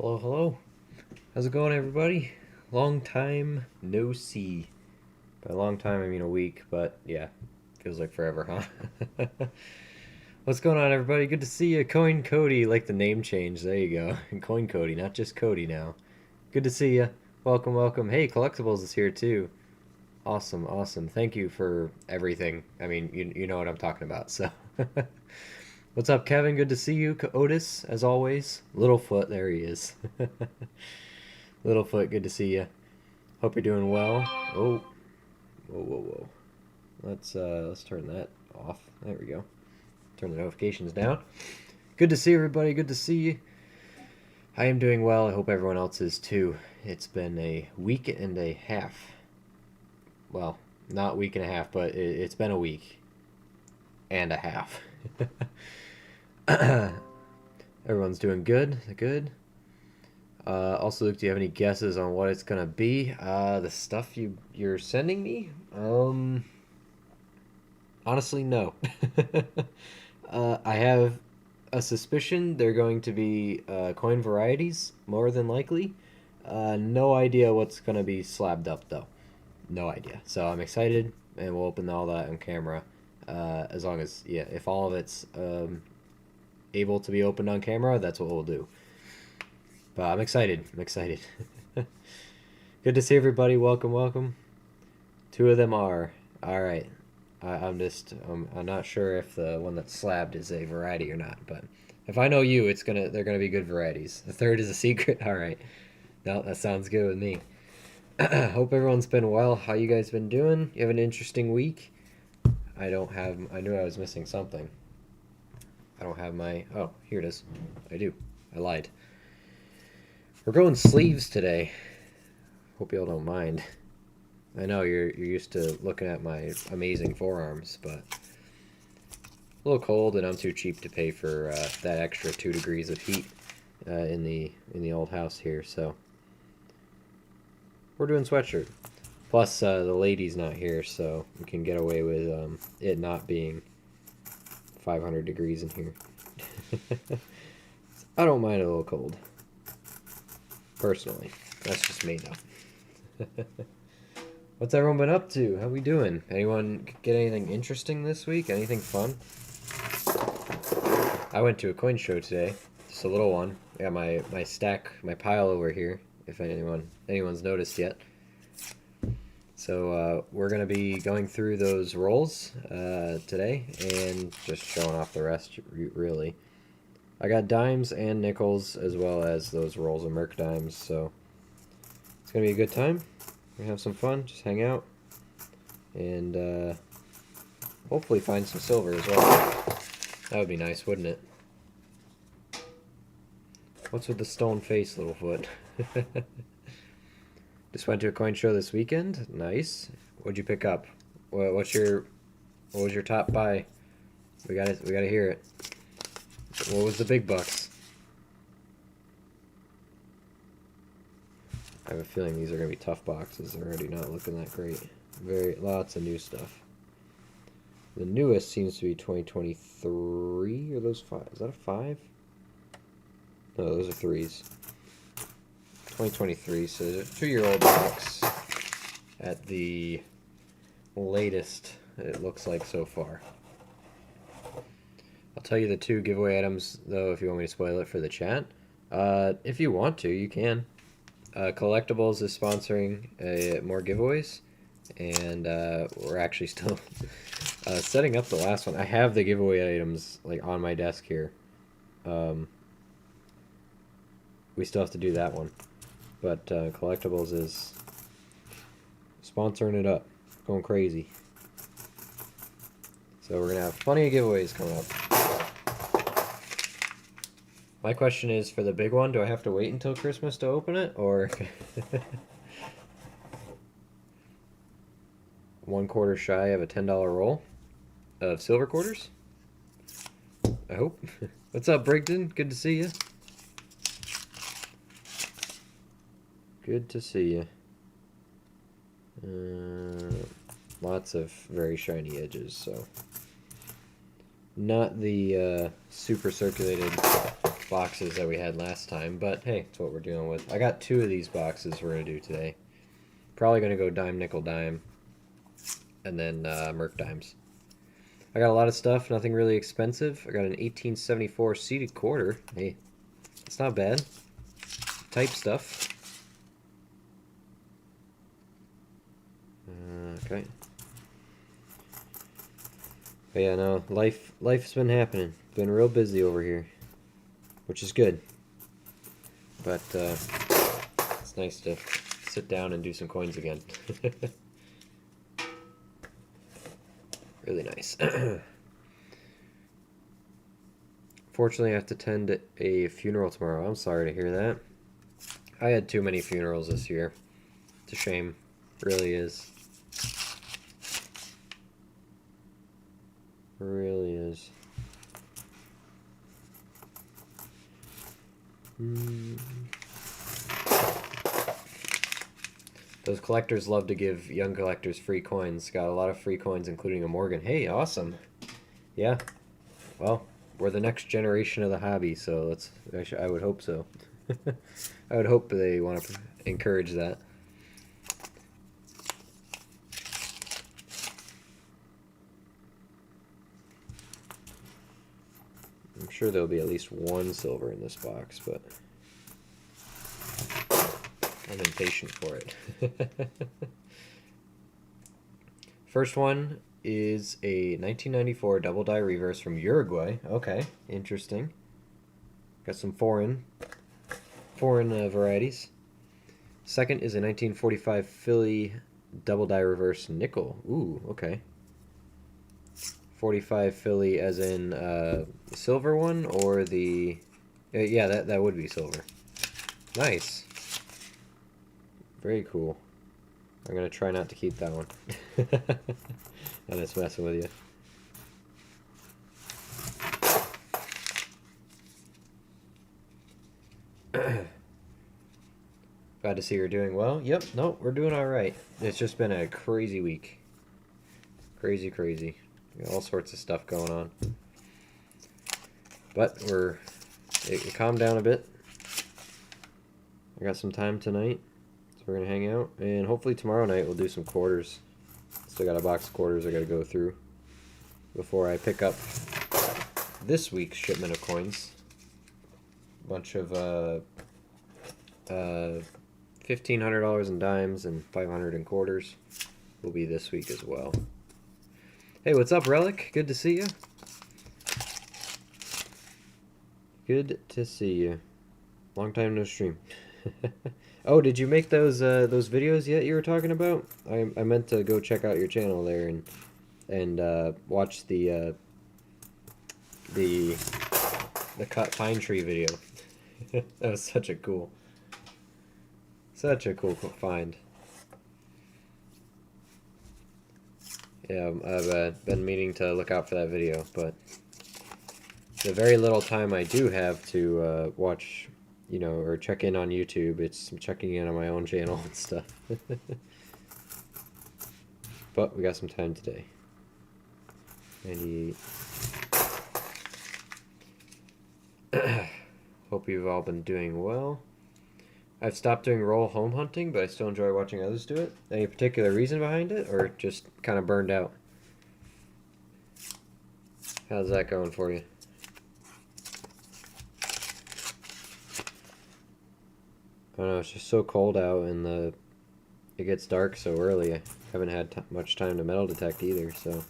Hello, hello. How's it going, everybody? Long time no see. By long time, I mean a week, but yeah, feels like forever, huh? What's going on, everybody? Good to see you. Coin Cody, like the name change. There you go. Coin Cody, not just Cody now. Good to see you. Welcome, welcome. Hey, Collectibles is here too. Awesome, awesome. Thank you for everything. I mean, you know what I'm talking about, so. What's up, Kevin? Good to see you. Otis, as always. Littlefoot, there he is. Littlefoot, good to see you. Hope you're doing well. Oh, whoa, whoa, whoa. Let's turn that off. There we go. Turn the notifications down. Good to see everybody. Good to see you. I am doing well. I hope everyone else is too. It's been a week and a half. Well, not week and a half, but it's been a week and a half. Everyone's doing good. Good. Also, Luke, do you have any guesses on what it's gonna be? The stuff you're sending me? Honestly, no. I have a suspicion they're going to be coin varieties, more than likely. No idea what's gonna be slabbed up though. No idea. So I'm excited, and we'll open all that on camera. As long as, yeah, if all of it's able to be opened on camera, that's what we'll do. But I'm excited. I'm excited. Good to see everybody. Welcome, welcome. Two of them are. All right. I'm not sure if the one that's slabbed is a variety or not, but if I know you, they're gonna be good varieties. The third is a secret. All right. No, that sounds good with me. Hope everyone's been well. How you guys been doing? You have an interesting week? I knew I was missing something. I don't have my... Oh, here it is. I do. I lied. We're going sleeves today. Hope y'all don't mind. I know you're used to looking at my amazing forearms, but a little cold, and I'm too cheap to pay for that extra 2 degrees of heat in the old house here, so we're doing sweatshirt. Plus, the lady's not here, so we can get away with it not being 500 degrees in here. I don't mind a little cold. Personally. That's just me, though. What's everyone been up to? How we doing? Anyone get anything interesting this week? Anything fun? I went to a coin show today. Just a little one. I got my stack, my pile over here, if anyone's noticed yet. So we're going to be going through those rolls today and just showing off the rest, really. I got dimes and nickels as well as those rolls of Merc dimes, so it's going to be a good time. We're going to have some fun, just hang out, and hopefully find some silver as well. That would be nice, wouldn't it? What's with the stone face, Littlefoot? Just went to a coin show this weekend. Nice. What'd you pick up? What was your top buy? We gotta hear it. What was the big bucks? I have a feeling these are gonna be tough boxes. They're already not looking that great. Lots of new stuff. The newest seems to be 2023. Are those 5? Is that a 5? No, those are 3s. 2023, so there's a 2-year-old box at the latest, it looks like so far. I'll tell you the 2 giveaway items, though, if you want me to spoil it for the chat. If you want to, you can. Collectibles is sponsoring more giveaways, and we're actually still setting up the last one. I have the giveaway items like on my desk here. We still have to do that one. But Collectibles is sponsoring it up, going crazy. So we're going to have plenty of giveaways coming up. My question is, for the big one, do I have to wait until Christmas to open it, or 1/4 shy of a $10 roll of silver quarters? I hope. What's up, Brigden? Good to see you. Good to see you. Lots of very shiny edges, so not the super circulated boxes that we had last time, but hey, it's what we're dealing with. I got 2 of these boxes we're going to do today. Probably going to go dime, nickel, dime, and then Merc dimes. I got a lot of stuff, nothing really expensive. I got an 1874 seated quarter. Hey, it's not bad. Type stuff. Okay. But yeah, no, life's been happening. Been real busy over here, which is good. But it's nice to sit down and do some coins again. Really nice. Fortunately, I have to attend a funeral tomorrow. I'm sorry to hear that. I had too many funerals this year. It's a shame. It really is. It really is. Those collectors love to give young collectors free coins. Got a lot of free coins, including a Morgan. Hey, awesome. Yeah. Well, we're the next generation of the hobby, so I would hope so. I would hope they want to encourage that. I'm sure there'll be at least 1 silver in this box, but I'm impatient for it. First one is a 1994 double die reverse from Uruguay. Okay, interesting. Got some foreign varieties. Second is a 1945 Philly double die reverse nickel. Ooh, okay. 45 Philly as in the silver one, or the... yeah, that would be silver. Nice. Very cool. I'm going to try not to keep that one. I'm just messing with you. Glad to see you're doing well. Yep, no, we're doing alright. It's just been a crazy week. Crazy, crazy. All sorts of stuff going on. But it calmed down a bit. I got some time tonight, so we're going to hang out. And hopefully tomorrow night we'll do some quarters. Still got a box of quarters I got to go through before I pick up this week's shipment of coins. A bunch of $1,500 in dimes and $500 in quarters will be this week as well. Hey, what's up, Relic? Good to see you. Good to see you. Long time no stream. Oh, did you make those videos yet you were talking about? I meant to go check out your channel there and watch the cut pine tree video. That was such a cool find. Yeah, I've been meaning to look out for that video, but the very little time I do have to watch, or check in on YouTube, I'm checking in on my own channel and stuff. But we got some time today. 98. Hope you've all been doing well. I've stopped doing roll home hunting, but I still enjoy watching others do it. Any particular reason behind it, or just kind of burned out? How's that going for you? I don't know, it's just so cold out, and it gets dark so early. I haven't had much time to metal detect either, so...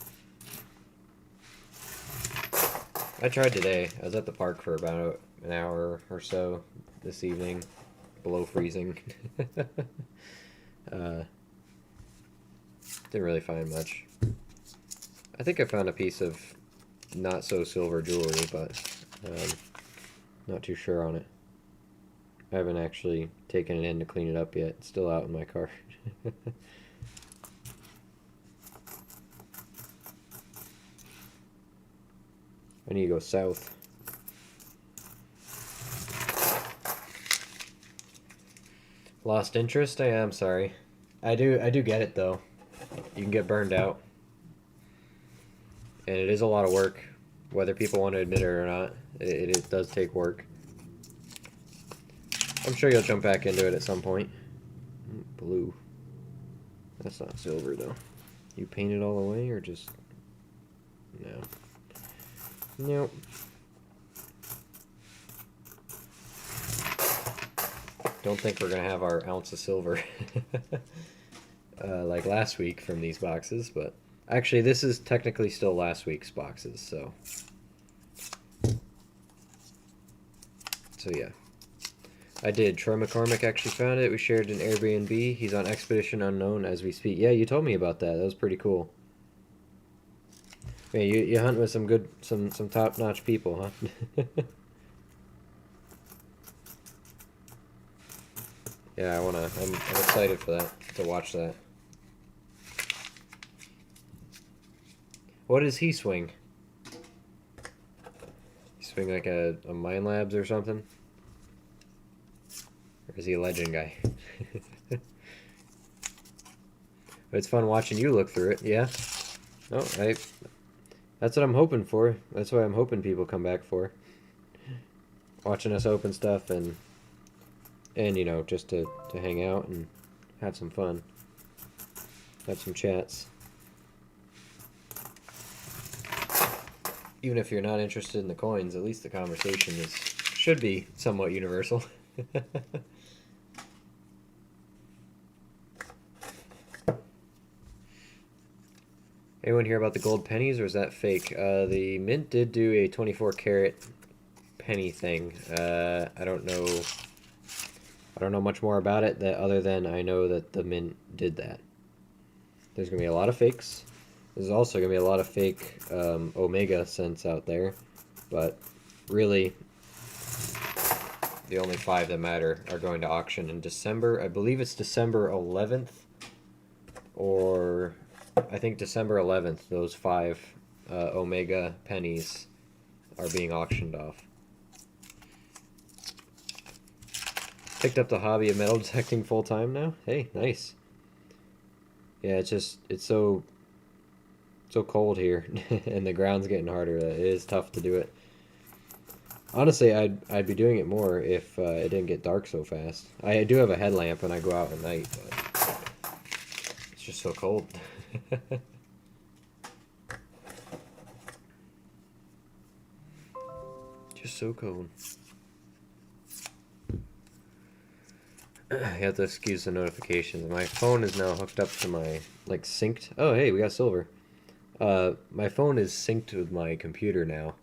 I tried today. I was at the park for about an hour or so this evening. Below freezing. Didn't really find much. I think I found a piece of not so silver jewelry, but not too sure on it. I haven't actually taken it in to clean it up yet. It's still out in my car. I need to go south. Lost interest? I am sorry. I do get it though. You can get burned out. And it is a lot of work, whether people want to admit it or not. It does take work. I'm sure you'll jump back into it at some point. Blue. That's not silver, though. You paint it all the way, or just... No. Nope. Don't think we're going to have our ounce of silver like last week from these boxes, but... Actually, this is technically still last week's boxes, so... So, yeah. I did. Troy McCormick actually found it. We shared an Airbnb. He's on Expedition Unknown as we speak. Yeah, you told me about that. That was pretty cool. Man, you hunt with some good, some top-notch people, huh? Yeah, I'm excited for that, to watch that. What does he swing? He swing like a Mind Labs or something? Or is he a legend guy? But it's fun watching you look through it, yeah? Oh, that's what I'm hoping for. That's what I'm hoping people come back for. Watching us open stuff and you know, just to hang out and have some fun. Have some chats. Even if you're not interested in the coins, at least the conversation should be somewhat universal. Anyone hear about the gold pennies, or is that fake? The Mint did do a 24 karat penny thing. I don't know much more about it other than I know that the Mint did that. There's gonna be a lot of fakes. There's also gonna be a lot of fake Omega cents out there, but really, the only 5 that matter are going to auction in December. I believe it's December 11th, or I think December 11th. Those 5 Omega pennies are being auctioned off. Picked up the hobby of metal detecting full time now. Hey, nice. Yeah, it's so cold here, and the ground's getting harder. It is tough to do it. Honestly, I'd be doing it more if it didn't get dark so fast. I do have a headlamp and I go out at night, but it's just so cold. Just so cold. You have to excuse the notifications. My phone is now hooked up to my, like, synced. Oh, hey, we got silver. My phone is synced with my computer now.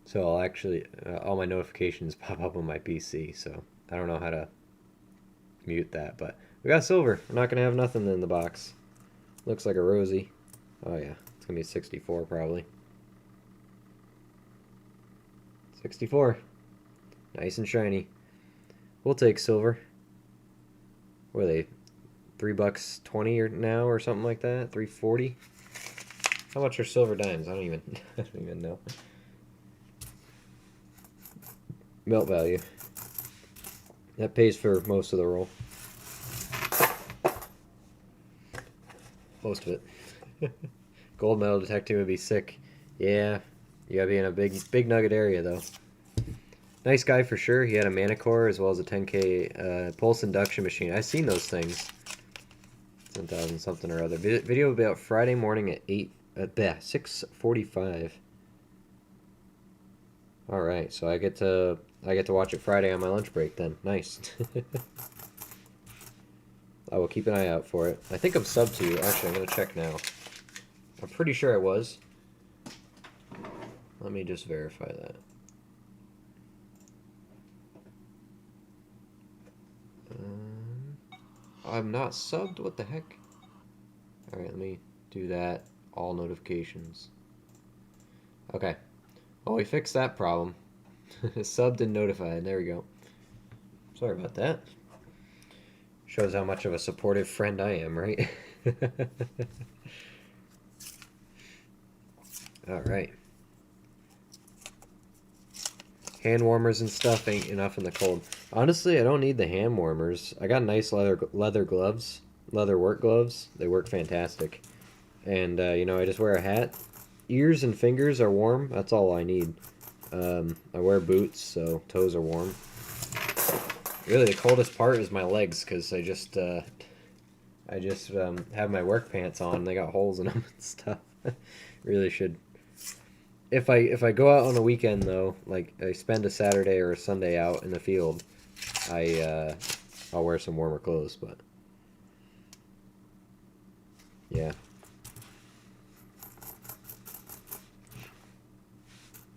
So I'll actually, all my notifications pop up on my PC. So I don't know how to mute that. But we got silver. We're not going to have nothing in the box. Looks like a rosy. Oh, yeah. It's going to be 64 probably. 64. Nice and shiny. We'll take silver. What are they? $3.20 or now or something like that? $3.40? How much are silver dimes? I don't even know. Melt value. That pays for most of the roll. Most of it. Gold metal detecting would be sick. Yeah, you gotta be in a big nugget area though. Nice guy for sure. He had a Manicore as well as a 10K pulse induction machine. I've seen those things. 10,000 something or other. Video will be out Friday morning at 6:45. All right, so I get to watch it Friday on my lunch break then. Nice. I will keep an eye out for it. I think I'm subbed to you. Actually, I'm gonna check now. I'm pretty sure I was. Let me just verify that. I'm not subbed? What the heck? Alright, let me do that. All notifications. Okay. Oh, we fixed that problem. Subbed and notified. There we go. Sorry about that. Shows how much of a supportive friend I am, right? Alright. Hand warmers and stuff ain't enough in the cold. Honestly, I don't need the hand warmers. I got nice leather gloves, leather work gloves. They work fantastic. And, you know, I just wear a hat. Ears and fingers are warm. That's all I need. I wear boots, so toes are warm. Really, the coldest part is my legs because I just have my work pants on. They got holes in them and stuff. Really should. If I go out on a weekend though, like I spend a Saturday or a Sunday out in the field, I'll wear some warmer clothes. But yeah,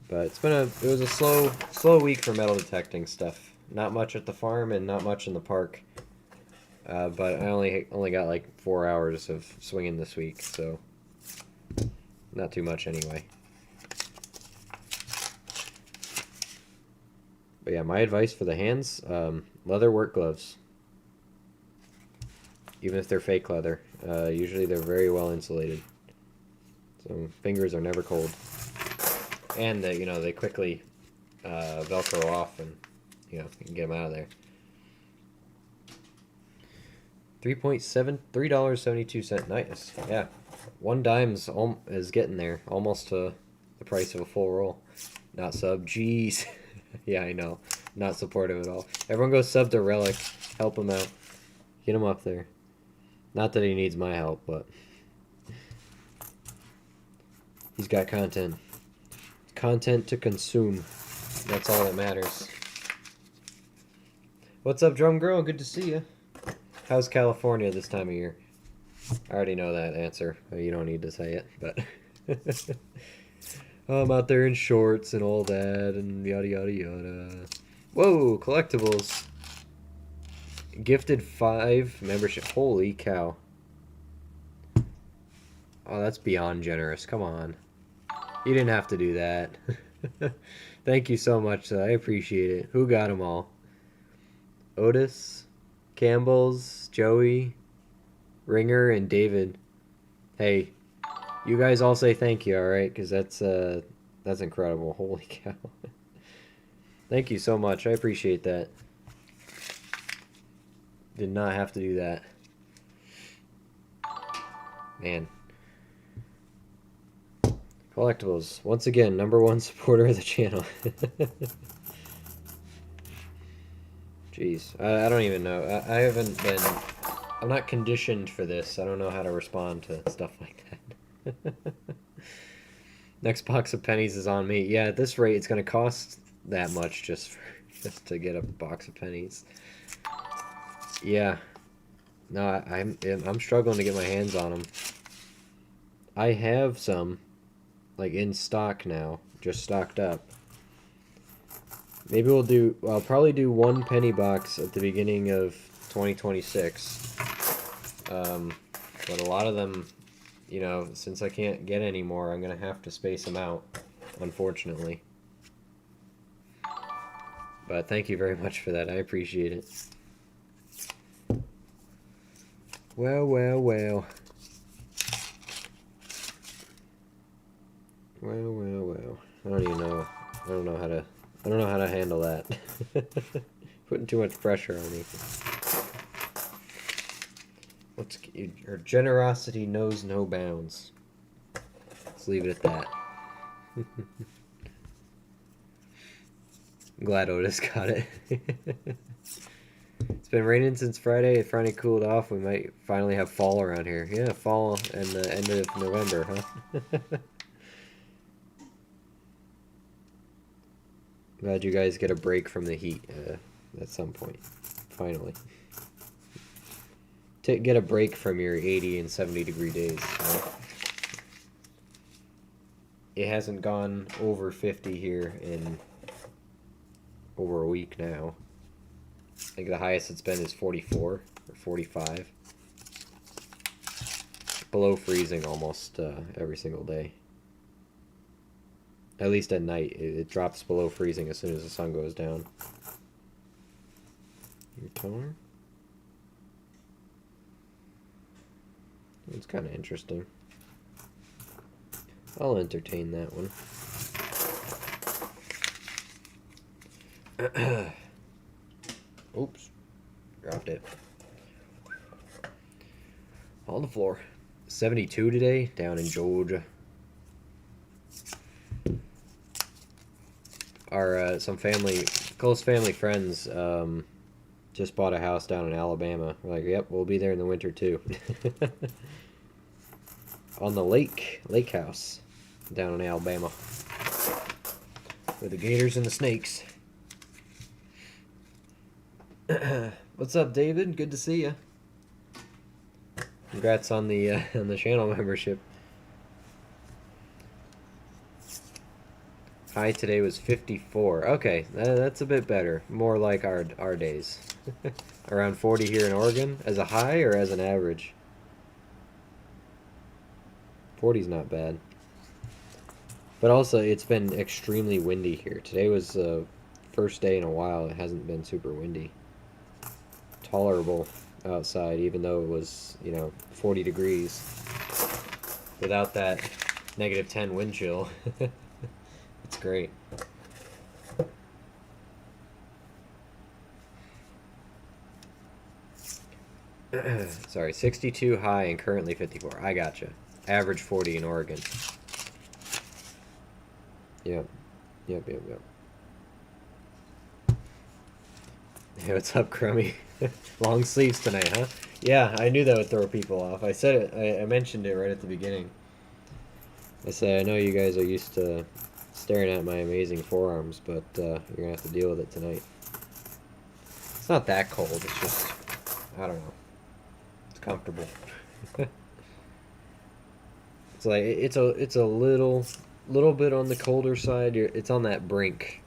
but it was a slow week for metal detecting stuff. Not much at the farm and not much in the park. But I only got like 4 hours of swinging this week, so not too much anyway. But yeah, my advice for the hands, leather work gloves. Even if they're fake leather. Usually they're very well insulated. So fingers are never cold. And they quickly Velcro off and you can get them out of there. $3.72. Nice. Yeah. $1 is getting there. Almost to the price of a full roll. Not sub. Jeez. Yeah, I know. Not supportive at all. Everyone go sub to Relic. Help him out. Get him up there. Not that he needs my help, but he's got content. Content to consume. That's all that matters. What's up, Drum Girl? Good to see you. How's California this time of year? I already know that answer. You don't need to say it, but I'm out there in shorts and all that and yada yada yada. Whoa, collectibles. Gifted 5 membership. Holy cow. Oh, that's beyond generous. Come on. You didn't have to do that. Thank you so much. I appreciate it. Who got them all? Otis, Campbell's, Joey, Ringer, and David. Hey, you guys all say thank you, alright? Because that's incredible. Holy cow. Thank you so much. I appreciate that. Did not have to do that. Man. Collectibles. Once again, #1 supporter of the channel. Jeez. I don't even know. I haven't been... I'm not conditioned for this. I don't know how to respond to stuff like that. Next box of pennies is on me. Yeah, at this rate, it's going to cost that much just to get a box of pennies. Yeah. No, I'm struggling to get my hands on them. I have some, like, in stock now, just stocked up. Maybe I'll probably do 1 penny box at the beginning of 2026. But a lot of them, since I can't get any more, I'm going to have to space them out, unfortunately. But thank you very much for that. I appreciate it. Well, well, well. Well, well, well. I don't even know. I don't know how to handle that. Putting too much pressure on me. Your generosity knows no bounds. Let's leave it at that. I'm glad Otis got it. It's been raining since Friday. It finally cooled off. We might finally have fall around here. Yeah, fall and the end of November, huh? Glad you guys get a break from the heat at some point. Finally. Get a break from your 80 and 70 degree days. It hasn't gone over 50 here in over a week now. I think the highest it's been is 44 or 45. Below freezing almost every single day. At least at night. It drops below freezing as soon as the sun goes down. Your toner? It's kind of interesting. I'll entertain that one. Oops. Dropped it. On the floor. 72 today, down in Georgia. Our some close family friends Just bought a house down in Alabama. We're like, yep, we'll be there in the winter too. On the lake house down in Alabama. With the gators and the snakes. What's up, David? Good to see you. Congrats on the channel membership. High today was 54. Okay, that's a bit better. More like our days. Around 40 here in Oregon as a high or as an average? 40's not bad. But also, it's been extremely windy here. Today was the first day in a while it hasn't been super windy. Tolerable outside, even though it was, 40 degrees. Without that -10 wind chill. It's great. Sorry, 62 high and currently 54. I gotcha. Average 40 in Oregon. Yep. Yep. Hey, what's up, Crummy? Long sleeves tonight, huh? Yeah, I knew that would throw people off. I said it. I mentioned it right at the beginning. I said, I know you guys are used to staring at my amazing forearms, but you're going to have to deal with it tonight. It's not that cold. It's just, I don't know. It's comfortable. It's like, it's a little bit on the colder side. It's on that brink,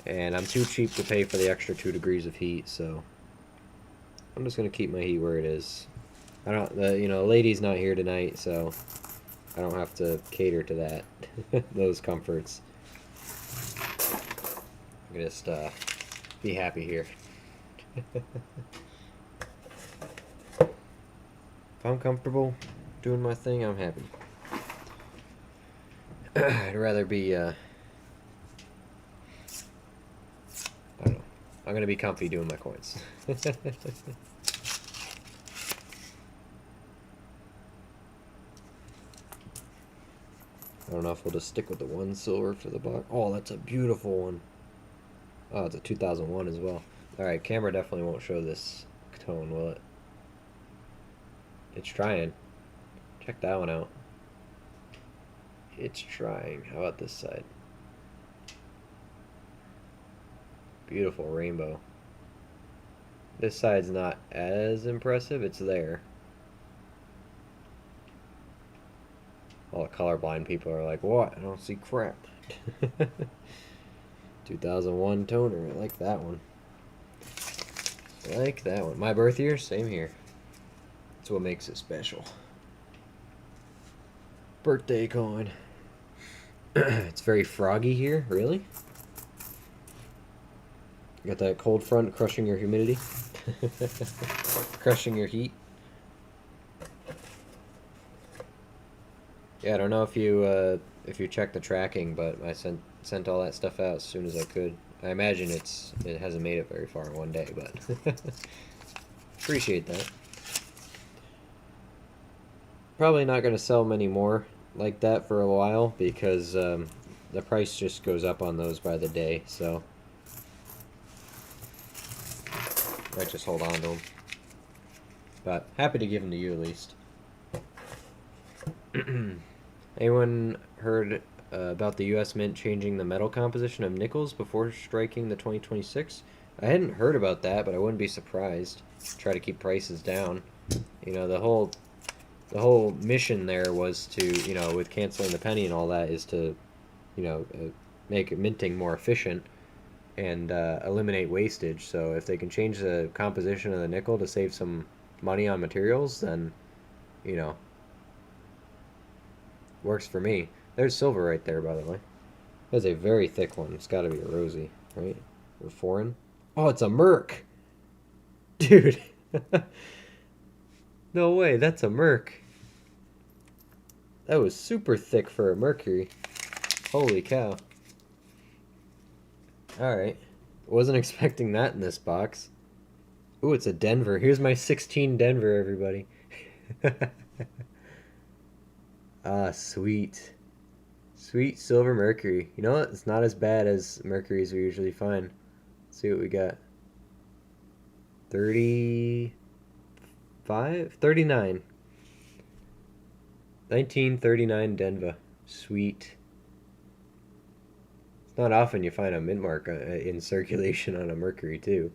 And I'm too cheap to pay for the extra 2 degrees of heat, so I'm just going to keep my heat where it is. I don't, lady's not here tonight, so I don't have to cater to that, those comforts. I can just be happy here. If I'm comfortable doing my thing, I'm happy. I'd rather be, I don't know. I'm going to be comfy doing my coins. I don't know if we'll just stick with the 1 silver for the box. Oh, that's a beautiful one. Oh, it's a 2001 as well. Alright, camera definitely won't show this tone, will it? It's trying. Check that one out. It's trying. How about this side? Beautiful rainbow. This side's not as impressive. It's there. All the colorblind people are like, what? I don't see crap. 2001 toner. I like that one. I like that one. My birth year? Same here. That's what makes it special. Birthday coin. It's very froggy here. Really? You got that cold front crushing your humidity? Crushing your heat? Yeah, I don't know if you checked the tracking, but I sent all that stuff out as soon as I could. I imagine it hasn't made it very far in one day, but appreciate that. Probably not going to sell many more like that for a while because the price just goes up on those by the day, so might just hold on to them. But happy to give them to you at least. Anyone heard about the U.S. Mint changing the metal composition of nickels before striking the 2026? I hadn't heard about that, but I wouldn't be surprised. Try to keep prices down. The whole mission there was to, with canceling the penny and all that, is to, make minting more efficient and eliminate wastage. So if they can change the composition of the nickel to save some money on materials, then, works for me. There's silver right there, by the way. That's a very thick one. It's got to be a rosy, right? Or foreign. Oh, it's a Merc! Dude! No way, that's a Merc. That was super thick for a Mercury. Holy cow. Alright. Wasn't expecting that in this box. Ooh, it's a Denver. Here's my 16 Denver, everybody. Ah, sweet. Sweet silver Mercury. You know what? It's not as bad as Mercuries we usually find. Let's see what we got. 35, 39. 1939 Denver. Sweet. It's not often you find a mint mark in circulation on a Mercury too.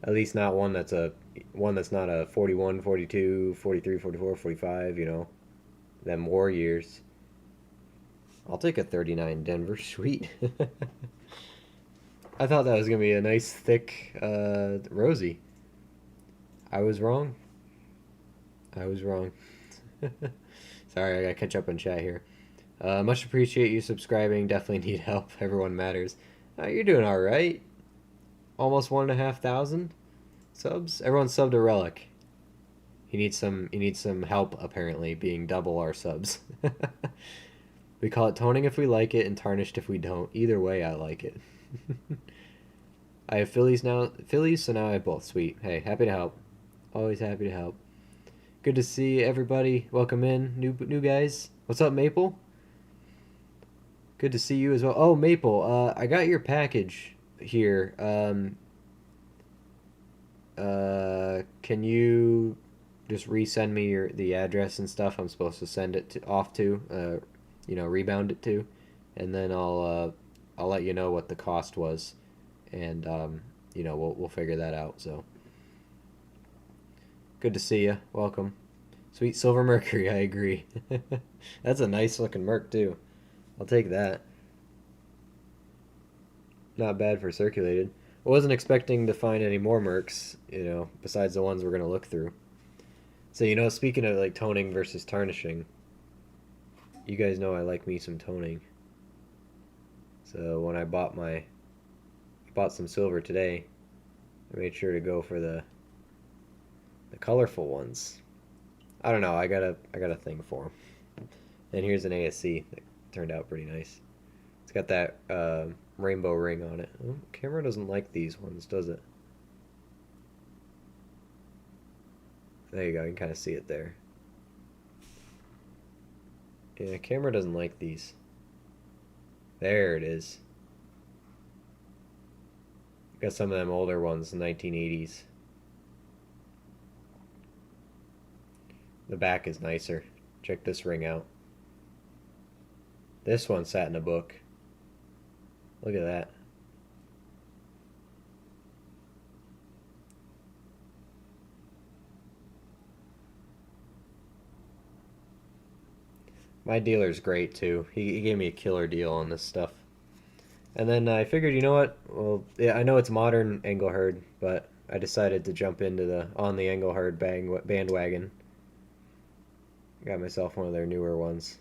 At least not one that's not a 41, 42, 43, 44, 45, them war years. I'll take a 39 Denver. Sweet. I thought that was going to be a nice, thick, rosy. I was wrong. I was wrong. Sorry, I gotta catch up on chat here. Much appreciate you subscribing. Definitely need help. Everyone matters. You're doing all right. Almost 1,500 subs. Everyone subbed a relic. He needs some help apparently, being double our subs. We call it toning if we like it and tarnished if we don't. Either way, I like it. I have Phillies, so now I have both. Sweet. Hey, happy to help. Always happy to help. Good to see everybody. Welcome in, new guys. What's up, Maple? Good to see you as well. Oh, Maple, I got your package here. Can you just resend me the address and stuff I'm supposed to send it off to? Rebound it to, and then I'll let you know what the cost was, and we'll figure that out. So good to see you. Welcome. Sweet Silver Mercury. I agree. That's a nice looking Merc too. I'll take that. Not bad for circulated. I wasn't expecting to find any more Mercs, besides the ones we're gonna look through. So speaking of like toning versus tarnishing, you guys know I like me some toning. So when I bought some silver today, I made sure to go for the colorful ones. I don't know, I got a thing for them. And here's an ASC that turned out pretty nice. It's got that rainbow ring on it. Oh, camera doesn't like these ones, does it? There you go, you can kind of see it there. Yeah, camera doesn't like these. There it is. Got some of them older ones, the 1980s. The back is nicer. Check this ring out. This one sat in a book. Look at that. My dealer's great too. He gave me a killer deal on this stuff. And then I figured, you know what? Well, yeah, I know it's modern Engelhard, but I decided to jump into on the Engelhard bandwagon. Got myself one of their newer ones.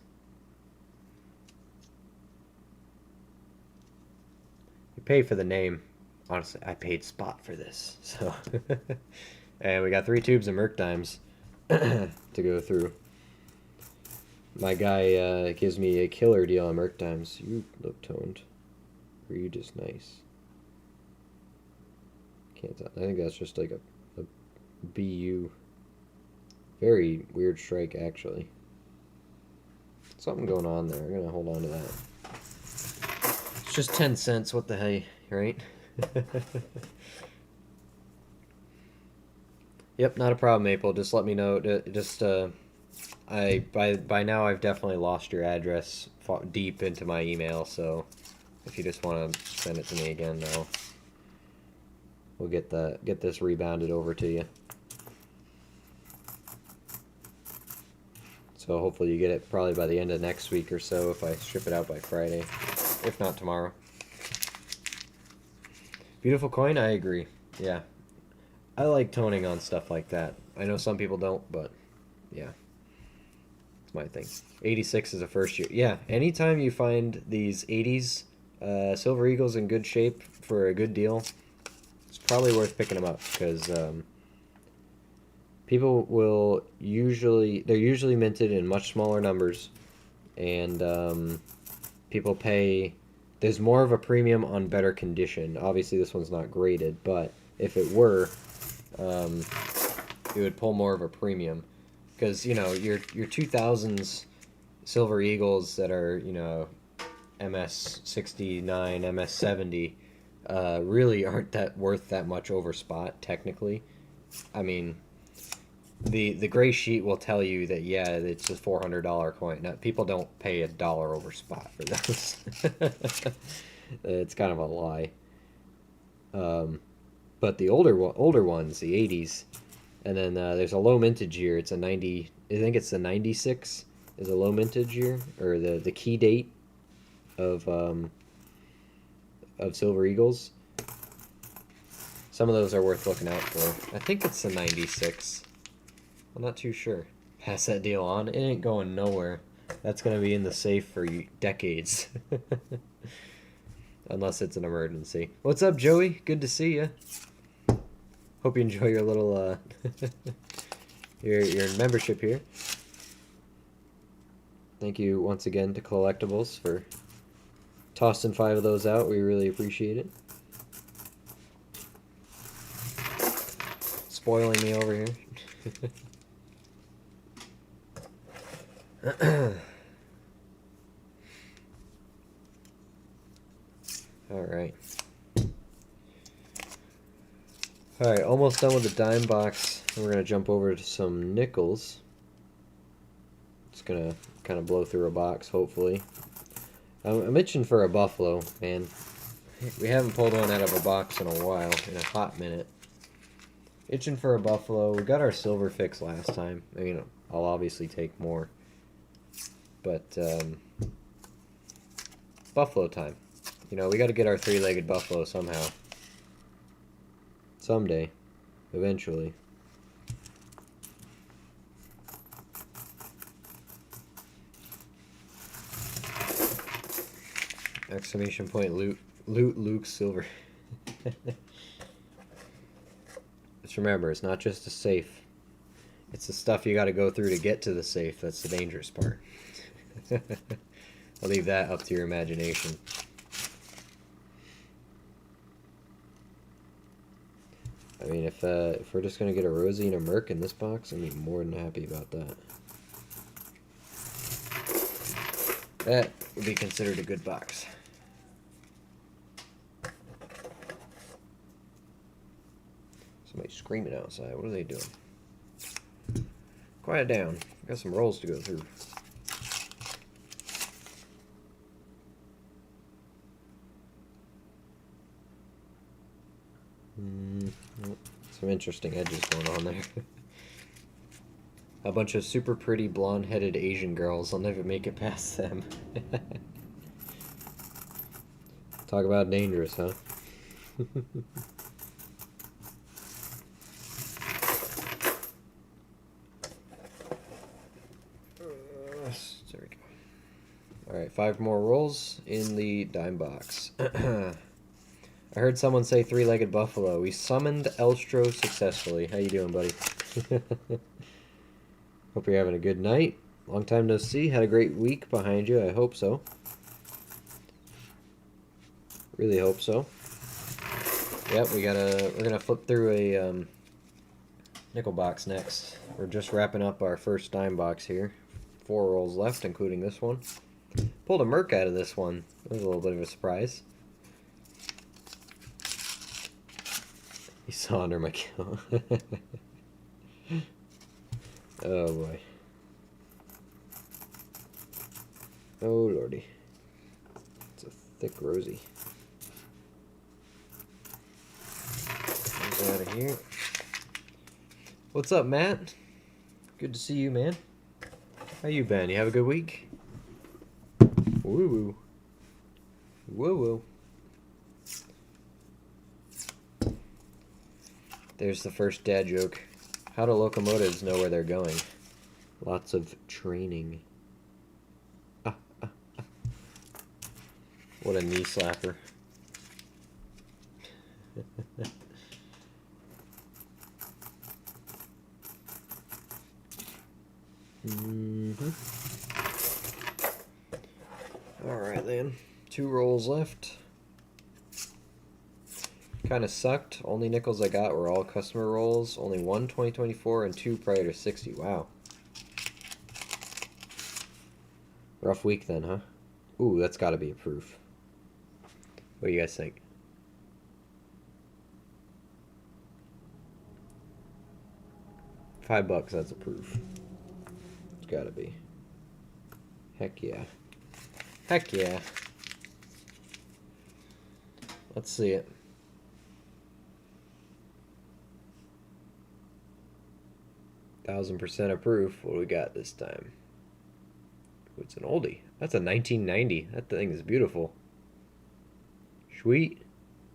You pay for the name. Honestly, I paid spot for this. So, and we got 3 tubes of Merc dimes to go through. My guy gives me a killer deal on Merc dimes. You look toned. Or you just nice? Can't tell. I think that's just like a BU. Very weird strike, actually. Something going on there. I'm gonna hold on to that. It's just 10 cents. What the hell, right? Yep, not a problem, Maple. Just let me know. By now I've definitely lost your address deep into my email, so if you just want to send it to me again, we'll get this rebounded over to you. So hopefully you get it probably by the end of next week or so if I ship it out by Friday, if not tomorrow. Beautiful coin, I agree. Yeah, I like toning on stuff like that. I know some people don't, but yeah. My thing. 86 is a first year. Yeah, anytime you find these 80s Silver Eagles in good shape for a good deal, it's probably worth picking them up because people they're usually minted in much smaller numbers, and people pay. There's more of a premium on better condition. Obviously, this one's not graded, but if it were, it would pull more of a premium. Because, your 2000s Silver Eagles that are, MS69, MS70, really aren't that worth that much over spot technically. I mean, the gray sheet will tell you that yeah, it's a $400 coin. Now, people don't pay $1 over spot for those. It's kind of a lie. But the older ones, the 80s, and then there's a low mintage year. It's a 90. I think it's the 96 is a low mintage year, or the key date of Silver Eagles. Some of those are worth looking out for. I think it's the 96. I'm not too sure. Pass that deal on. It ain't going nowhere. That's going to be in the safe for decades. Unless it's an emergency. What's up, Joey? Good to see you. Hope you enjoy your little your membership here. Thank you once again to Collectibles for tossing 5 of those out. We really appreciate it. Spoiling me over here. Alright. Alright, almost done with the dime box. And we're going to jump over to some nickels. It's going to kind of blow through a box, hopefully. I'm itching for a buffalo, man. We haven't pulled one out of a box in a while, in a hot minute. Itching for a buffalo. We got our silver fix last time. I mean, I'll obviously take more. But, buffalo time. You know, we got to get our 3-legged buffalo somehow. Someday. Eventually. Exclamation point, loot Luke silver. Just remember, it's not just a safe. It's the stuff you got to go through to get to the safe that's the dangerous part. I'll leave that up to your imagination. I mean, if we're just going to get a Rosie and a Merc in this box, I'd be more than happy about that. That would be considered a good box. Somebody's screaming outside. What are they doing? Quiet down. Got some rolls to go through. Some interesting edges going on there. A bunch of super pretty blonde-headed Asian girls. I'll never make it past them. Talk about dangerous, huh? There we go. Alright, 5 more rolls in the dime box. I heard someone say 3-legged buffalo. We summoned Elstro successfully. How you doing, buddy? Hope you're having a good night. Long time no see. Had a great week behind you. I hope so. Really hope so. Yep, we're gonna flip through a nickel box next. We're just wrapping up our first dime box here. 4 rolls left, including this one. Pulled a Merc out of this one. That was a little bit of a surprise. You saw under my kill. Oh boy. Oh lordy. It's a thick Rosie. Get out of here. What's up, Matt? Good to see you, man. How you been? You have a good week? Woo woo. Woo woo. There's the first dad joke. How do locomotives know where they're going? Lots of training. What a knee slapper. Alright then. 2 rolls left. Kind of sucked. Only nickels I got were all customer rolls. Only 1 2024 and 2 prior to 60. Wow. Rough week then, huh? Ooh, that's got to be a proof. What do you guys think? $5, that's a proof. It's gotta be. Heck yeah. Heck yeah. Let's see it. $1,000% of proof. What do we got this time? Ooh, it's an oldie. That's a 1990. That thing is beautiful. Sweet.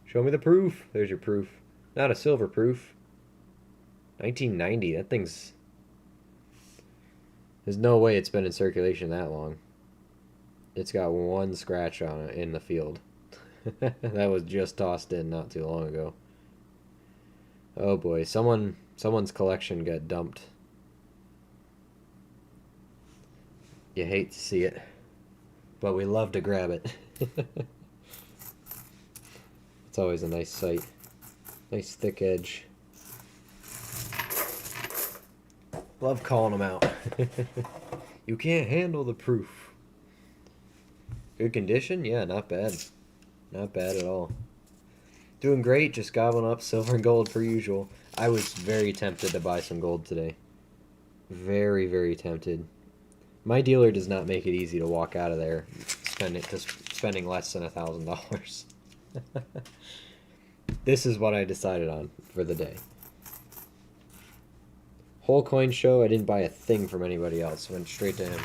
Show me the proof. There's your proof. Not a silver proof. 1990. That thing's... There's no way it's been in circulation that long. It's got one scratch on it in the field. That was just tossed in not too long ago. Oh boy, someone's collection got dumped. You hate to see it, but we love to grab it. It's always a nice sight. Nice thick edge. Love calling them out. You can't handle the proof. Good condition? Yeah, not bad. Not bad at all. Doing great, just gobbling up silver and gold per usual. I was very tempted to buy some gold today. Very, very tempted. My dealer does not make it easy to walk out of there spending less than $1,000. This is what I decided on for the day. Whole coin show, I didn't buy a thing from anybody else. Went straight to him.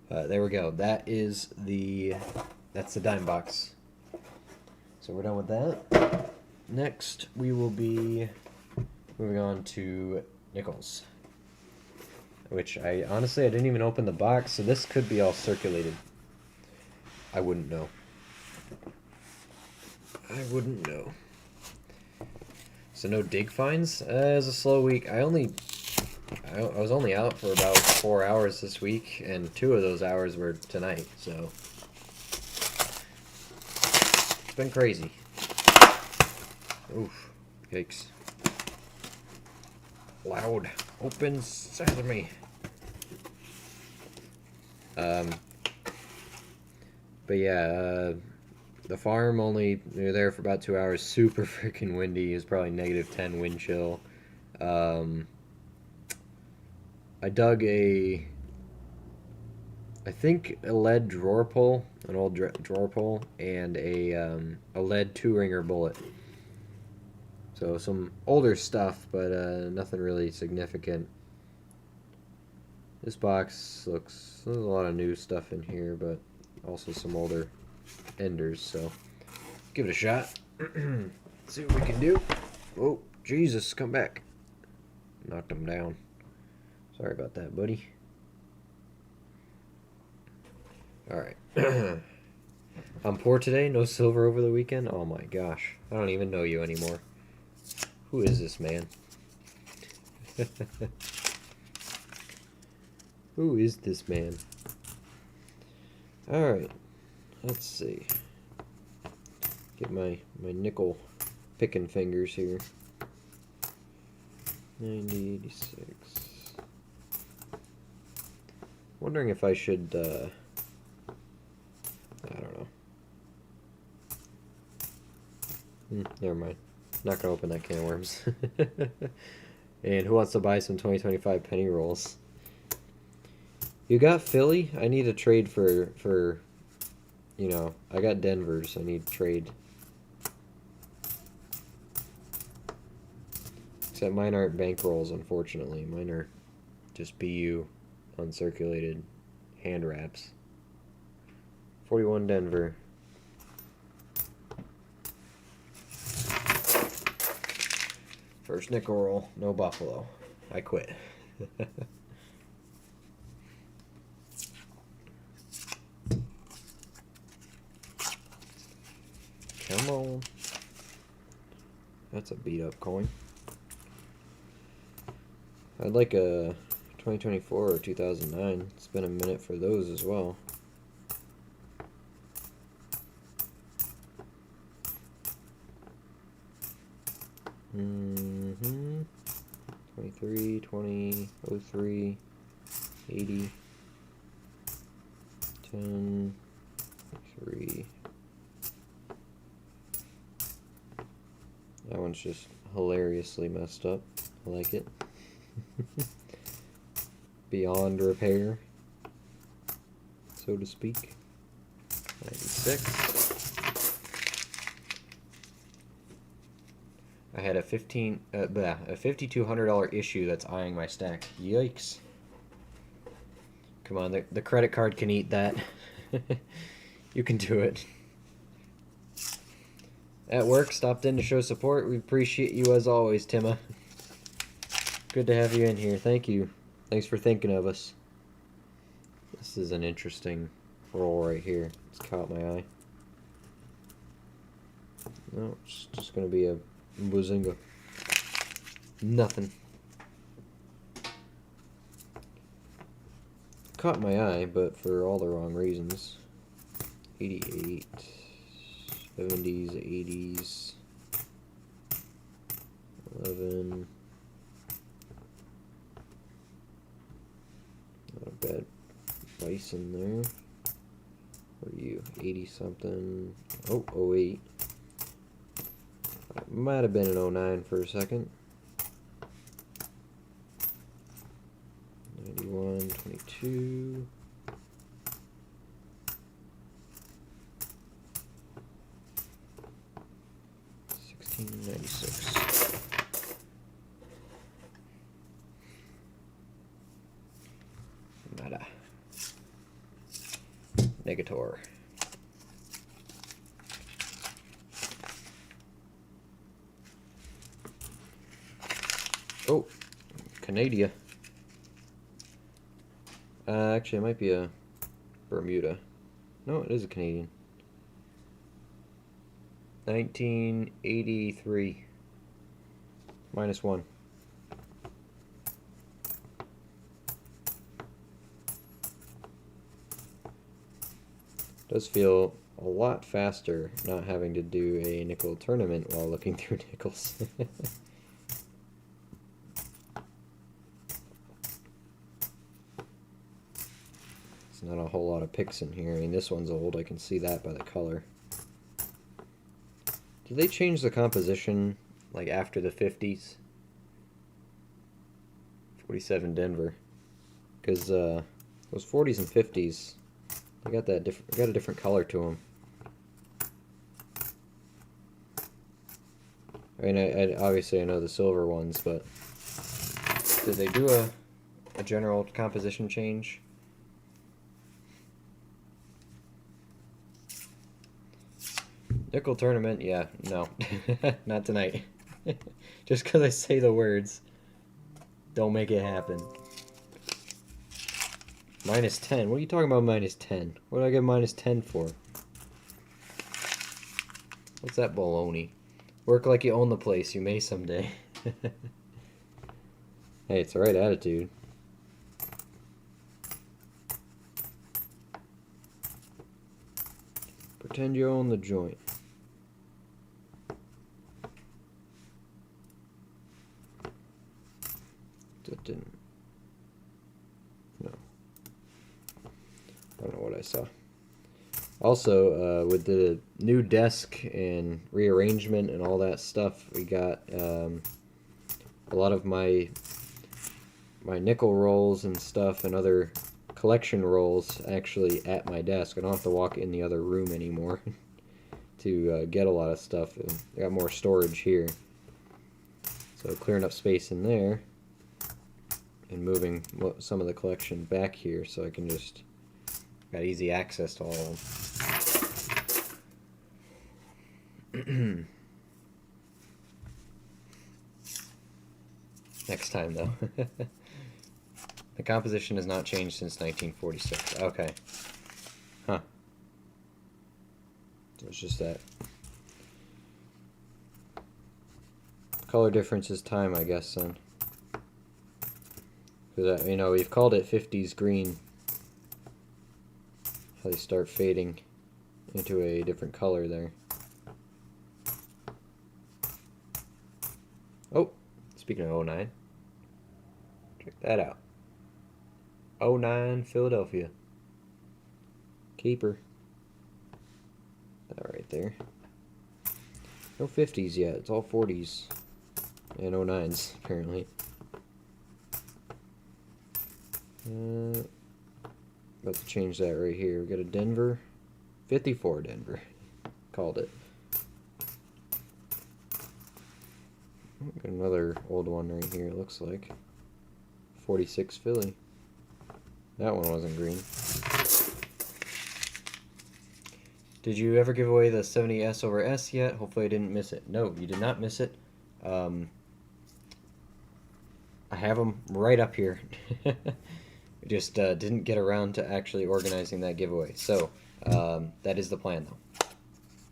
There we go. That's the dime box. So we're done with that. Next, we will be moving on to nickels. Which I didn't even open the box, so this could be all circulated. I wouldn't know. I wouldn't know. So no dig finds. It was a slow week. I was only out for about 4 hours this week, and 2 of those hours were tonight, so it's been crazy. Oof. Yikes. Loud. Open sesame. But yeah, the farm we were there for about 2 hours. Super freaking windy. It was probably -10 wind chill. I dug I think a lead drawer pull, an old drawer pull, and a lead 2-ringer bullet. So some older stuff, but nothing really significant. This box there's a lot of new stuff in here, but also some older enders, so give it a shot. See what we can do. Oh, Jesus, come back. Knocked him down. Sorry about that, buddy. Alright. I'm poor today, no silver over the weekend. Oh my gosh. I don't even know you anymore. Who is this man? Who is this man? Alright. Let's see. Get my nickel picking fingers here. 9086. Wondering if I should I don't know. Never mind. Not gonna open that can of worms. And who wants to buy some 2025 penny rolls? You got Philly? I need a trade for you know, I got Denver's. I need trade. Except mine aren't bank rolls, unfortunately. Mine are just BU uncirculated hand wraps. 41 Denver. First nickel roll, no Buffalo. I quit. Come on. That's a beat up coin. I'd like a 2024 or 2009. It's been a minute for those as well. Mm-hmm. 23, 20, 03, 80, 10, 3. That one's just hilariously messed up. I like it. Beyond repair, so to speak. 96. I had a $5,200 issue that's eyeing my stack. Yikes. Come on, the credit card can eat that. You can do it. At work, stopped in to show support. We appreciate you as always, Timma. Good to have you in here. Thank you. Thanks for thinking of us. This is an interesting roll right here. It's caught my eye. No, it's just going to be a Bazinga. Nothing. Caught my eye, but for all the wrong reasons. 88, 70s, 80s, 11. Not a bad bison there. What are you? 80 something. Oh, 08. Might have been an 09 for a second. 91, 22. $16.96. Nada. Negator. Oh, Canada. Actually, it might be a Bermuda. No, it is a Canadian. 1983. -1. Does feel a lot faster not having to do a nickel tournament while looking through nickels. Not a whole lot of picks in here. I mean, this one's old. I can see that by the color. Did they change the composition like after the 50s? 47 Denver. Because those 40s and 50s, they got that got a different color to them. I mean, obviously I know the silver ones, but did they do a general composition change? Nickel tournament, yeah, no. Not tonight. Just because I say the words, don't make it happen. -10? What are you talking about -10? What did I get -10 for? What's that baloney? Work like you own the place, you may someday. Hey, it's the right attitude. Pretend you own the joint. That didn't. No. I don't know what I saw. Also, with the new desk and rearrangement and all that stuff, we got a lot of my nickel rolls and stuff and other collection rolls actually at my desk. I don't have to walk in the other room anymore to get a lot of stuff. I got more storage here. So clearing up space in there and moving some of the collection back here so I can just got easy access to all of them. Next time though. The composition has not changed since 1946. Okay. Huh. So it's just that. Color difference is time, I guess, then. Because, you know, we've called it 50s green. How they start fading into a different color there. Oh, speaking of 09. Check that out. 09 Philadelphia. Keeper. That right there. No 50s yet. It's all 40s. And 09s, apparently. About to change that right here. We got a Denver. 54 Denver. Called it. Got another old one right here, it looks like. 46 Philly. That one wasn't green. Did you ever give away the 70S over S yet? Hopefully I didn't miss it. No, you did not miss it. I have them right up here. Just didn't get around to actually organizing that giveaway. So, that is the plan, though.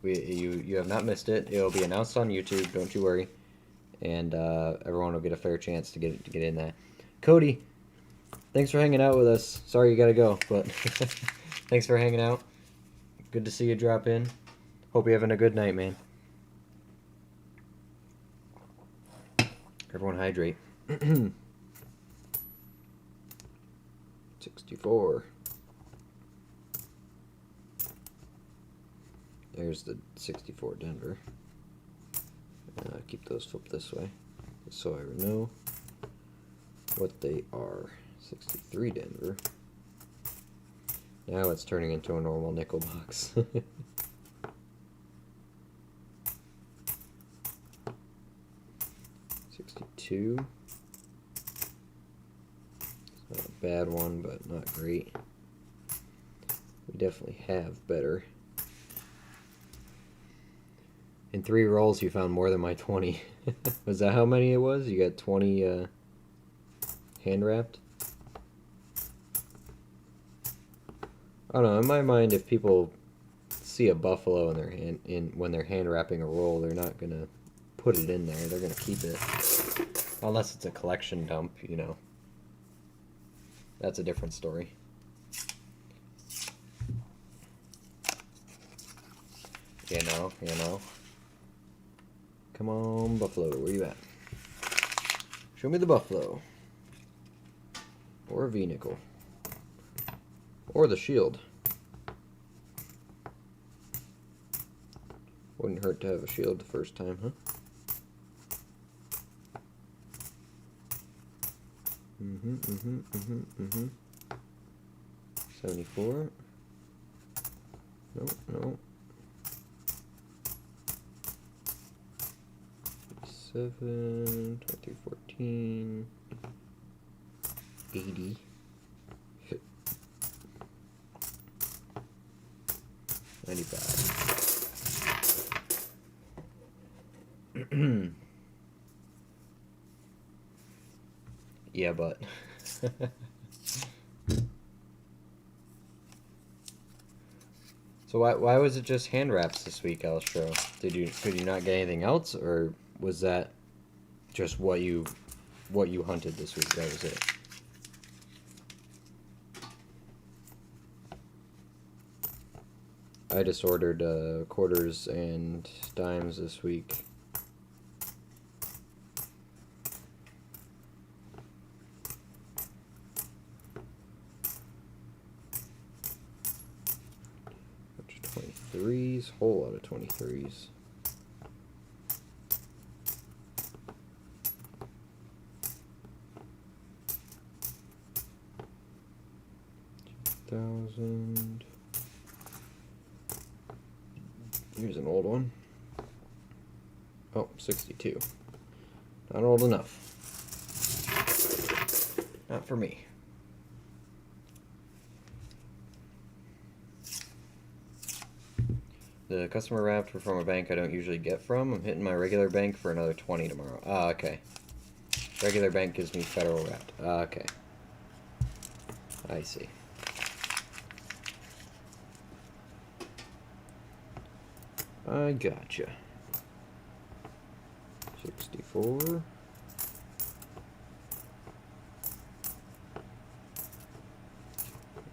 You have not missed it. It'll be announced on YouTube, don't you worry. And everyone will get a fair chance to get in that. Cody, thanks for hanging out with us. Sorry you gotta go, but thanks for hanging out. Good to see you drop in. Hope you're having a good night, man. Everyone hydrate. 64. There's the 64 Denver. Keep those flipped this way, so I know what they are. 63 Denver. Now it's turning into a normal nickel box. 62. It's not a bad one, but not great. We definitely have better. In 3 rolls, you found more than my 20. Was that how many it was? You got 20 hand wrapped? I don't know. In my mind, if people see a buffalo in their when they're hand wrapping a roll, they're not gonna put it in there. They're gonna keep it, unless it's a collection dump. You know, that's a different story. You know. Come on, buffalo. Where you at? Show me the buffalo. Or a V-nickel. Or the shield. Wouldn't hurt to have a shield the first time, huh? 74. No. 7, 2314, 80. 95. Yeah, but so why was it just hand wraps this week, Alstro? Could you not get anything else, or was that just what you hunted this week? That was it. I just ordered quarters and dimes this week. Bunch of 23s, whole lot of 23s. $1,000. Here's an old one. Oh, 62. Not old enough. Not for me. The customer wrapped were from a bank I don't usually get from. I'm hitting my regular bank for another 20 tomorrow. Ah, okay. Regular bank gives me federal wrapped. Ah, okay. I see. I gotcha. 64.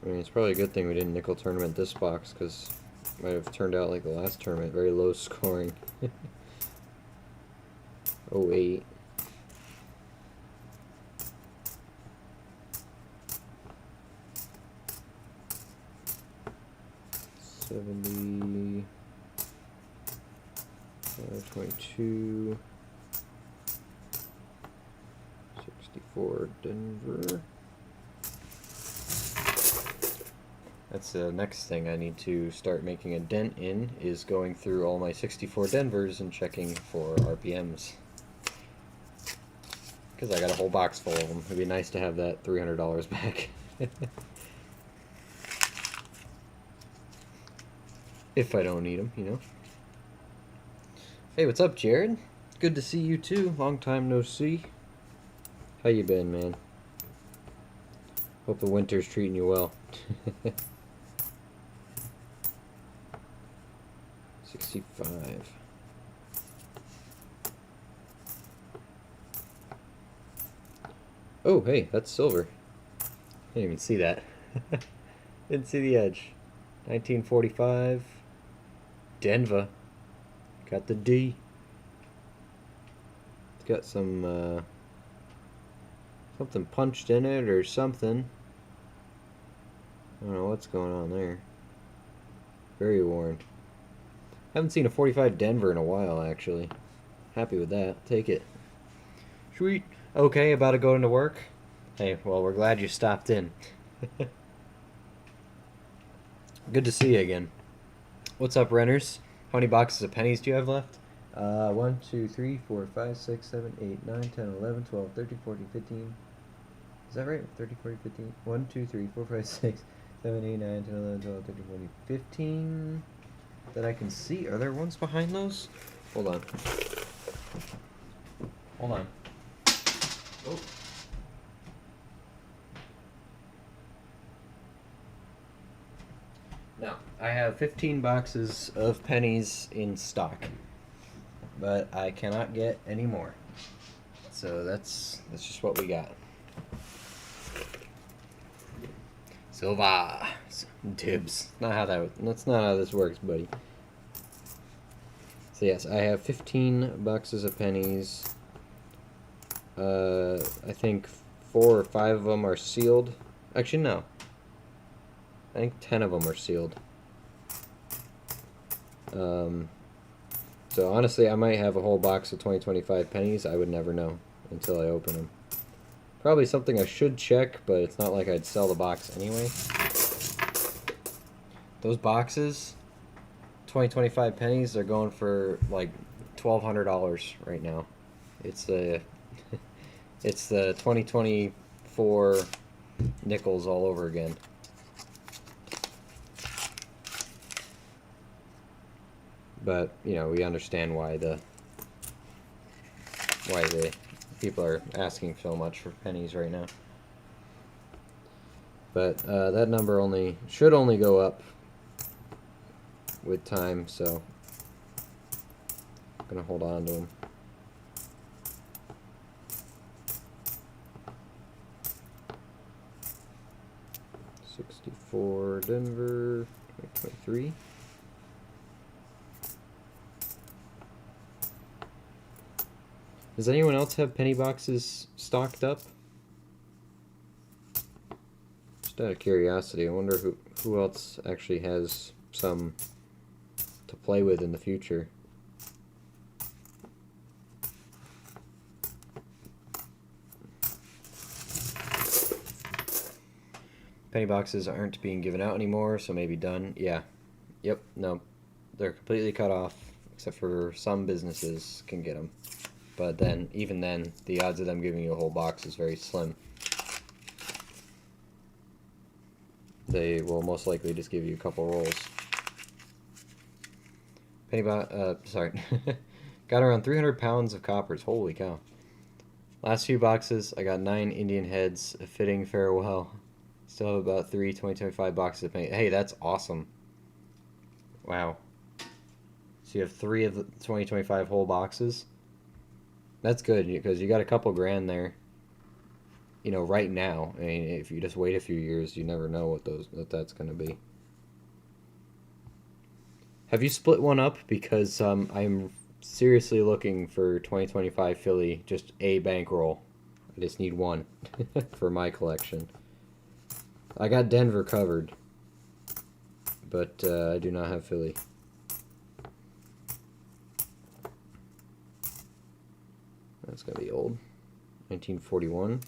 I mean, it's probably a good thing we didn't nickel tournament this box, because it might have turned out like the last tournament, very low scoring. 08. 70. 22. 64 Denver. That's the next thing I need to start making a dent in, is going through all my 64 Denvers and checking for RPMs. Because I got a whole box full of them. It'd be nice to have that $300 back. If I don't need them, you know. Hey, what's up, Jared? Good to see you too. Long time no see. How you been, man? Hope the winter's treating you well. 65. Oh, hey, that's silver. Didn't even see that. Didn't see the edge. 1945. Denver. Got the D. It's got some, something punched in it or something. I don't know what's going on there. Very worn. Haven't seen a 45 Denver in a while, actually. Happy with that. Take it. Sweet. Okay, about to go into work? Hey, well, we're glad you stopped in. Good to see you again. What's up, renters? How many boxes of pennies do you have left? 1, 2, 3, 4, 5, 6, 7, 8, 9, 10, 11, 12, 13, 14, 15. Is that right? 13, 14, 15. 1, 2, 3, 4, 5, 6, 7, 8, 9, 10, 11, 12, 13, 14, 15. That I can see. Are there ones behind those? Hold on. Hold on. Oh. Now, I have 15 boxes of pennies in stock, but I cannot get any more. So that's just what we got. Silva. Dibs. That's not how this works, buddy. So yes, I have 15 boxes of pennies. I think 4 or 5 of them are sealed. Actually, no. I think 10 of them are sealed. So honestly, I might have a whole box of 2025 pennies. I would never know until I open them. Probably something I should check, but it's not like I'd sell the box anyway. Those boxes, 2025 pennies, they're going for like $1,200 right now. It's the it's the 2024 nickels all over again. But you know, we understand why the people are asking so much for pennies right now. But that number should only go up with time, so I'm gonna hold on to them. '64 Denver 2023. Does anyone else have penny boxes stocked up? Just out of curiosity, I wonder who else actually has some to play with in the future. Penny boxes aren't being given out anymore, so maybe done. Yeah. Yep. No. They're completely cut off, except for some businesses can get them. But then, even then, the odds of them giving you a whole box is very slim. They will most likely just give you a couple rolls. Sorry. Got around 300 pounds of coppers. Holy cow. Last few boxes, I got 9 Indian heads, a fitting farewell. Still have about 3 2025 boxes of paint. Hey, that's awesome. Wow. So you have 3 of the 2025 whole boxes? That's good, because you got a couple grand there. You know, right now. I mean, if you just wait a few years, you never know what that's going to be. Have you split one up? Because I'm seriously looking for 2025 Philly, just a bankroll. I just need one for my collection. I got Denver covered, but I do not have Philly. That's going to be old. 1941.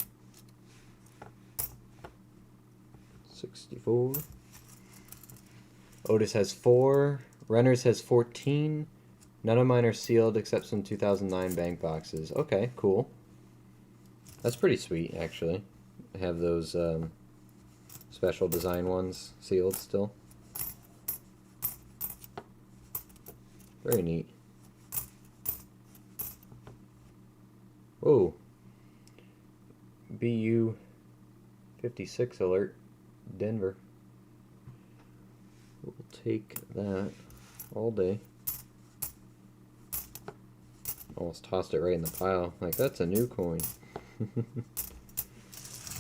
64. Otis has 4. Renner's has 14. None of mine are sealed except some 2009 bank boxes. Okay, cool. That's pretty sweet, actually. I have those special design ones sealed still. Very neat. Whoa. BU 56 alert. Denver. We'll take that all day. Almost tossed it right in the pile. Like, that's a new coin.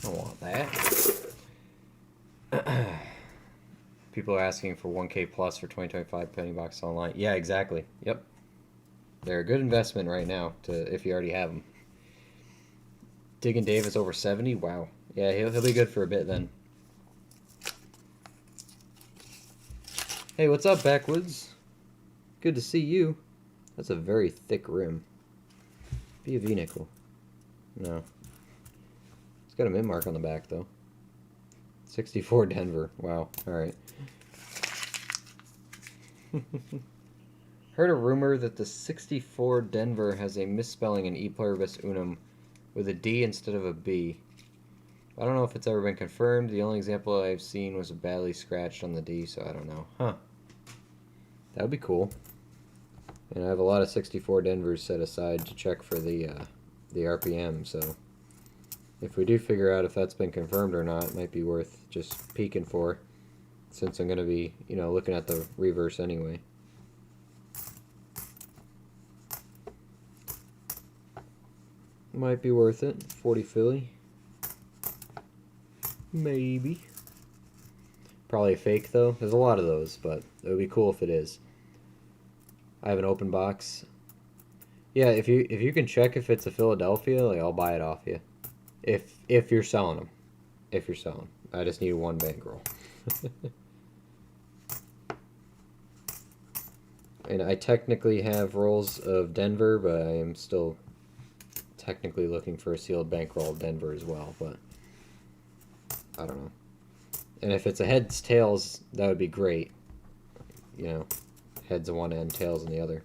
I want that. People are asking for 1K plus for 2025 penny box online. Yeah, exactly. Yep. They're a good investment right now if you already have them. Diggin' Dave is over 70. Wow. Yeah, he'll be good for a bit then. Hey, what's up, Backwoods? Good to see you. That's a very thick rim. Be a V-nickel. No. It's got a mint mark on the back, though. 64 Denver. Wow. Alright. Heard a rumor that the 64 Denver has a misspelling in E pluribus unum with a D instead of a B. I don't know if it's ever been confirmed. The only example I've seen was a badly scratched on the D, so I don't know. Huh. That would be cool. And I have a lot of 64 Denvers set aside to check for the RPM, so if we do figure out if that's been confirmed or not, it might be worth just peeking for, since I'm going to be, looking at the reverse anyway. Might be worth it. 40 Philly. Maybe. Probably fake, though. There's a lot of those, but it would be cool if it is. I have an open box. Yeah, if you can check if it's a Philadelphia, like, I'll buy it off you. If you're selling them. If you're selling. I just need one bankroll. And I technically have rolls of Denver, but I am still technically looking for a sealed bankroll of Denver as well, but I don't know. And if it's a heads tails, that would be great. Heads on one end, tails on the other.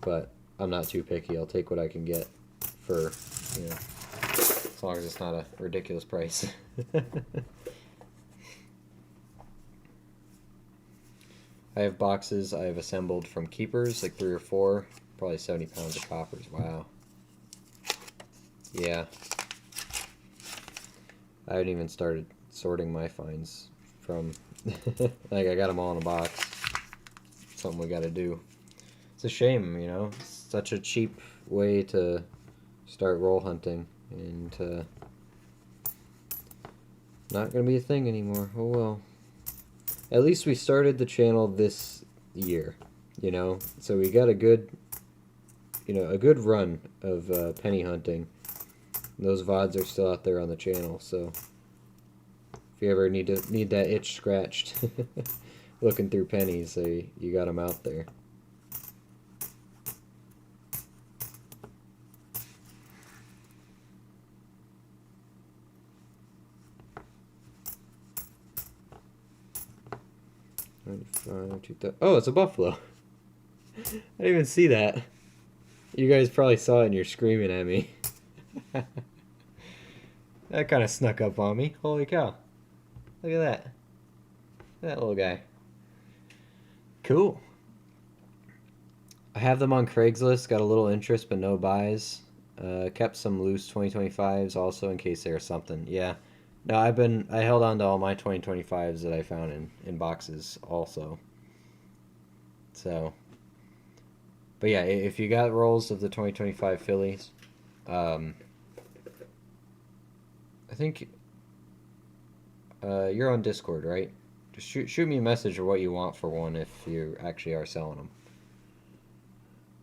But I'm not too picky. I'll take what I can get for, as long as it's not a ridiculous price. I have boxes I have assembled from keepers, like 3 or 4. Probably 70 pounds of coppers. Wow. Yeah. I haven't even started sorting my finds from... like, I got them all in a box. Something we gotta do. It's a shame, It's such a cheap way to start roll hunting. And, not gonna be a thing anymore. Oh well. At least we started the channel this year, So we got a good... a good run of penny hunting. And those VODs are still out there on the channel, so if you ever need that itch scratched looking through pennies, so you got them out there. Oh, it's a buffalo. I didn't even see that. You guys probably saw it and you're screaming at me. That kind of snuck up on me. Holy cow. Look at that. That little guy. Cool. I have them on Craigslist. Got a little interest, but no buys. Kept some loose 2025s also in case there was something. Yeah. No, I held on to all my 2025s that I found in boxes also. So. But yeah, if you got rolls of the 2025 Phillies, I think you're on Discord, right? Just shoot me a message of what you want for one if you actually are selling them.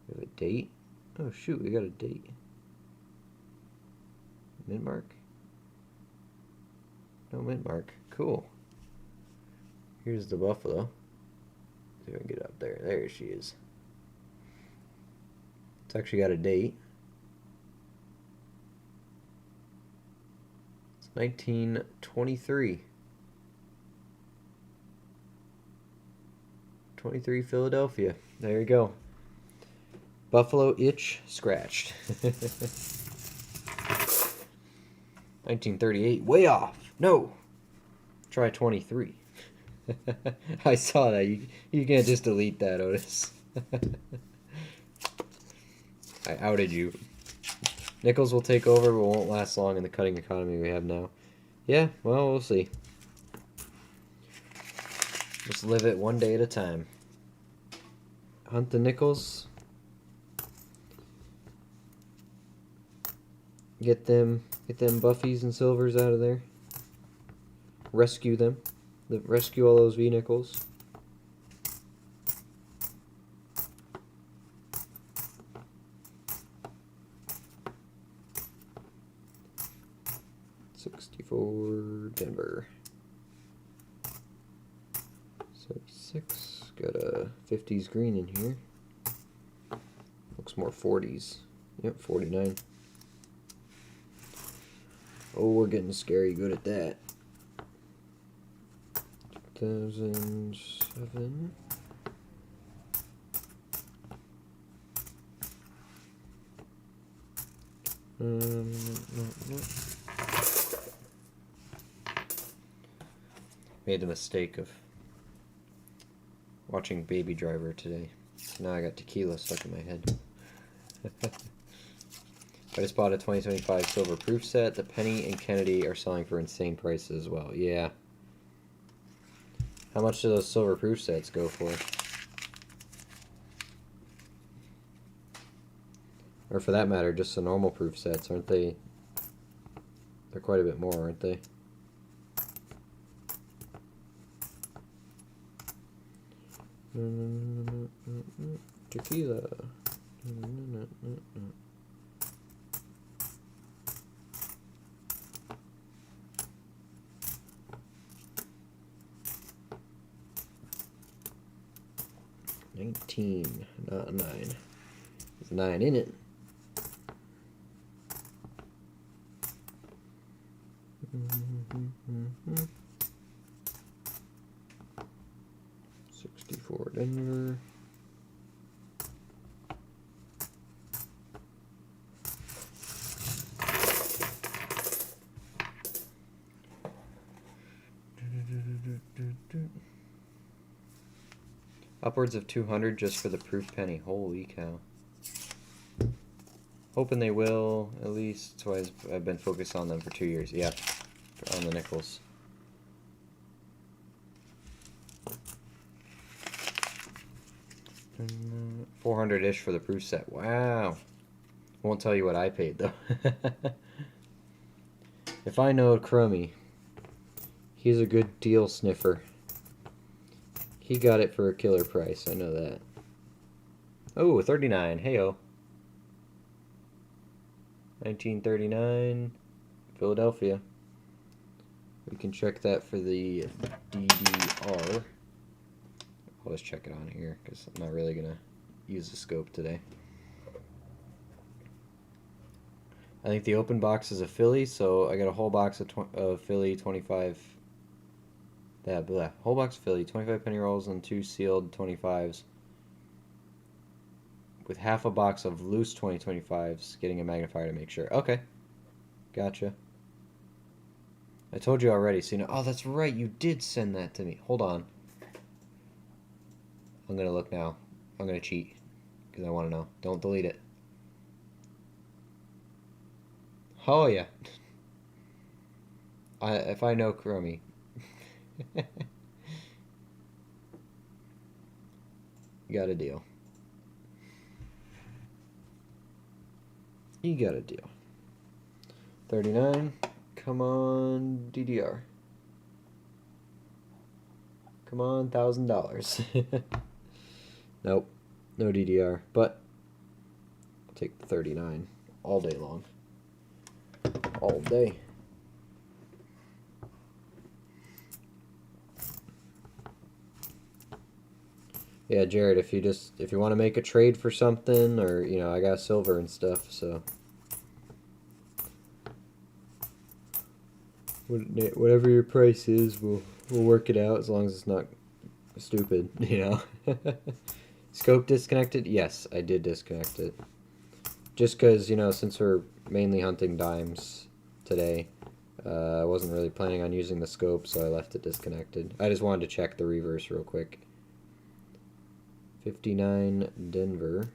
We have a date? Oh shoot, we got a date. Mint mark? No mint mark. Cool. Here's the buffalo. See if I can get up there. There she is. It's actually got a date. 1923. 23 Philadelphia. There you go. Buffalo itch scratched. 1938. Way off. No. Try 23. I saw that. You can't just delete that, Otis. I outed you. Nickels will take over, but won't last long in the cutting economy we have now. Yeah, well, we'll see. Just live it one day at a time. Hunt the nickels. Get them buffies and silvers out of there. Rescue them. Rescue all those V-nickels. $64 Denver. 76. Got a 50s green in here. Looks more 40s. Yep, 49. Oh, we're getting scary good at that. 2007. No. Made the mistake of watching Baby Driver today. So now I got tequila stuck in my head. I just bought a 2025 silver proof set. The Penny and Kennedy are selling for insane prices as well. Yeah. How much do those silver proof sets go for? Or for that matter, just the normal proof sets, aren't they? They're quite a bit more, aren't they? Tequila. $19, not $9. There's $9 in it. $64 Denver. Upwards of 200 just for the proof penny. Holy cow. Hoping they will, at least. That's why I've been focused on them for 2 years. Yeah, on the nickels. $400-ish for the proof set. Wow. Won't tell you what I paid, though. If I know Crummy, he's a good deal sniffer. He got it for a killer price, I know that. Oh, 39, heyo. 1939, Philadelphia. We can check that for the DDR. I'll just check it on here, because I'm not really going to use the scope today. I think the open box is a Philly, so I got a whole box of Philly 25... whole box of Philly, 25 penny rolls and 2 sealed 25s. With half a box of loose 2025s, getting a magnifier to make sure. Okay. Gotcha. I told you already, so you know. Oh, that's right, you did send that to me. Hold on. I'm going to look now. I'm going to cheat, because I want to know. Don't delete it. Oh, yeah. If I know Chromie. You got a deal. You got a deal. 39. Come on, DDR. Come on, $1,000. Nope. No DDR. But I'll take the 39 all day long. All day. Yeah, Jared, if you want to make a trade for something, or you know, I got silver and stuff, so Whatever your price is, we'll work it out as long as it's not stupid, you know. Scope disconnected? Yes, I did disconnect it. Just because, you know, since we're mainly hunting dimes today, I wasn't really planning on using the scope, so I left it disconnected. I just wanted to check the reverse real quick. 59 Denver.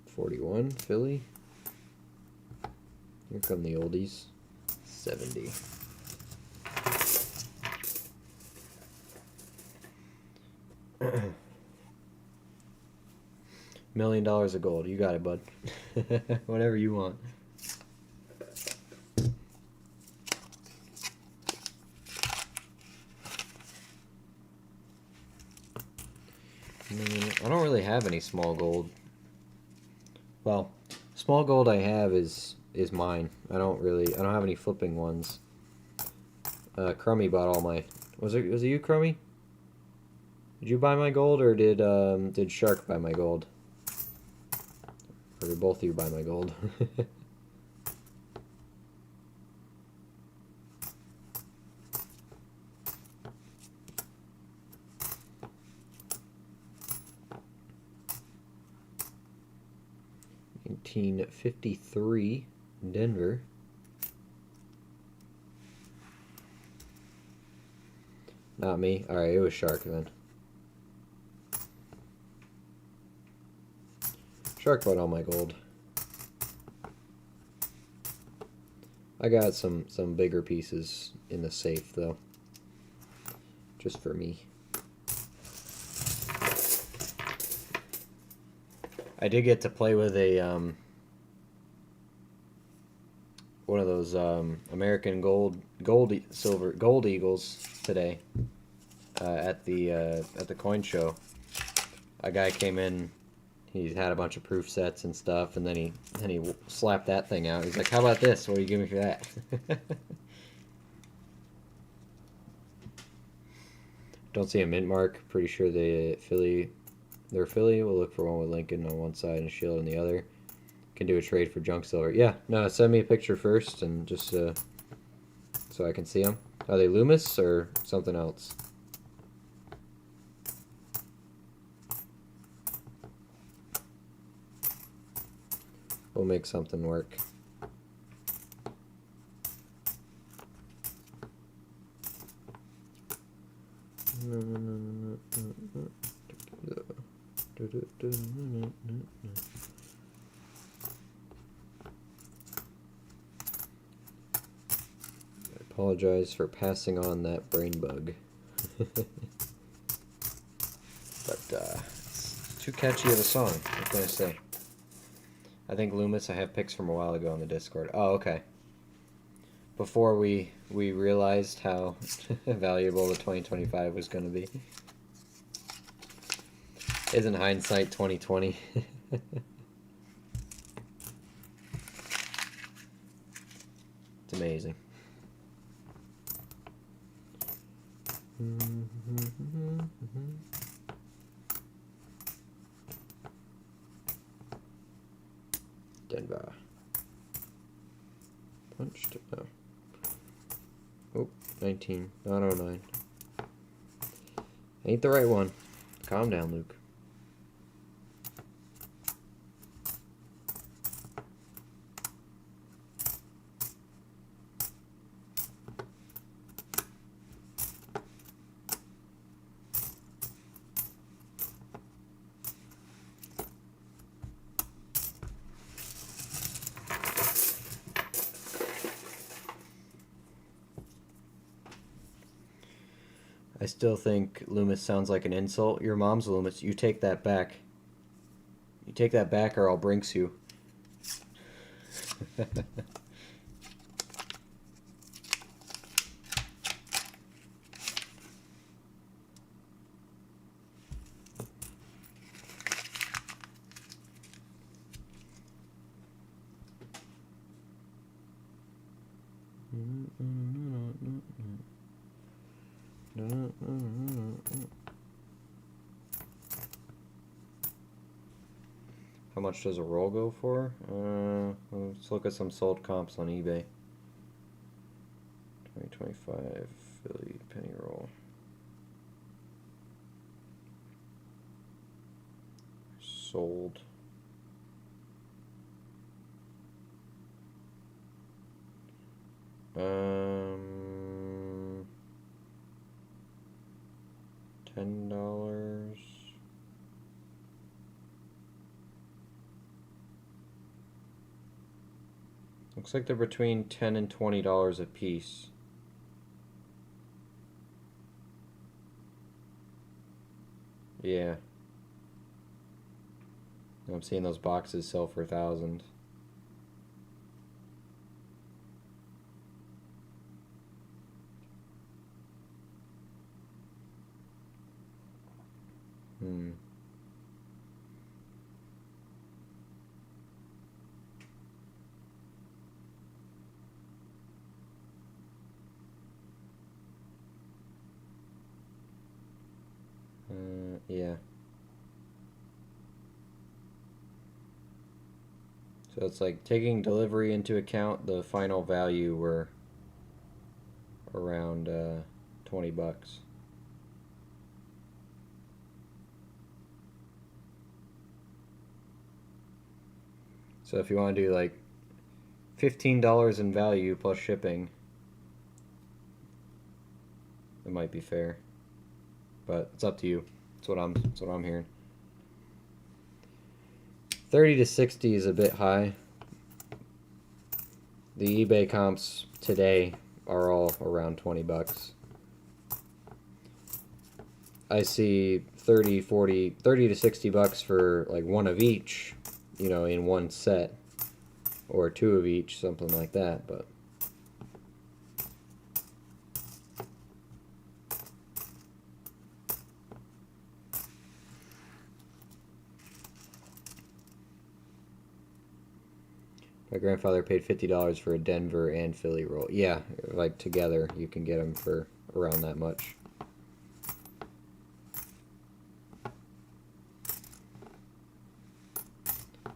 41 Philly. Here come the oldies. 70. $1 million of gold. You got it, bud. Whatever you want. I don't really have any small gold. Well, small gold I have is mine. I don't have any flipping ones. Crummy bought all my. Was it you, Crummy? Did you buy my gold, or did Shark buy my gold? Or did both of you buy my gold? $1953 Denver. Not me. Alright, it was Shark then. Shark bought all my gold. I got some bigger pieces in the safe though. Just for me. I did get to play with a one of those American gold eagles today at the coin show. A guy came in. He had a bunch of proof sets and stuff, and then he slapped that thing out. He's like, "How about this? What do you give me for that?" Don't see a mint mark. Pretty sure they're Philly. We'll look for one with Lincoln on one side and Shield on the other. Can do a trade for junk silver. Yeah, no, send me a picture first and just so I can see them. Are they Loomis or something else? We'll make something work. I apologize for passing on that brain bug. But it's too catchy of a song. What can I say? I think Loomis, I have pics from a while ago on the Discord. Oh, okay. Before we realized how valuable the 2025 was going to be. Isn't hindsight 2020? It's amazing. Denver. Punched? No. Oh, 19. Not 09. Ain't the right one. Calm down, Luke. I still think Loomis sounds like an insult. Your mom's Loomis. You take that back. You take that back or I'll brinks you. How much does a roll go for? Let's look at some sold comps on eBay. 2025 Philly penny roll. Sold. $10. Looks like they're between $10 and $20 a piece. Yeah. I'm seeing those boxes sell for thousands. Yeah. So it's like taking delivery into account, the final value were around $20. So if you want to do like $15 in value plus shipping, it might be fair. But it's up to you. That's what I'm hearing. 30 to 60 is a bit high. The eBay comps today are all around $20. I see 30, 40, 30 to 60 bucks for like one of each, you know, in one set, or two of each, something like that, but my grandfather paid $50 for a Denver and Philly roll. Yeah, like together you can get them for around that much.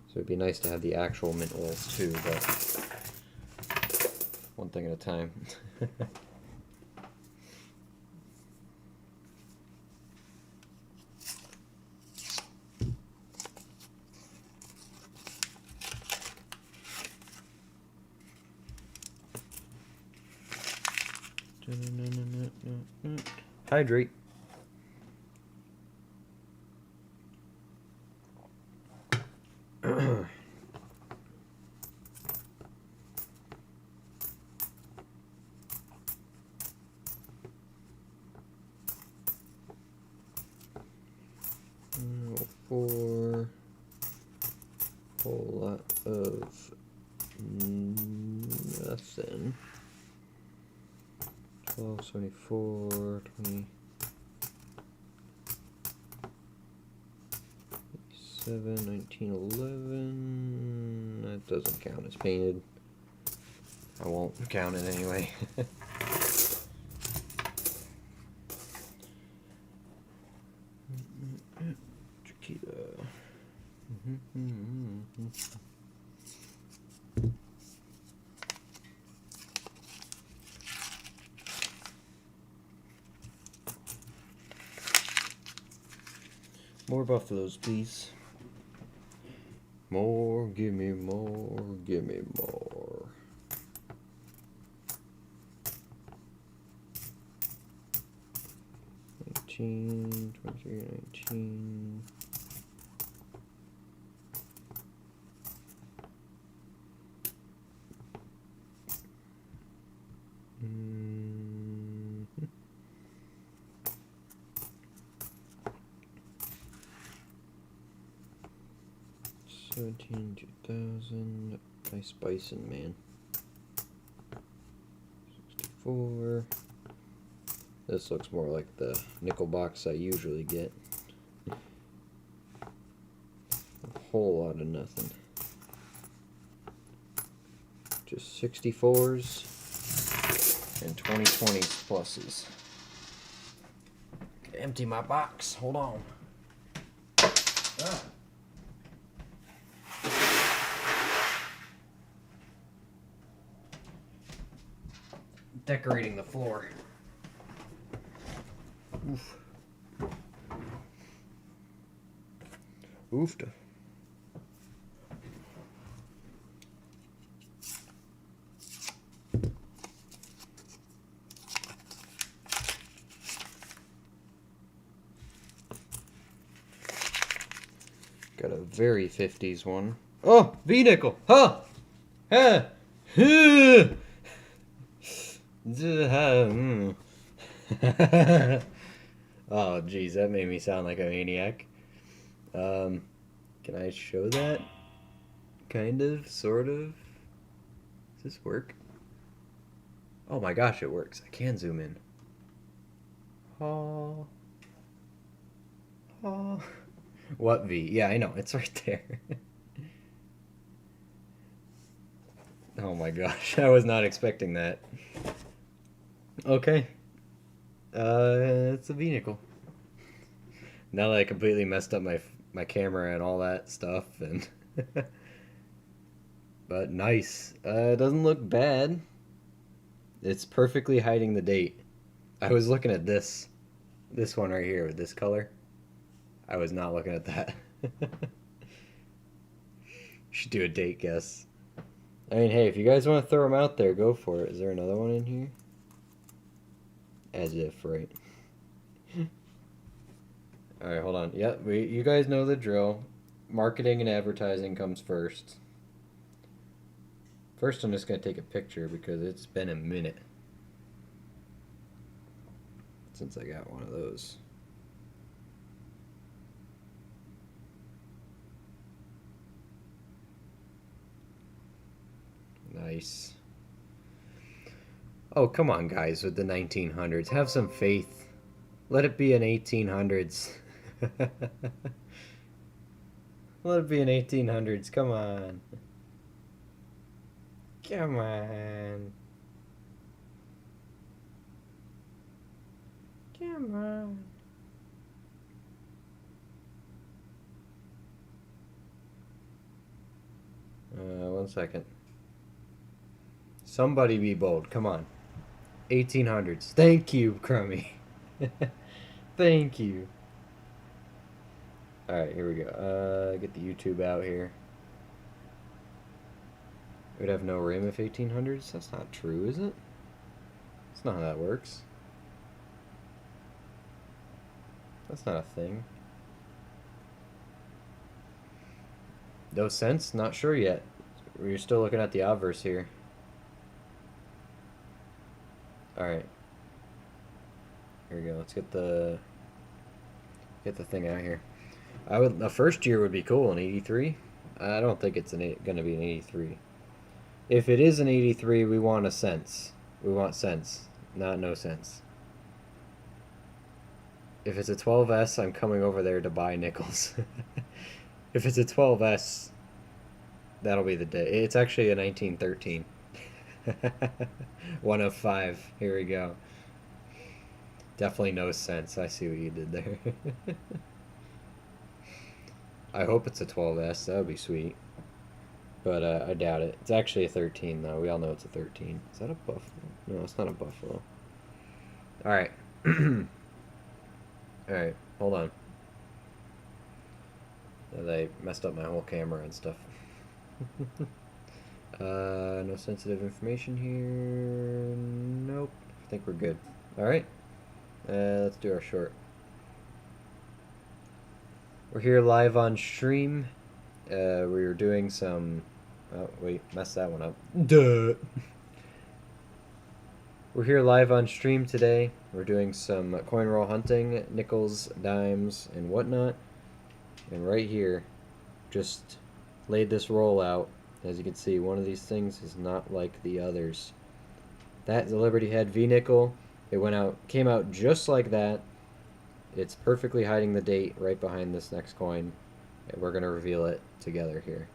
So it'd be nice to have the actual mint rolls too, but one thing at a time. Hydrate. For a whole lot of nothing. 1274, 20, 7, 1911. That doesn't count as painted. I won't count it anyway. Chiquita. More buffaloes, please. More, give me more, give me more. $19, $23, $19. $17, $2,000. Nice bison, man. 64. This looks more like the nickel box I usually get. A whole lot of nothing. Just 64s and 2020s pluses. Empty my box. Hold on. Ah. decorating the floor. Oof. Oofta. Got a very 50s one. Oh, V-nickel. Huh. Huh. Huh. Oh, geez, that made me sound like a maniac. Can I show that? Kind of, sort of. Does this work? Oh my gosh, it works. I can zoom in. Oh. Oh. What V? Yeah, I know. It's right there. Oh my gosh, I was not expecting that. Okay. It's a vehicle. Now that I completely messed up my camera and all that stuff, and but nice. It doesn't look bad. It's perfectly hiding the date. I was looking at this one right here with this color. I was not looking at that. Should do a date guess. I mean, hey, if you guys want to throw them out there, go for it. Is there another one in here? As if, right? Alright, hold on. Yep, you guys know the drill. Marketing and advertising comes first. First, I'm just going to take a picture because it's been a minute since I got one of those. Nice. Oh, come on, guys, with the 1900s. Have some faith. Let it be an 1800s. Let it be an 1800s. Come on. Come on. Come on. One second. Somebody be bold. Come on. 1800s. Thank you, Crummy. Thank you. Alright, here we go. Get the YouTube out here. It would have no rim if 1800s? That's not true, is it? That's not how that works. That's not a thing. No sense? Not sure yet. We're still looking at the obverse here. Alright. Here we go. Let's get the thing out here. A first year would be cool, an 83. I don't think it's gonna be an 83. If it is an 83, we want a sense. We want sense, not no sense. If it's a 12S, I'm coming over there to buy nickels. If it's a 12S, that'll be the day. It's actually a 1913. 1 of 5. Here we go. Definitely no sense. I see what you did there. I hope it's a 12S. That would be sweet. But I doubt it. It's actually a 13, though. We all know it's a 13. Is that a buffalo? No, it's not a buffalo. Alright. Alright, hold on. They messed up my whole camera and stuff. No sensitive information here. Nope. I think we're good. Alright. Let's do our short. We're here live on stream. We were doing some... Oh, wait. Messed that one up. Duh! We're here live on stream today. We're doing some coin roll hunting, nickels, dimes, and whatnot. And right here, just laid this roll out. As you can see, one of these things is not like the others. That's the Liberty Head V-nickel. It came out just like that. It's perfectly hiding the date right behind this next coin. And we're gonna reveal it together here.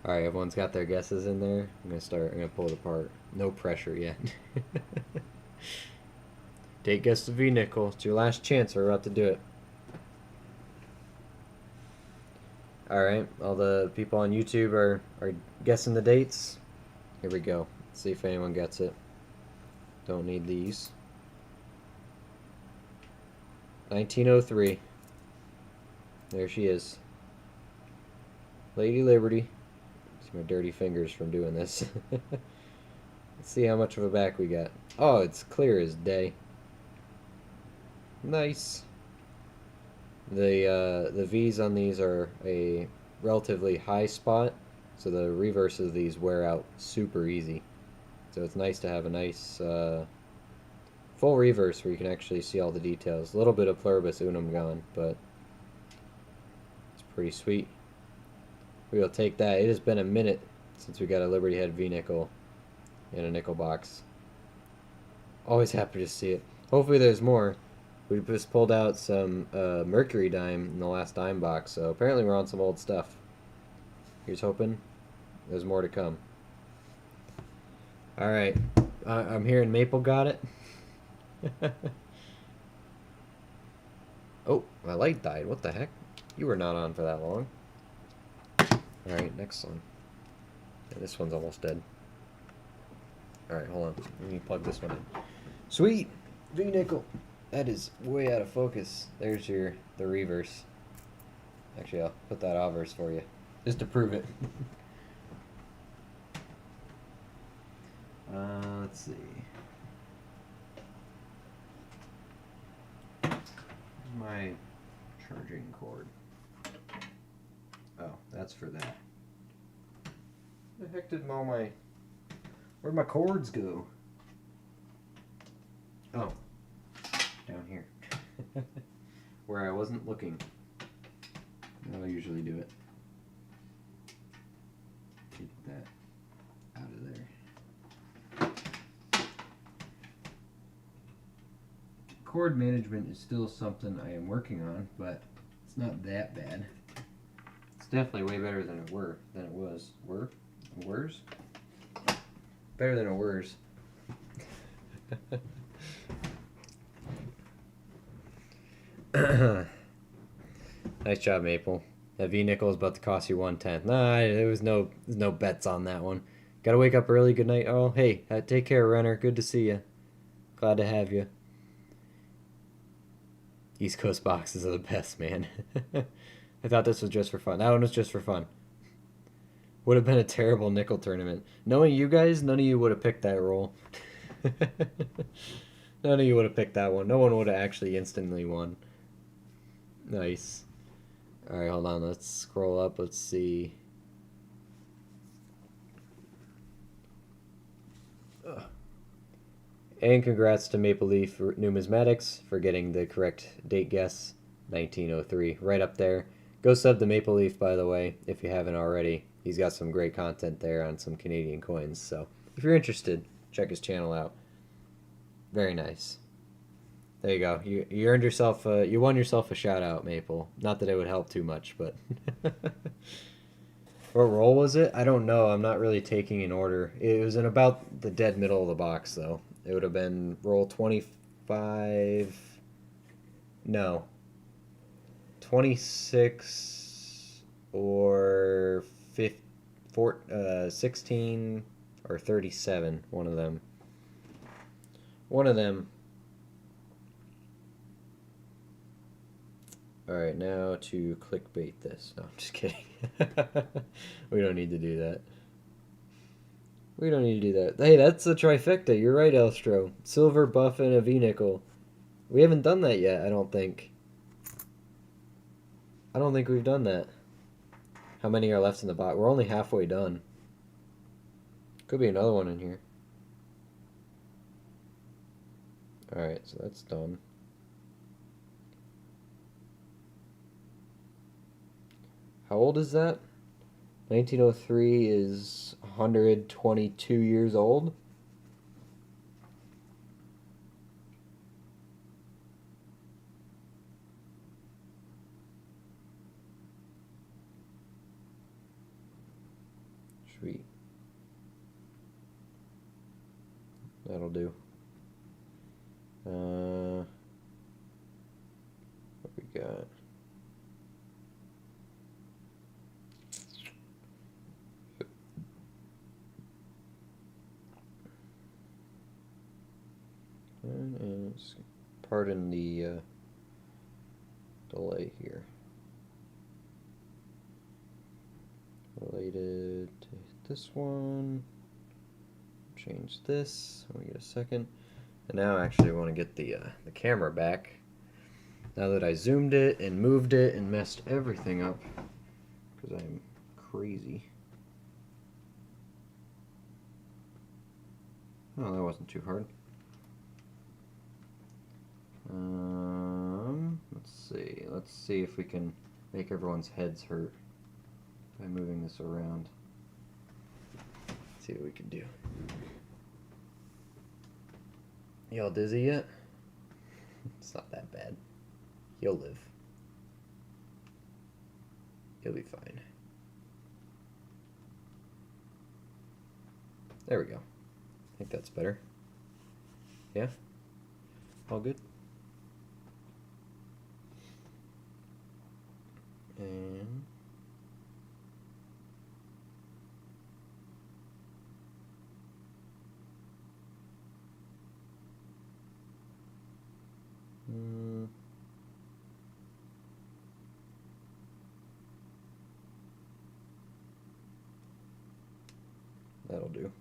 Alright, everyone's got their guesses in there. I'm gonna pull it apart. No pressure yet. Date guess the V-nickel. It's your last chance. We're about to do it. Alright, all the people on YouTube are guessing the dates. Here we go. Let's see if anyone gets it. Don't need these. 1903. There she is. Lady Liberty. See my dirty fingers from doing this. Let's see how much of a back we got. Oh, it's clear as day. Nice. The V's on these are a relatively high spot, so the reverse of these wear out super easy. So it's nice to have a nice full reverse where you can actually see all the details. A little bit of pluribus unum gone, but it's pretty sweet. We'll take that. It has been a minute since we got a Liberty Head V-nickel in a nickel box. Always happy to see it. Hopefully there's more. We just pulled out some Mercury dime in the last dime box, so apparently we're on some old stuff. Here's hoping there's more to come. Alright, I'm hearing Maple got it. Oh, my light died. What the heck? You were not on for that long. Alright, next one. Yeah, this one's almost dead. Alright, hold on. Let me plug this one in. Sweet! V-nickel! That is way out of focus. There's the reverse. Actually, I'll put that obverse for you. Just to prove it. Let's see. Where's my charging cord? Oh, that's for that. Where the heck did all my... Where'd my cords go? Oh. Down here. Where I wasn't looking. I'll usually do it. Take that out of there. Cord management is still something I am working on, but it's not that bad. It's definitely way better than it was. Better than it was. Nice job, Maple. That V-nickel is about to cost you 1/10. Nah, there was no bets on that one. Gotta wake up early. Good night. Oh, hey, take care, Renner. Good to see you. Glad to have you. East Coast boxes are the best, man. I thought this was just for fun. That one was just for fun. Would have been a terrible nickel tournament. Knowing you guys, none of you would have picked that roll. None of you would have picked that one. No one would have actually instantly won. Nice. Alright, hold on. Let's scroll up. Let's see. Ugh. And congrats to Maple Leaf Numismatics for getting the correct date guess. 1903. Right up there. Go sub to Maple Leaf, by the way, if you haven't already. He's got some great content there on some Canadian coins. So if you're interested, check his channel out. Very nice. There you go. You earned yourself you won yourself a shout out, Maple. Not that it would help too much, but what roll was it? I don't know. I'm not really taking in order. It was in about the dead middle of the box, though. It would have been roll 25. No. 26 or 16 or 37. One of them. One of them. Alright, now to clickbait this. No, I'm just kidding. We don't need to do that. We don't need to do that. Hey, that's a trifecta. You're right, Elstro. Silver, buff, and a V-nickel. We haven't done that yet, I don't think. I don't think we've done that. How many are left in the box? We're only halfway done. Could be another one in here. Alright, so that's done. How old is that? 1903 is 122 years old. Sweet. That'll do. What we got? pardon the delay here. Related to this one. Change this. Let me get a second. And now I actually want to get the camera back. Now that I zoomed it and moved it and messed everything up, because I'm crazy. Oh, that wasn't too hard. Let's see. Let's see if we can make everyone's heads hurt by moving this around. Let's see what we can do. Y'all dizzy yet? It's not that bad. You'll live. You'll be fine. There we go. I think that's better. Yeah? All good? And that'll do.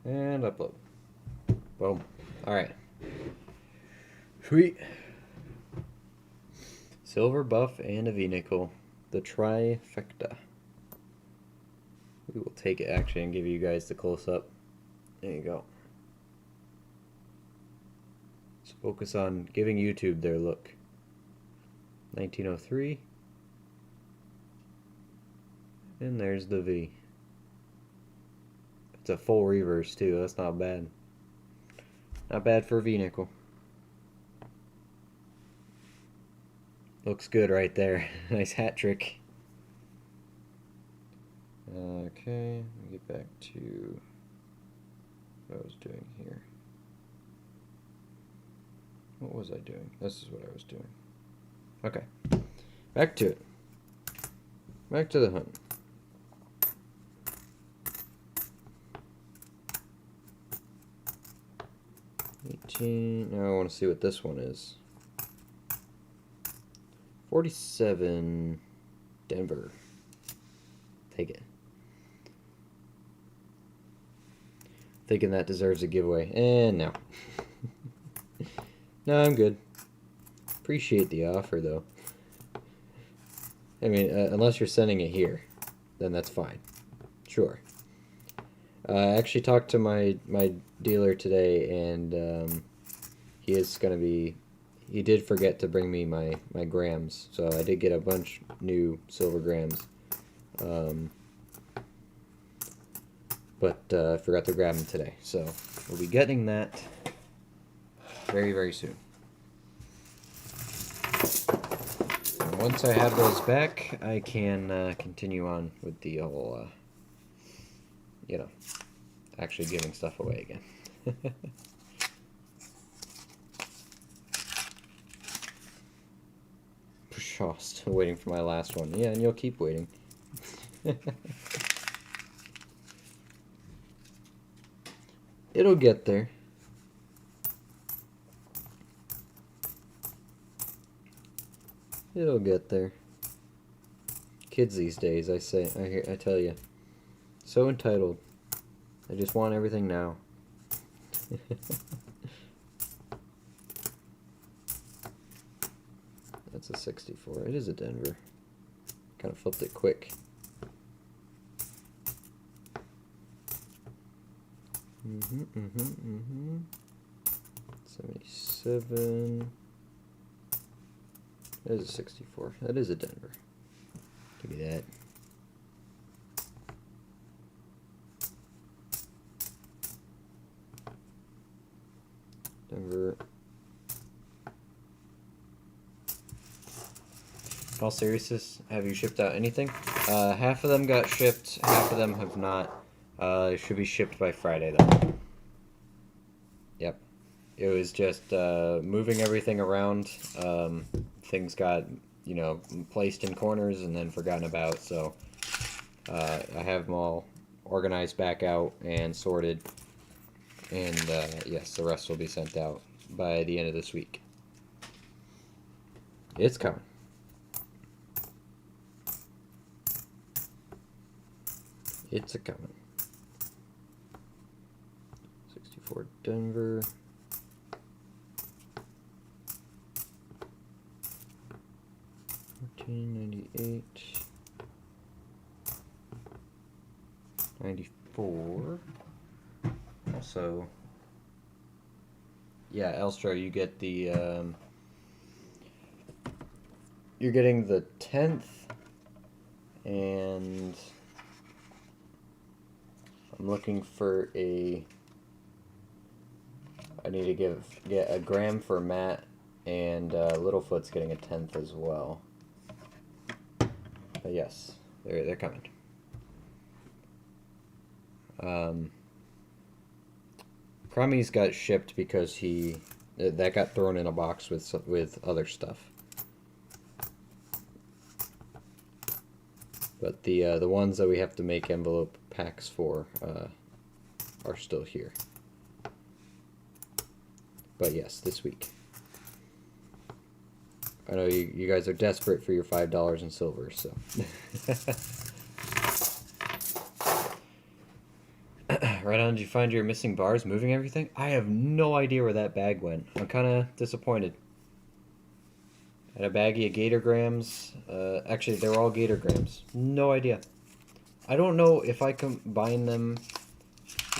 And upload. Boom. Alright. Sweet. Silver buff and a V-nickel. The trifecta. We will take it actually and give you guys the close-up. There you go. Let's focus on giving YouTube their look. 1903. And there's the V. It's a full reverse too. That's not bad. Not bad for a V-nickel. Looks good right there. Nice hat trick. Okay, let me get back to what I was doing here. What was I doing? This is what I was doing. Okay, back to it. Back to the hunt. Now I want to see what this one is. 47 Denver. Take it. Thinking that deserves a giveaway. And no. No, I'm good. Appreciate the offer though. I mean, unless you're sending it here, then that's fine. Sure. I actually talked to my dealer today, and he is going to be... He did forget to bring me my grams, so I did get a bunch new silver grams. But I forgot to grab them today, so we'll be getting that very, very soon. And once I have those back, I can continue on with the whole, you know, actually giving stuff away again. Still waiting for my last one. Yeah, and you'll keep waiting. It'll get there. It'll get there. Kids these days, I tell you, so entitled. They just want everything now. That's a 64. It is a Denver. Kind of flipped it quick. 77. That is a 64. That is a Denver. Give me that. Denver. In all seriousness, have you shipped out anything? Half of them got shipped, half of them have not. It should be shipped by Friday, though. Yep. It was just moving everything around. Things got, you know, placed in corners and then forgotten about, so I have them all organized back out and sorted. And, yes, the rest will be sent out by the end of this week. It's coming. It's a coming. 64 Denver. $14.98. 94. Also, yeah, Elstro, you get the you're getting the 10th, and I'm looking for I need to get a gram for Matt, and Littlefoot's getting a 10th as well. But yes, they're coming. Crummy's got shipped because that got thrown in a box with other stuff. But the ones that we have to make envelope packs for are still here. But yes, this week. I know you guys are desperate for your $5 in silver, so. Right on, did you find your missing bars moving everything? I have no idea where that bag went. I'm kind of disappointed. I had a baggie of Gator Grams. Actually, they were all Gator Grams. No idea. I don't know if I combine them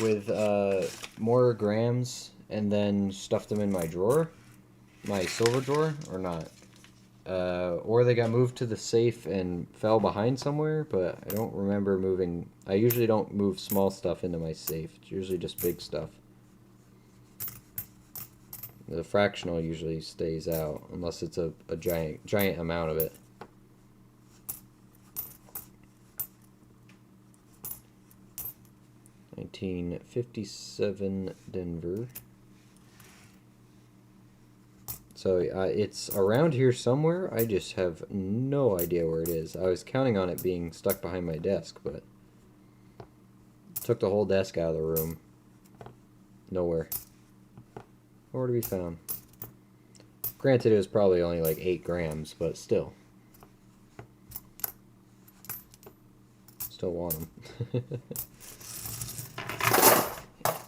with more grams and then stuff them in my drawer, my silver drawer, or not. Or they got moved to the safe and fell behind somewhere, but I don't remember moving. I usually don't move small stuff into my safe. It's usually just big stuff. The fractional usually stays out, unless it's a giant amount of it. $1957 Denver. So it's around here somewhere. I just have no idea where it is. I was counting on it being stuck behind my desk, but took the whole desk out of the room. Nowhere. Nowhere to be found. Granted, it was probably only like 8 grams, but still. Still want them.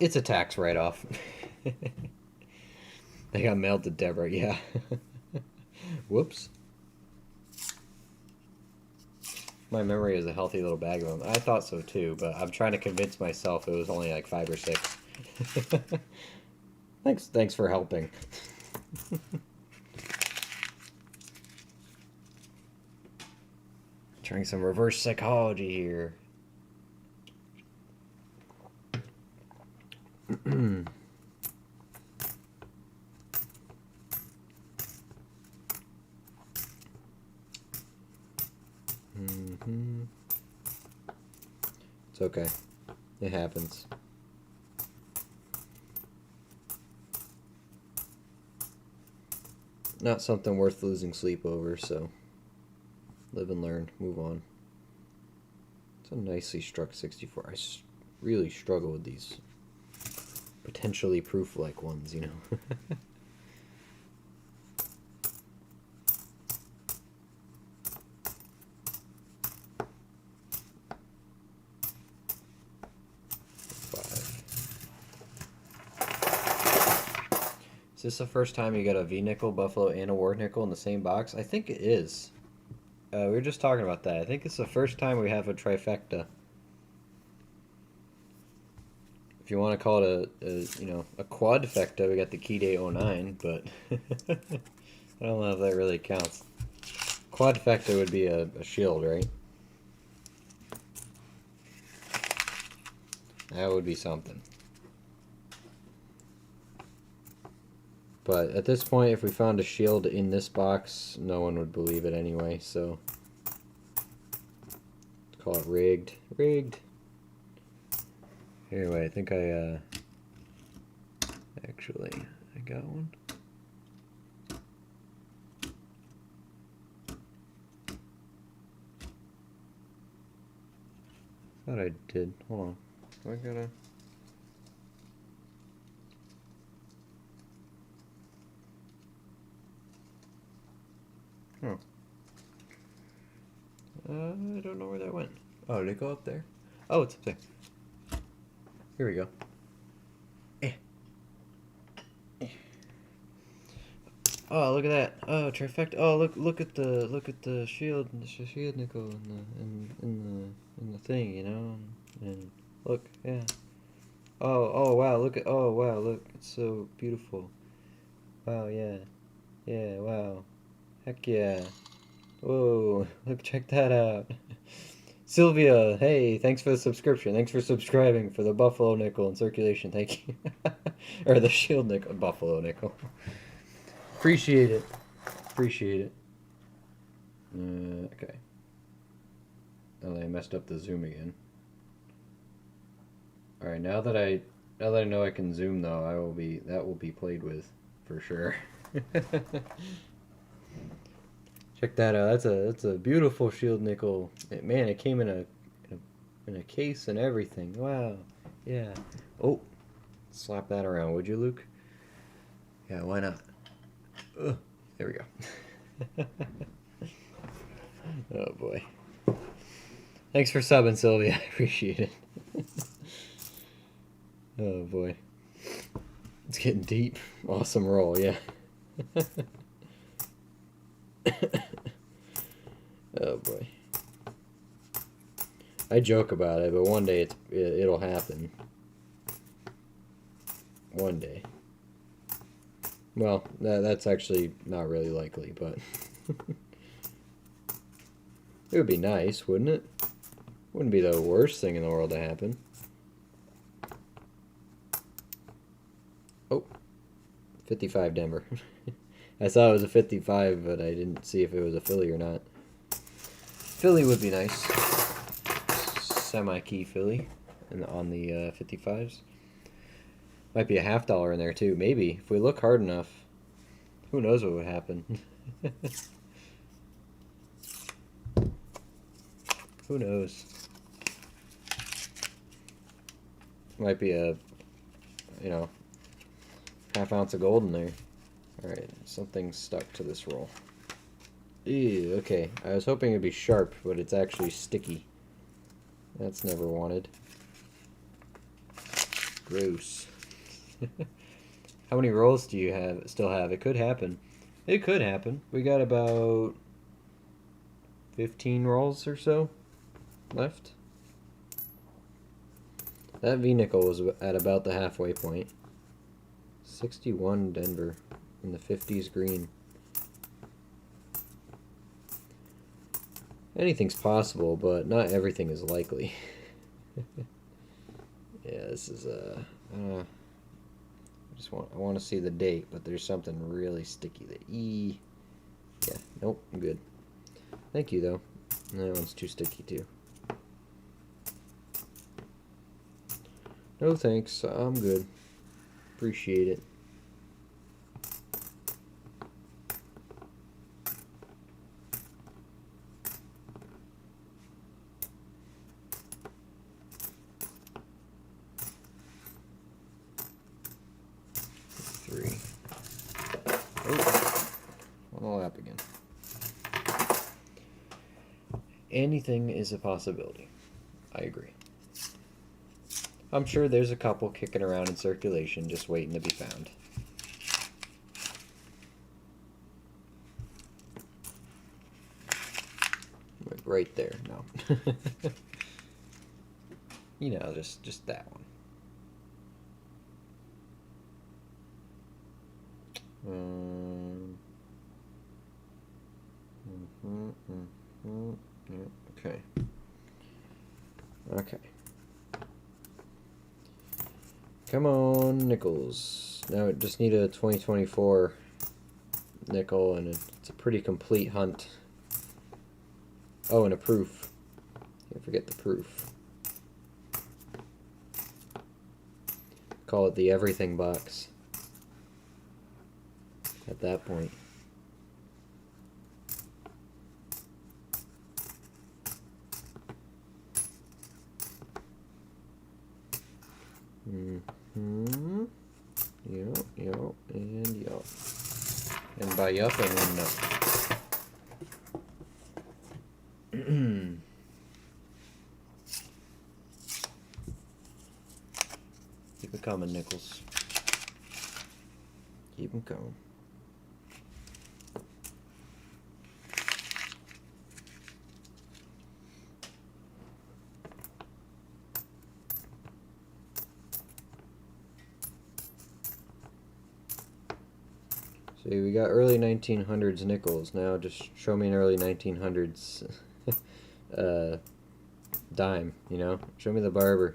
It's a tax write-off. They got mailed to Deborah, yeah. Whoops. My memory is a healthy little bag of them. I thought so too, but I'm trying to convince myself it was only like 5 or 6. Thanks for helping. Trying some reverse psychology here. It's okay. It happens. Not something worth losing sleep over, so live and learn. Move on. It's a nicely struck 64. I really struggle with these potentially proof-like ones, you know. Is this the first time you got a V-nickel, Buffalo, and a War nickel in the same box? I think it is. We were just talking about that. I think it's the first time we have a trifecta. If you want to call it a quadfecta, we got the Key Day 09, but I don't know if that really counts. Quadfecta would be a shield, right? That would be something. But at this point, if we found a shield in this box, no one would believe it anyway, so let's call it rigged. Rigged. Anyway, I think I got one. Thought I did. Hold on. I gotta... don't know where that went. Oh, did it go up there? Oh, it's up there. Here we go. Oh, look at that! Oh, trifecta! Oh, look at the shield nickel in the thing, you know, and look, yeah. Oh wow! Look! It's so beautiful. Wow, yeah, wow, heck yeah! Whoa! Look, check that out. Sylvia, hey, thanks for the subscription. Thanks for subscribing for the Buffalo nickel in circulation. Thank you. Or the shield nickel, Buffalo nickel. Appreciate it. Appreciate it. Okay. Oh, I messed up the zoom again. All right, now that I know I can zoom though, that will be played with for sure. Check that out. That's a beautiful shield nickel. Man, it came in a case and everything. Wow. Yeah. Oh, slap that around, would you, Luke? Yeah, why not? Ugh. There we go. Oh boy. Thanks for subbing, Sylvia. I appreciate it. Oh boy. It's getting deep. Awesome roll, yeah. Oh boy. I joke about it, but one day it'll happen. One day. Well, that's actually not really likely, but it would be nice, wouldn't it? Wouldn't be the worst thing in the world to happen. Oh, 55 Denver. I thought it was a 55, but I didn't see if it was a Philly or not. Philly would be nice. Semi-key Philly on the 55s. Might be a $50 in there too. Maybe if we look hard enough. Who knows what would happen? Who knows? Might be a, you know, half ounce of gold in there. All right, something's stuck to this roll. Ew, okay. I was hoping it'd be sharp, but it's actually sticky. That's never wanted. Gross. How many rolls do you still have? It could happen. It could happen. We got about 15 rolls or so left. That V-nickel was at about the halfway point. 61 Denver in the 50s green. Anything's possible, but not everything is likely. Yeah, this is I want to see the date, but there's something really sticky. Yeah, nope, I'm good. Thank you though. That one's too sticky too. No thanks, I'm good. Appreciate it. Anything is a possibility. I agree. I'm sure there's a couple kicking around in circulation just waiting to be found. Like right there, no. You know, just that one. Yeah, okay. Okay. Come on, nickels. Now I just need a 2024 nickel, and it's a pretty complete hunt. Oh, and a proof. Can't forget the proof. Call it the everything box. At that point. Mm-hmm. Yup, and yup. And by yup, I mean coming, nickels. Keep them coming. See, we got early 1900s nickels. Now just show me an early 1900s dime, you know? Show me the barber.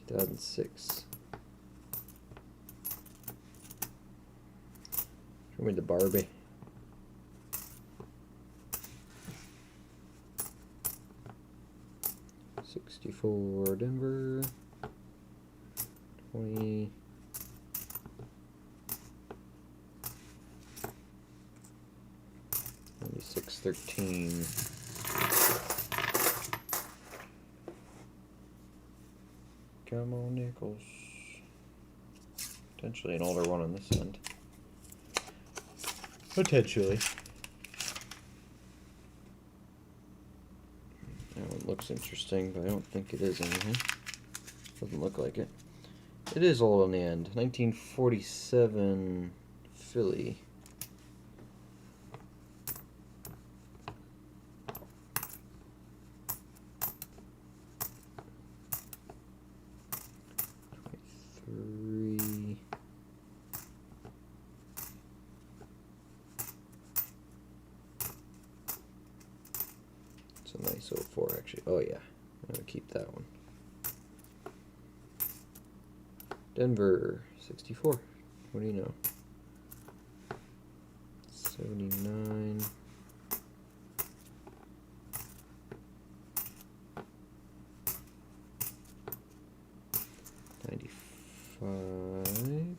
2006. Show me the Barbie. '64 Denver. 20. 9613. Come on, nickels. Potentially an older one on this end. Potentially. That one looks interesting, but I don't think it is anything. Doesn't look like it. It is old on the end. 1947 Philly. It's a nice 04 actually. Oh yeah, I'm gonna keep that one. Denver 64. What do you know? 79. $95.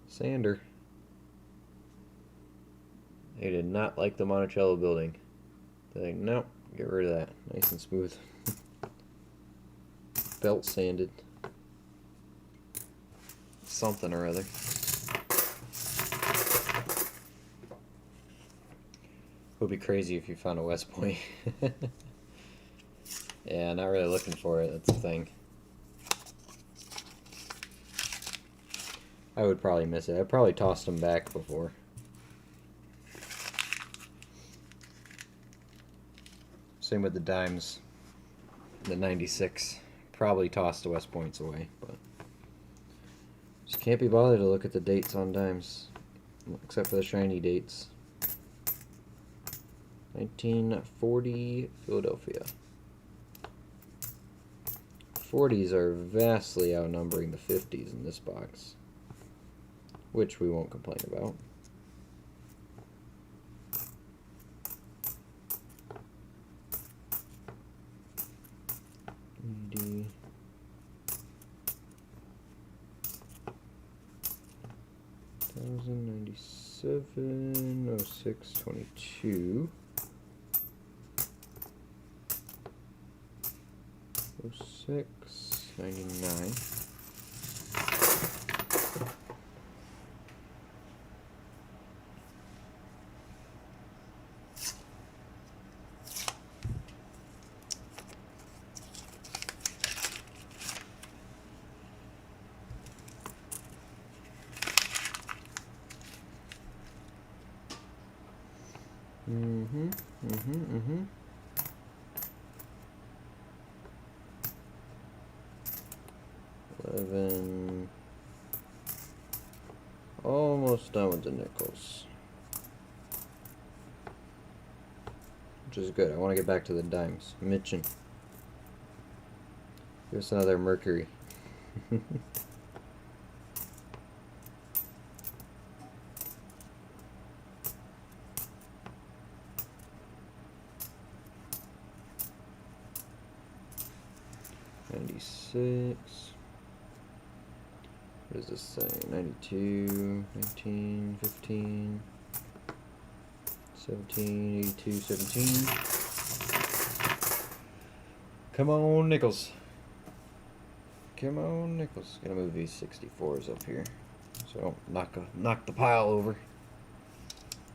Sander. They did not like the Monticello building. They're like, nope, get rid of that. Nice and smooth. Belt sanded. Something or other. Would be crazy if you found a West Point. Yeah, not really looking for it, that's the thing. I would probably miss it. I probably tossed them back before. Same with the dimes. The 96. Probably tossed the West Points away, but just can't be bothered to look at the dates on dimes, except for the shiny dates. 1940 Philadelphia. 40s are vastly outnumbering the 50s in this box, which we won't complain about. ED. 1097, 06, 22. 06, 99. Mm-hmm. 11. Almost done with the nickels. Which is good. I want to get back to the dimes. Mitchin. Give us another Mercury. '96. What does this say? 92, 19, 15, 17, 82, 17. Come on, nickels. Come on, nickels. Gonna move these 64s up here, so I don't knock the pile over.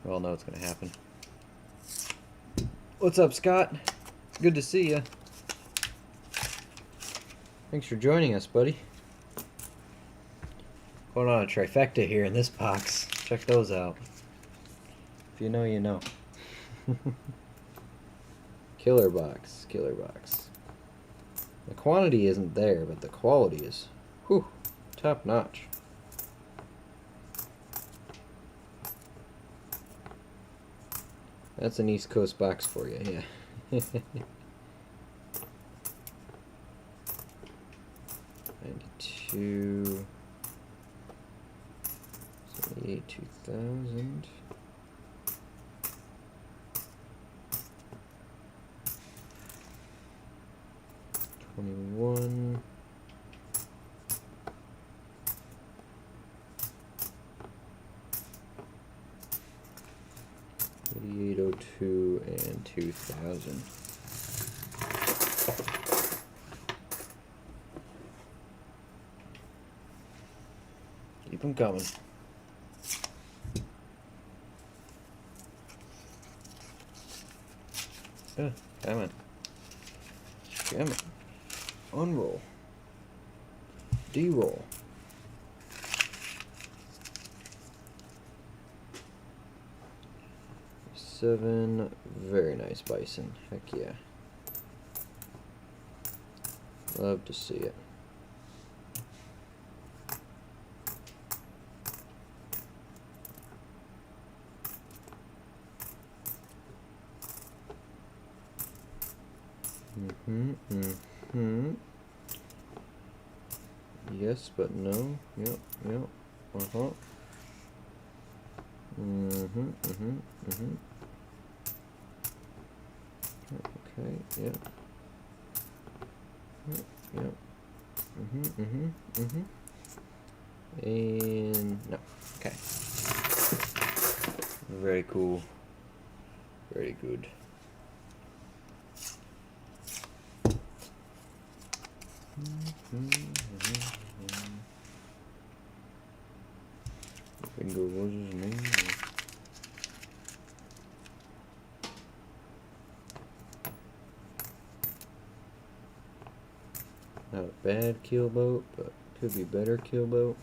We all know it's gonna happen. What's up, Scott? Good to see ya. Thanks for joining us, buddy. Going on a trifecta here in this box. Check those out. If you know, you know. Killer box, killer box. The quantity isn't there, but the quality is, whew, top notch. That's an East Coast box for you, yeah. 92, 78, 2000. 21. 8802 and 2000. Keep them coming. Oh, come on. Come on. Unroll. D-roll. Seven. Very nice bison. Heck yeah. Love to see it. Yes, but no. Yep. Uh-huh. Okay, yep. Yep. And no. Okay. Very cool. Very good. Bingo, what's his name? Not a bad keelboat, but could be better keelboat.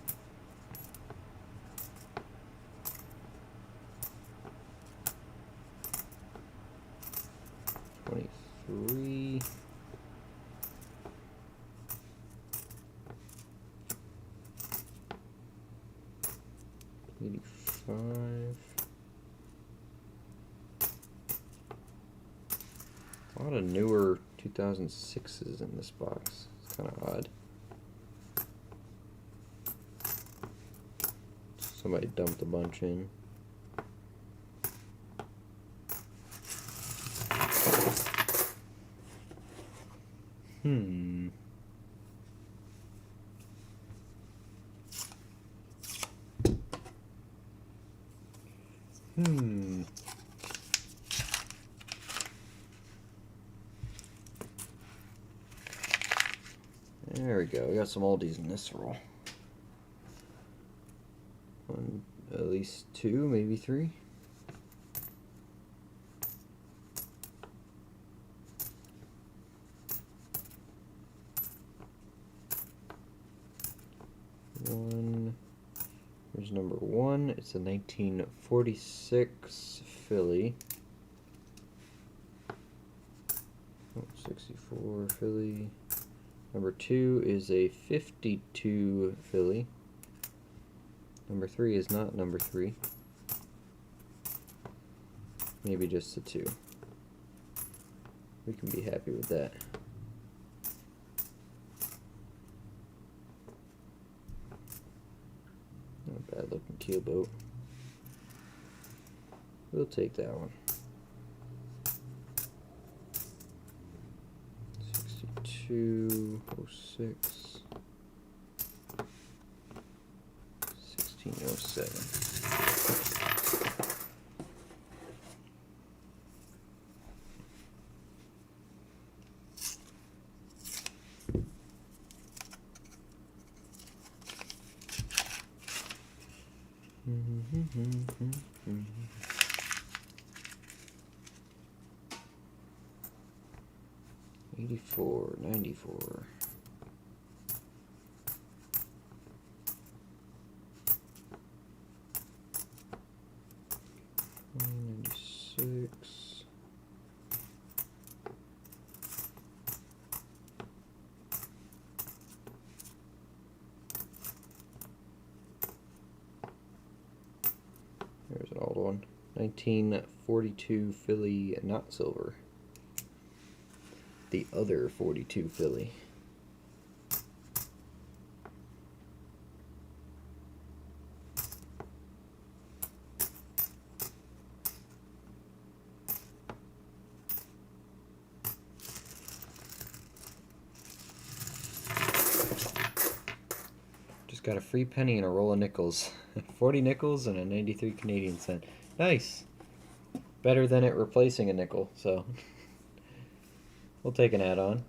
$23. 85. A lot of newer 2006s in this box. It's kind of odd. Somebody dumped a bunch in. There we go. We got some oldies in this roll. One, at least two, maybe three. One. Here's number one. It's a 1946 Philly. 64 Philly. Number two is a 52 Philly. Number three is not number three. Maybe just a two. We can be happy with that. Not a bad looking keelboat. We'll take that one. 6206. 1607. $84.94. 1942 Philly, not silver. The other 42 Philly. Just got a free penny and a roll of nickels. 40 nickels and a 93 Canadian cent. Nice. Better than it replacing a nickel, so we'll take an add-on.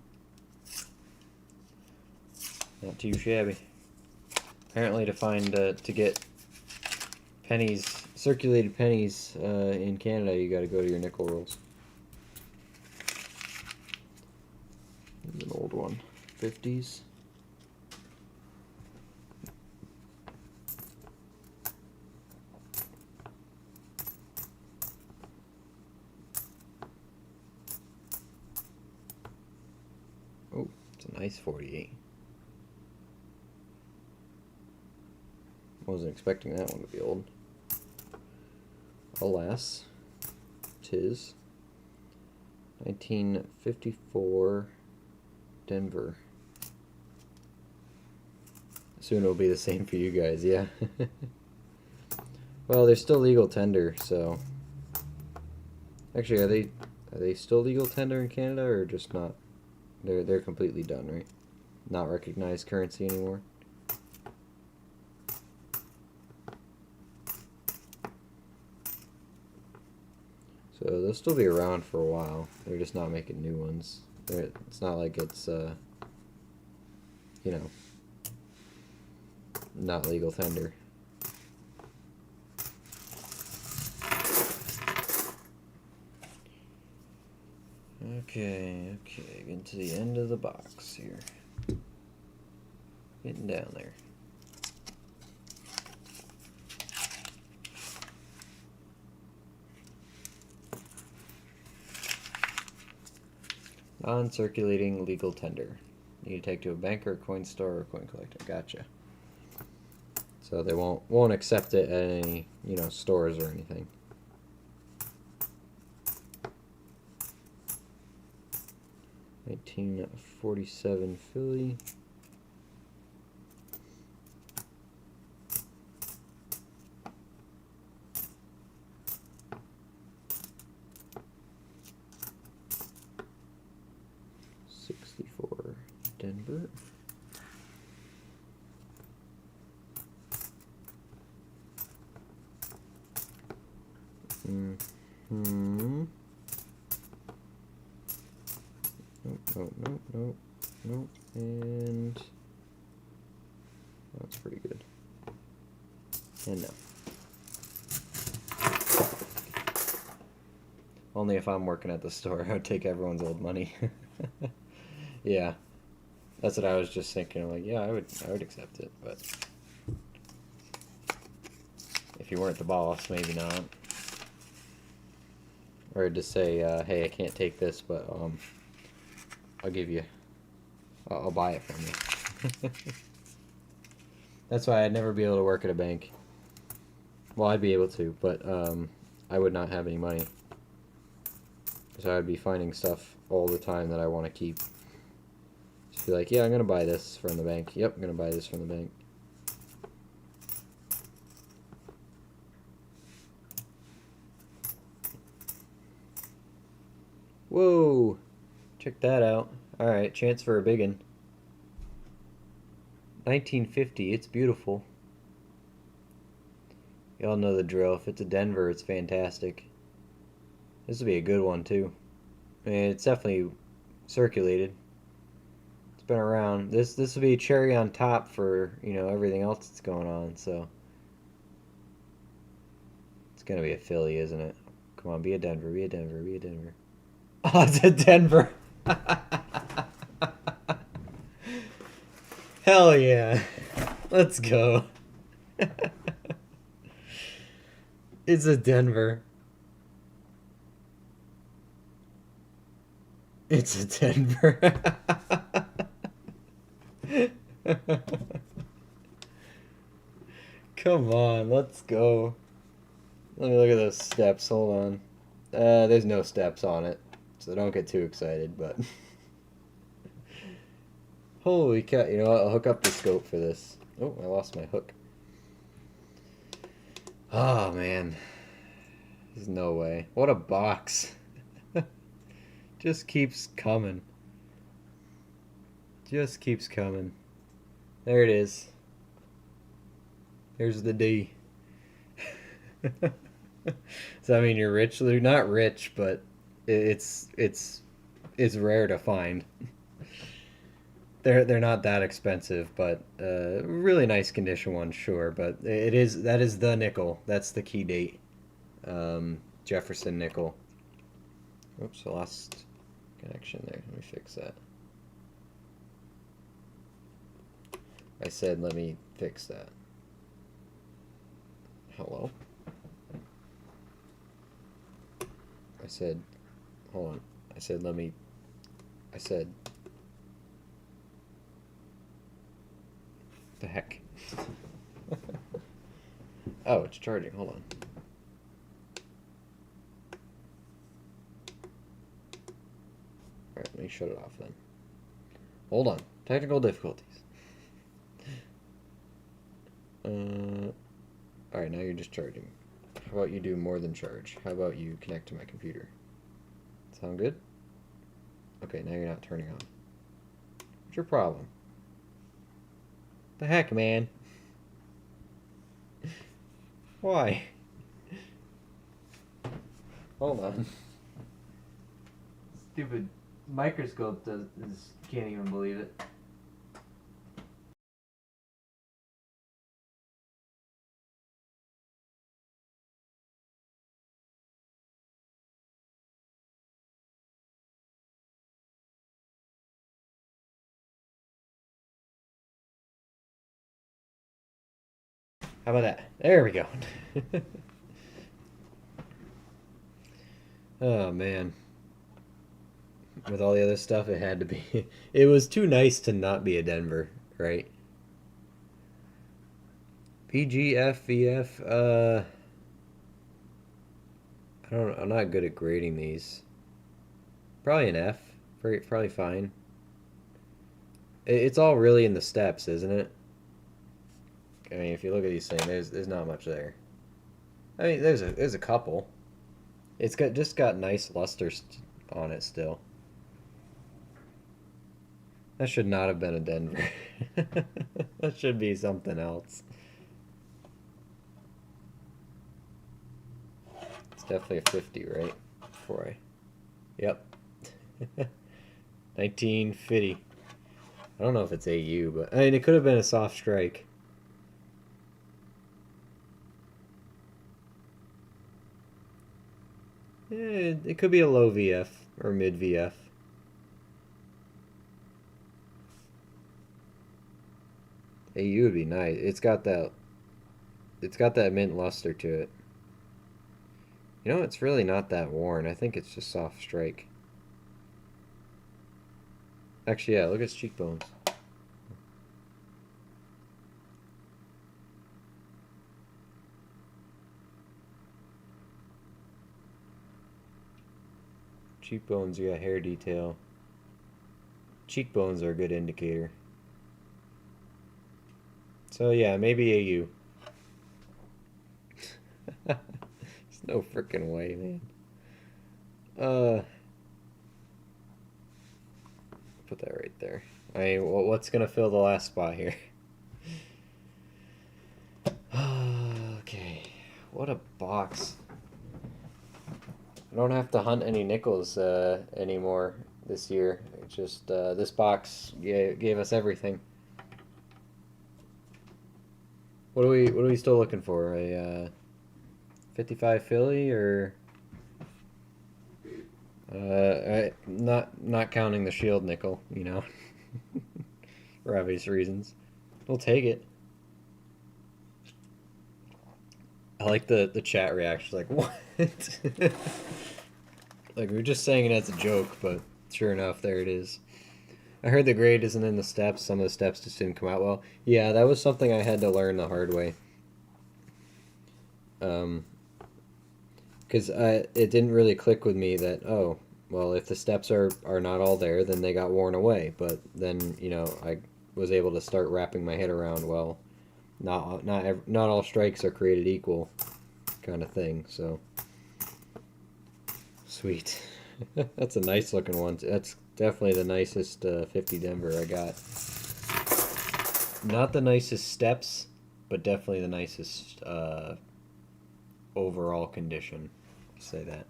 Not too shabby. Apparently to get pennies, circulated pennies in Canada, you gotta go to your nickel rolls. This is an old one. 50s. Oh, it's a nice 48. Wasn't expecting that one to be old. Alas, 'tis 1954 Denver. Soon it'll be the same for you guys, yeah. Well, they're still legal tender, so actually, are they still legal tender in Canada or just not? They're completely done, right? Not recognized currency anymore. So they'll still be around for a while. They're just not making new ones. It's not like it's you know, not legal tender. Okay, getting to the end of the box here. Getting down there. Non-circulating legal tender. Need to take to a banker, coin store, or coin collector. Gotcha. So they won't accept it at any, you know, stores or anything. $1947 Philly. $64 Denver. Nope. And that's pretty good. And no. Only if I'm working at the store, I would take everyone's old money. Yeah, that's what I was just thinking. I'm like, yeah, I would accept it, but if you weren't the boss, maybe not. Or just say, hey, I can't take this, but I'll give you, I'll buy it from you. That's why I'd never be able to work at a bank. Well, I'd be able to, but I would not have any money. So I'd be finding stuff all the time that I want to keep. Just be like, yeah, I'm going to buy this from the bank. Yep, I'm going to buy this from the bank. Whoa! Check that out. Alright, chance for a big one. 1950, it's beautiful. Y'all know the drill. If it's a Denver, it's fantastic. This will be a good one, too. I mean, it's definitely circulated. It's been around. This will be a cherry on top for, you know, everything else that's going on, so. It's gonna be a Philly, isn't it? Come on, be a Denver, be a Denver, be a Denver. Oh, it's a Denver. Hell yeah. Let's go. It's a Denver. It's a Denver. Come on, let's go. Let me look at those steps. Hold on. There's no steps on it, so don't get too excited. But holy cow! You know what? I'll hook up the scope for this. Oh, I lost my hook. Oh man, there's no way. What a box! Just keeps coming. Just keeps coming. There it is. There's the D. So I mean, you're rich. They're not rich, but it's rare to find. They're not that expensive, but really nice condition one, sure. But that is the nickel. That's the key date. Jefferson nickel. Oops, I lost connection there. Let me fix that. I said let me fix that. Hello. I said, hold on. I said let me. I said. The heck? Oh, it's charging. Hold on. Alright, let me shut it off then. Hold on. Technical difficulties. Alright, now you're just charging. How about you do more than charge? How about you connect to my computer? Sound good? Okay, now you're not turning on. What's your problem? The heck, man? Why? Hold on. Stupid microscope can't even believe it. How about that? There we go. Oh man. With all the other stuff, it had to be. It was too nice to not be a Denver, right? PGFVF. I don't know. I'm not good at grading these. Probably an F. Probably fine. It's all really in the steps, isn't it? I mean, if you look at these things, there's not much there. I mean, there's a couple. It's got nice luster on it still. That should not have been a Denver. That should be something else. It's definitely a 50, right? Before I. Yep. 1950. I don't know if it's AU, but I mean, it could have been a soft strike. It could be a low VF or mid VF. AU would be nice. It's got that mint luster to it. You know, it's really not that worn. I think it's just soft strike. Actually, yeah, look at his cheekbones. Cheekbones, you got hair detail. Cheekbones are a good indicator. So yeah, maybe AU. There's no freaking way, man. Put that right there. I mean, what's gonna fill the last spot here? Okay, what a box. I don't have to hunt any nickels anymore this year. It's just this box gave us everything. What are we still looking for? A 55 Philly or not counting the shield nickel, you know, for obvious reasons. We'll take it. I like the chat reaction, like what? Like we were just saying it as a joke, but sure enough, there it is. I heard the grade isn't in the steps. Some of the steps just didn't come out well. Yeah, that was something I had to learn the hard way. Um, because it didn't really click with me that, oh, well, if the steps are not all there, then they got worn away. But then, you know, I was able to start wrapping my head around, well, not all strikes are created equal, kind of thing. So sweet. That's a nice looking one. That's definitely the nicest 50 Denver I got. Not the nicest steps, but definitely the nicest overall condition. Say that.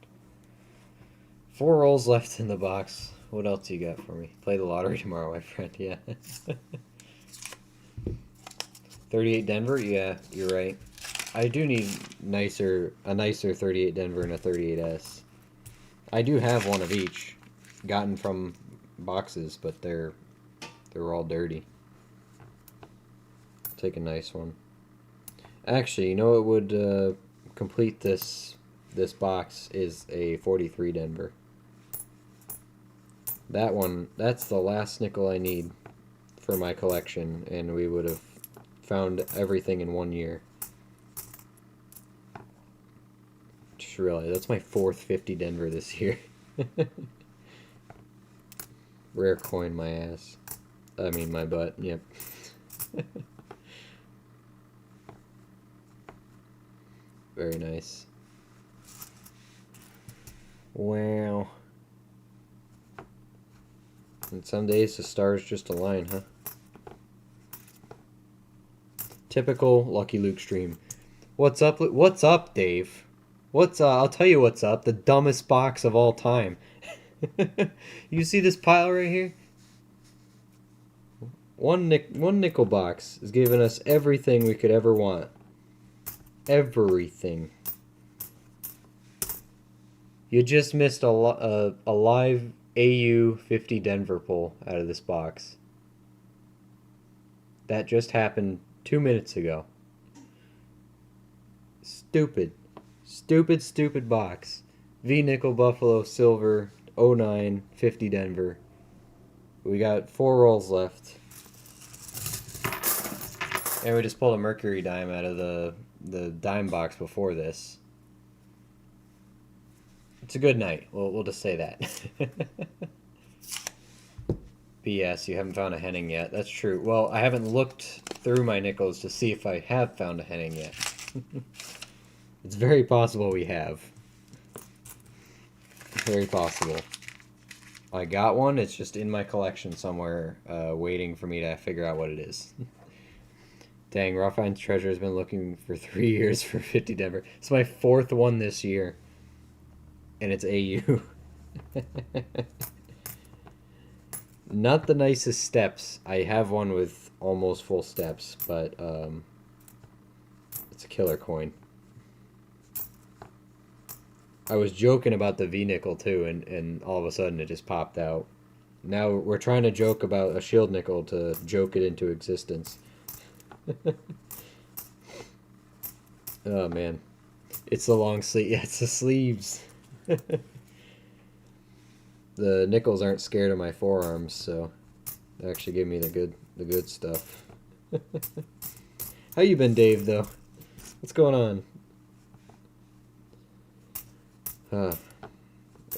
4 rolls left in the box. What else you got for me? Play the lottery tomorrow, my friend. Yeah. 38 Denver? Yeah, you're right. I do need a nicer 38 Denver and a 38S. I do have one of each, gotten from boxes, but they're all dirty. Take a nice one. Actually, you know what would complete this box is a 43 Denver. That one, that's the last nickel I need for my collection, and we would have found everything in 1 year. Just realized that's my 4th 50 Denver this year. Rare coin my ass. I mean my butt, yep. Very nice. Wow. And some days the stars just align, huh? Typical Lucky Luke stream. What's up? What's up, Dave? I'll tell you what's up. The dumbest box of all time. You see this pile right here? One nickel box is giving us everything we could ever want. Everything. You just missed a live AU 50 Denver pull out of this box. That just happened 2 minutes ago. Stupid. Stupid box. V Nickel Buffalo Silver 09 50 Denver. We got 4 rolls left. And we just pulled a Mercury dime out of the dime box before this. It's a good night. We'll just say that. BS, you haven't found a Henning yet. That's true. Well, I haven't looked through my nickels to see if I have found a Henning yet. It's very possible we have. Very possible. I got one. It's just in my collection somewhere, waiting for me to figure out what it is. Dang, Ruffine's Treasure has been looking for 3 years for 50 Denver. It's my 4th one this year. And it's AU. Not the nicest steps. I have one with almost full steps, but it's a killer coin. I was joking about the V-nickel too, and all of a sudden it just popped out. Now we're trying to joke about a shield nickel to joke it into existence. Oh man. It's the long sleeve. Yeah, it's the sleeves. The nickels aren't scared of my forearms, so they actually give me the good stuff. How you been, Dave, though? What's going on?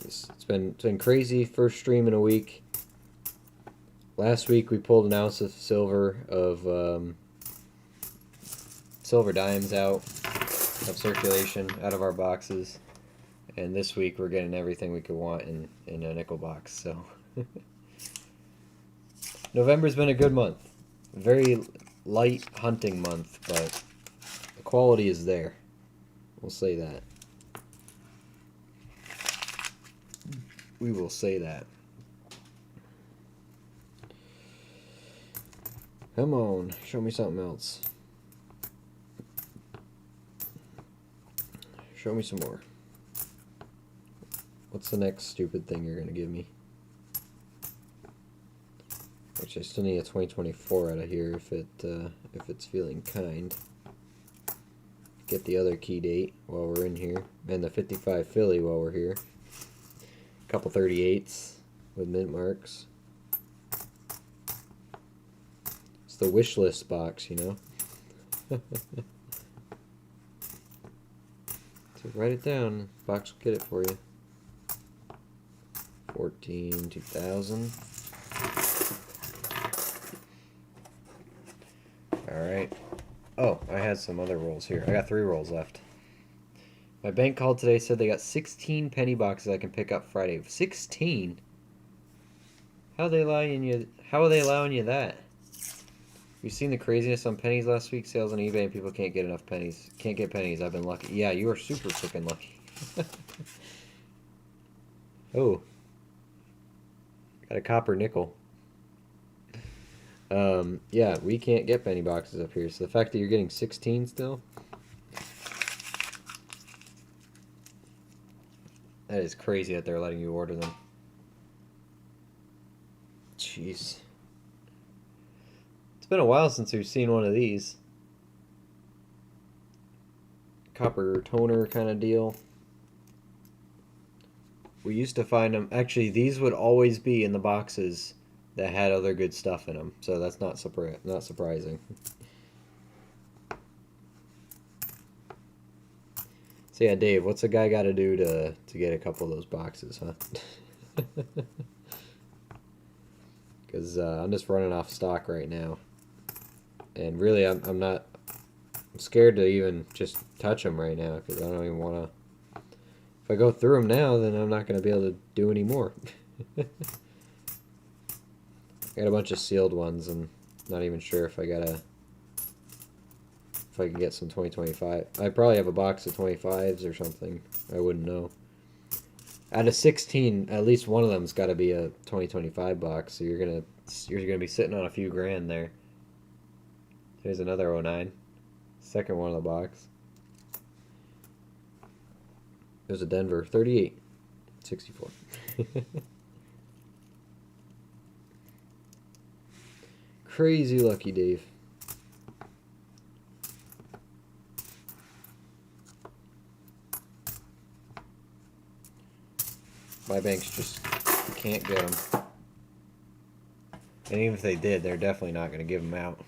It's been crazy. First stream in a week. Last week we pulled an ounce of silver silver dimes out of circulation out of our boxes. And this week we're getting everything we could want in a nickel box. So November's been a good month. Very light hunting month, but the quality is there. We'll say that. We will say that. Come on, show me something else. Show me some more. What's the next stupid thing you're going to give me? Which I still need a 2024 out of here if it's feeling kind. Get the other key date while we're in here. And the 55 Philly while we're here. A couple 38s with mint marks. It's the wish list box, you know? So write it down. Box will get it for you. 14, 2000. Alright. Oh, I had some other rolls here. I got 3 rolls left. My bank called today, said they got 16 penny boxes I can pick up Friday. 16? How are they allowing you that? You've seen the craziness on pennies last week? Sales on eBay and people can't get enough pennies. Can't get pennies. I've been lucky. Yeah, you are super freaking lucky. Oh. Got a copper nickel. Yeah, we can't get penny boxes up here. So the fact that you're getting 16 still, that is crazy that they're letting you order them. Jeez. It's been a while since we've seen one of these. Copper toner kind of deal. We used to find them. Actually, these would always be in the boxes that had other good stuff in them. So that's not surprising. So yeah, Dave, what's a guy got to do to get a couple of those boxes, huh? Because I'm just running off stock right now. And really, I'm scared to even just touch them right now because I don't even want to. If I go through them now, then I'm not going to be able to do any more. I got a bunch of sealed ones and not even sure if I can get some 2025. I probably have a box of 25s or something. I wouldn't know. Out of 16, at least one of them's got to be a 2025 box. So you're gonna be sitting on a few grand there. Here's another 09. Second one of the box. There's a Denver 38, 64. Crazy lucky, Dave. My banks just can't get them. And even if they did, they're definitely not going to give them out.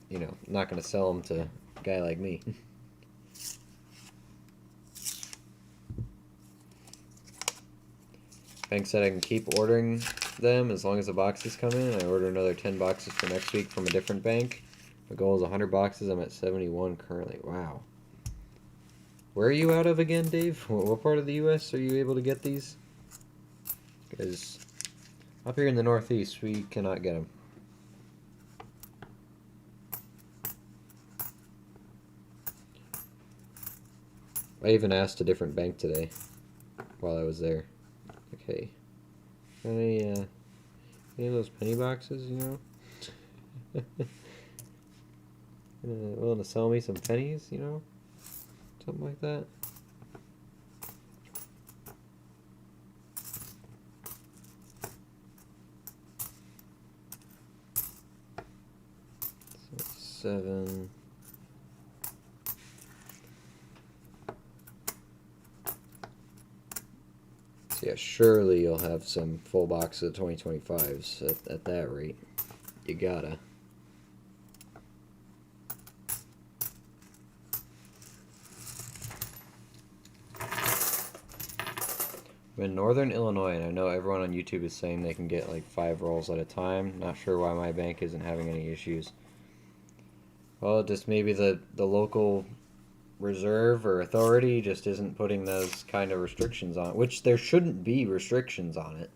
You know, not going to sell them to a guy like me. Bank said I can keep ordering them as long as the boxes come in. I order another 10 boxes for next week from a different bank. My goal is 100 boxes. I'm at 71 currently. Wow. Where are you out of again, Dave? What part of the U.S. are you able to get these? Because up here in the Northeast, we cannot get them. I even asked a different bank today while I was there. Okay. Any of those penny boxes, you know? Willing to sell me some pennies, you know? Something like that. So 7. So yeah, surely you'll have some full boxes of 2025s at that rate. You gotta. I'm in Northern Illinois, and I know everyone on YouTube is saying they can get like 5 rolls at a time. Not sure why my bank isn't having any issues. Well, just maybe the local reserve or authority just isn't putting those kind of restrictions on it, which there shouldn't be restrictions on it.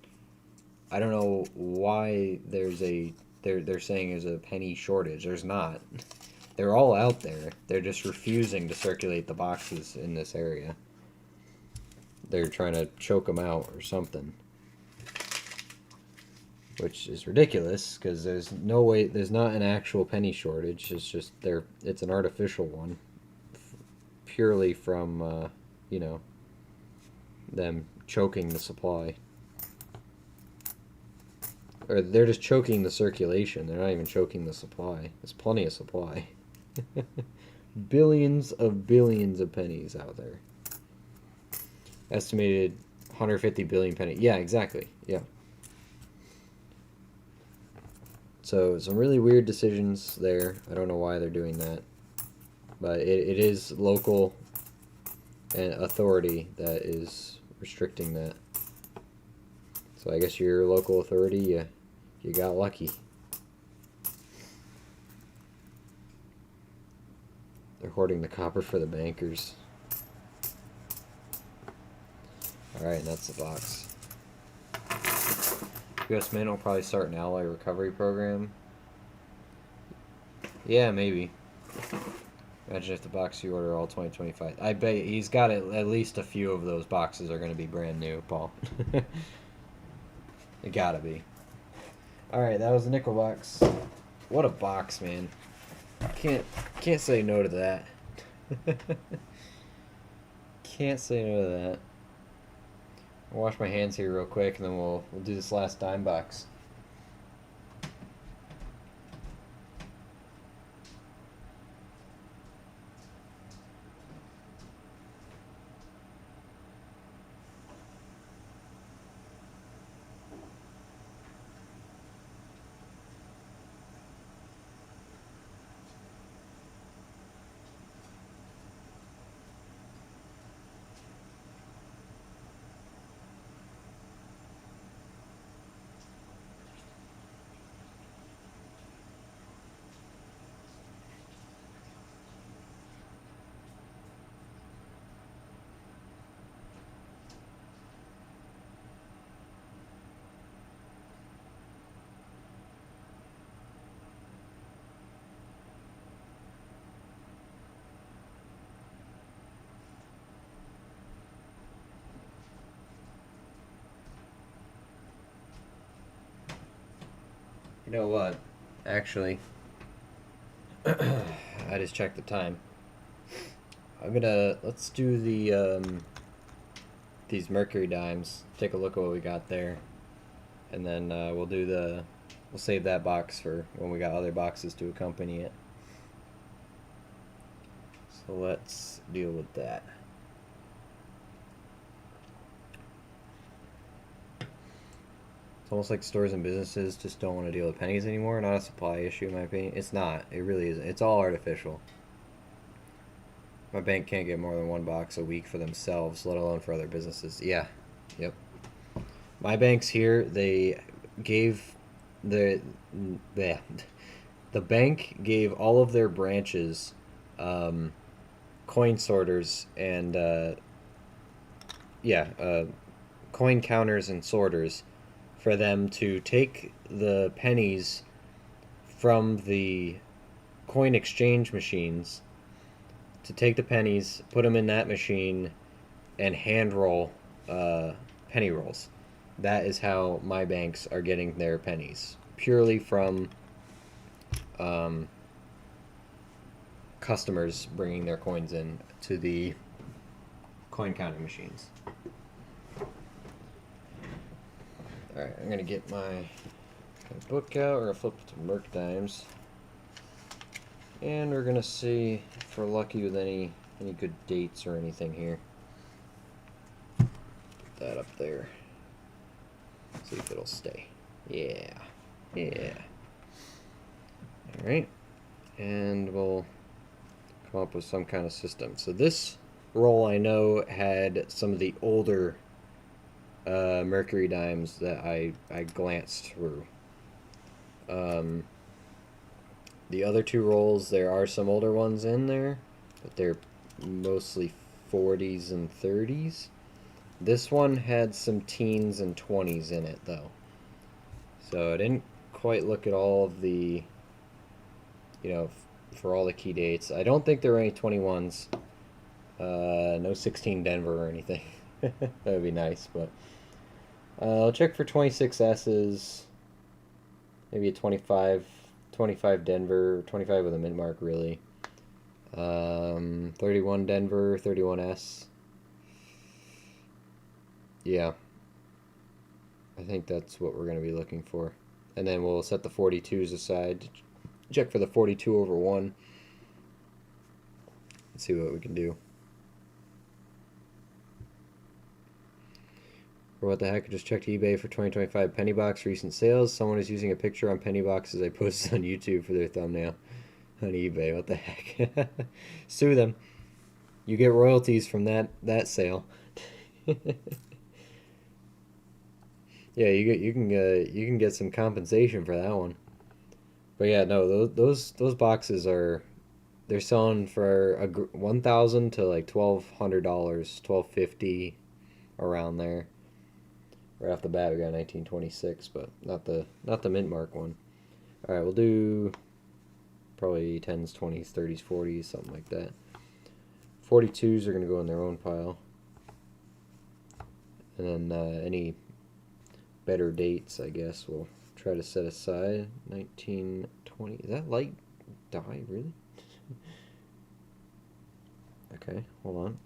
I don't know why they're saying there's a penny shortage. There's not. They're all out there. They're just refusing to circulate the boxes in this area. They're trying to choke them out or something, which is ridiculous because there's no way. There's not an actual penny shortage. It's just it's an artificial one, purely from you know, them choking the supply, or they're just choking the circulation. They're not even choking the supply. There's plenty of supply. Billions of pennies out there. Estimated 150 billion pennies. Yeah, exactly. Yeah. So some really weird decisions there. I don't know why they're doing that, but it is local an authority that is restricting that. So I guess your local authority, you got lucky. They're hoarding the copper for the bankers. Alright, and that's the box. US Mint will probably start an alloy recovery program. Yeah, maybe. Imagine if the box you order all 2025. I bet he's got at least a few of those boxes are going to be brand new, Paul. It gotta be. Alright, that was the nickel box. What a box, man. Can't say no to that. Can't say no to that. I'll wash my hands here real quick, and then we'll do this last dime box. You know what? Actually, I just checked the time. Let's do these mercury dimes. Take a look at what we got there, and then we'll save that box for when we got other boxes to accompany it. So let's deal with that. It's almost like stores and businesses just don't want to deal with pennies anymore. Not a supply issue, in my opinion. It's not. It really isn't. It's all artificial. My bank can't get more than one box a week for themselves, let alone for other businesses. Yeah. Yep. My banks here, they gave the bank gave all of their branches coin sorters and coin counters and sorters for them to take the pennies from the coin exchange machines, to take the pennies, put them in that machine, and hand roll penny rolls. That is how my banks are getting their pennies, purely from customers bringing their coins in to the coin counting machines. Alright, I'm gonna get my book out. We're gonna flip to Merc dimes, and we're gonna see if we're lucky with any good dates or anything here. Put that up there. See if it'll stay. Yeah. Alright, and we'll come up with some kind of system. So this roll, I know, had some of the older mercury dimes that I glanced through. The other two rolls, there are some older ones in there, but they're mostly 40s and 30s. This one had some teens and 20s in it, though. So I didn't quite look at all of the, for all the key dates. I don't think there were any 21s. No 16 Denver or anything. That would be nice, but I'll check for 26S's, maybe a 25 Denver, 25 with a mint mark, really. 31 Denver, 31S. Yeah. I think that's what we're going to be looking for. And then we'll set the 42s aside. Check for the 42 over 1. Let's see what we can do. Or what the heck, I just checked eBay for 2025 penny box recent sales. Someone is using a picture on penny boxes I posted on YouTube for their thumbnail on eBay. What the heck? Sue them. You get royalties from that sale. Yeah, you can get some compensation for that one. But yeah, no, those boxes are they're selling for 1,000 to like $1,200, 1,250 around there. Right off the bat, we got 1926, but not the mint mark one. All right, we'll do probably 10s, 20s, 30s, 40s, something like that. 42s are gonna go in their own pile, and then any better dates, I guess, we'll try to set aside. 1920. Is that light dye really? Okay, hold on.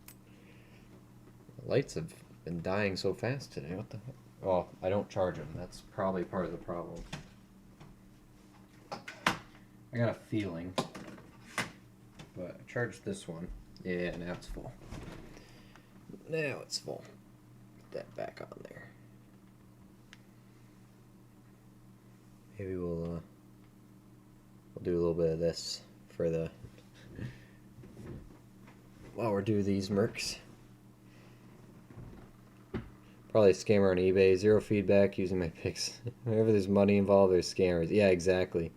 The lights have been dying so fast today. What the heck? Oh, I don't charge them. That's probably part of the problem. I got a feeling, but I charged this one. Yeah, now it's full. Now it's full. Put that back on there. Maybe we'll do a little bit of this for the while we're doing these Mercs. Probably a scammer on eBay. Zero feedback using my picks. Whenever there's money involved, there's scammers. Yeah, exactly.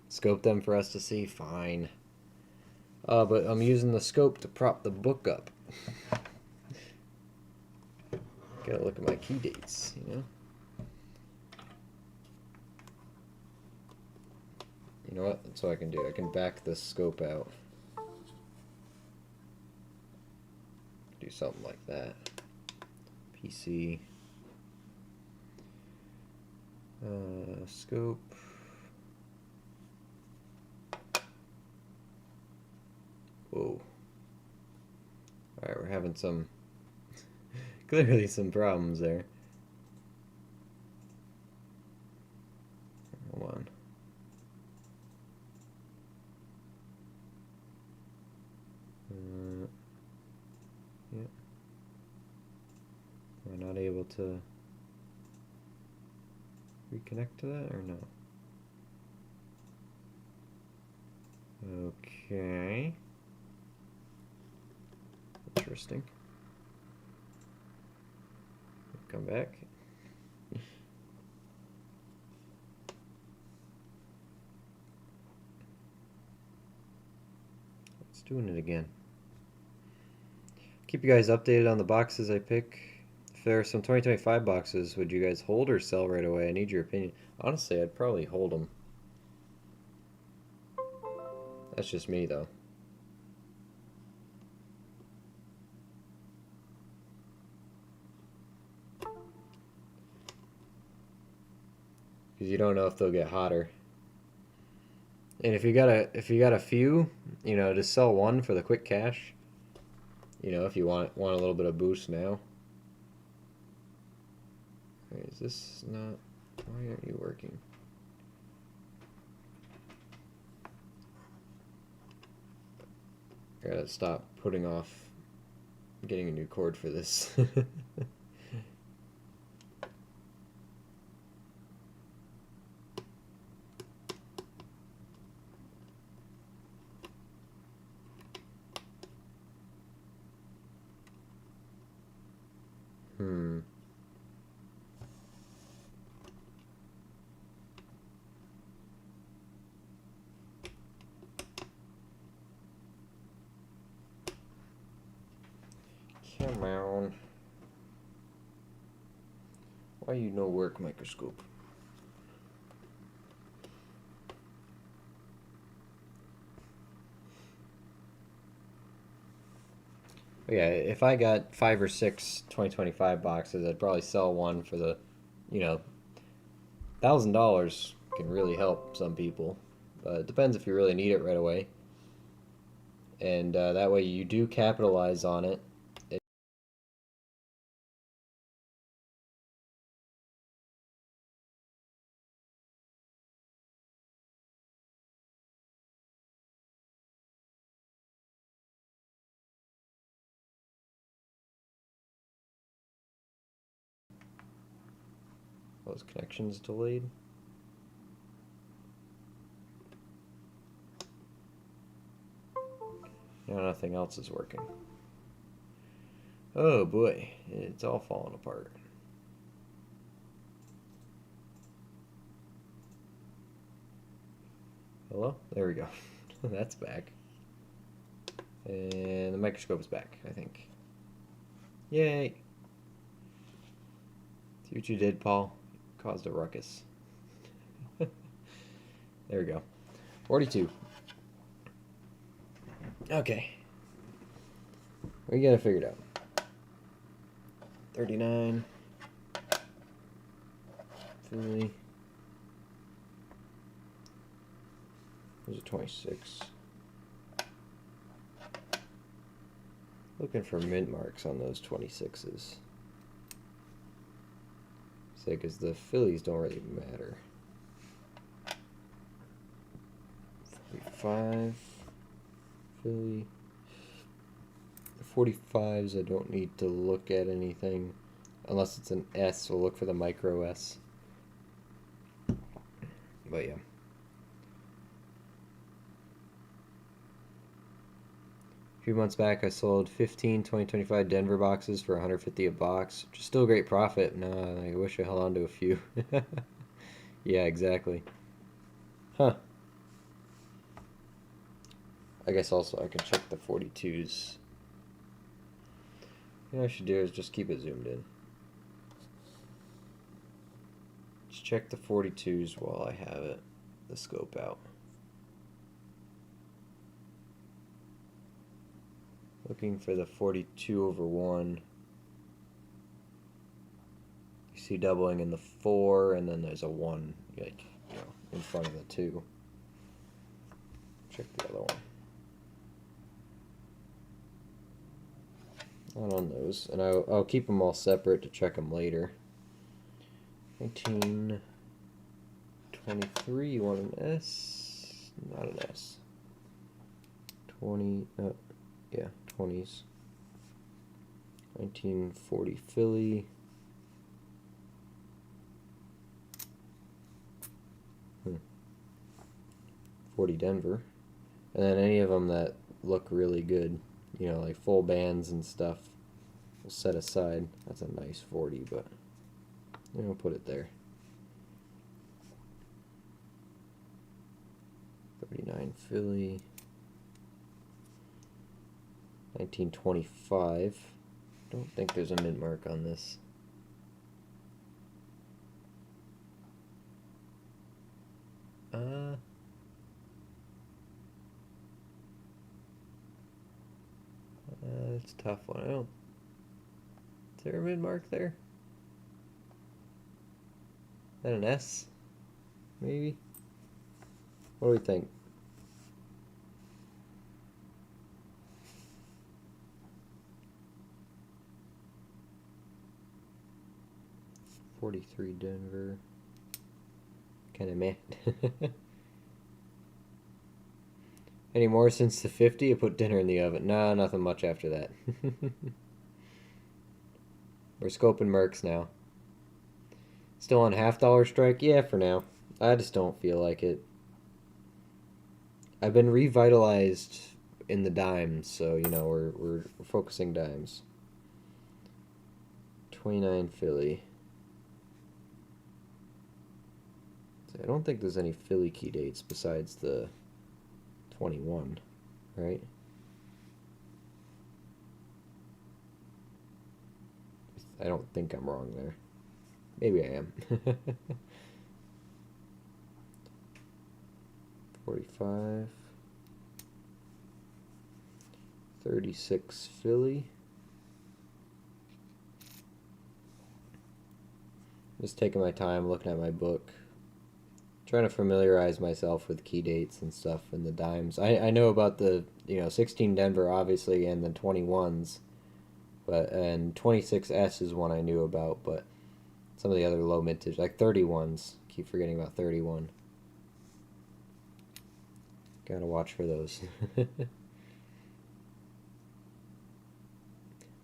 Scope them for us to see. Fine. But I'm using the scope to prop the book up. Gotta look at my key dates, you know? You know what? That's what I can do. I can back the scope out. Do something like that. PC. Scope. Whoa. Alright, we're having some clearly some problems there. Hold on. Yeah. Am I not able to reconnect to that or no? Okay. Interesting. Come back. It's doing it again. Keep you guys updated on the boxes I pick. If there are some 2025 boxes, would you guys hold or sell right away? I need your opinion. Honestly, I'd probably hold them. That's just me, though. Because you don't know if they'll get hotter. And if you got a few, you know, just sell one for the quick cash. You know, if you want a little bit of boost now. Wait, is this not? Why aren't you working? I gotta stop putting off getting a new cord for this. Hmm. Come on. Why you no work microscope? Yeah, if I got 5 or 6 2025 boxes, I'd probably sell one for the, you know, $1,000 can really help some people. But it depends if you really need it right away. And that way you do capitalize on it. Those connections delayed. No, nothing else is working. Oh boy, it's all falling apart. Hello? There we go. That's back. And the microscope is back, I think. Yay! See what you did, Paul? Caused a ruckus. There we go. 42. Okay. We got it figured out. 39. Philly. There's a 26. Looking for mint marks on those 26s. Say, because the Phillies don't really matter. 45. Philly. The 45s, I don't need to look at anything. Unless it's an S, we'll look for the micro S. But yeah. A few months back, I sold 15 2025 Denver boxes for $150 a box, which is still a great profit. No, I wish I held on to a few. Yeah, exactly. Huh. I guess also I can check the 42s. What I should do is just keep it zoomed in. Just check the 42s while I have it, the scope out. Looking for the 42/1. You see doubling in the 4, and then there's a 1, like, in front of the 2. Check the other one. Not on those, and I'll keep them all separate to check them later. 1923, you want an S? Not an S. 20, yeah, 20s. 1940 Philly. 40 Denver. And then any of them that look really good, like full bands and stuff, we'll set aside. That's a nice 40, but put it there. 39 Philly. 1925. Don't think there's a mint mark on this. That's a tough one. Is there a mint mark there? Is that an S? Maybe? What do we think? $43 Denver. Kind of meh. Any more since the 50? I put dinner in the oven. No, nothing much after that. We're scoping Mercs now. Still on $half strike? Yeah, for now. I just don't feel like it. I've been revitalized in the dimes, so we're focusing dimes. 29 Philly. So I don't think there's any Philly key dates besides the 21, right? I don't think I'm wrong there. Maybe I am. 45. 36 Philly. Just taking my time looking at my book. Trying to familiarize myself with key dates and stuff and the dimes. I know about the 16 Denver obviously and the 21s, and 26S is one I knew about, but some of the other low mintage like 31s. Keep forgetting about 31. Gotta watch for those.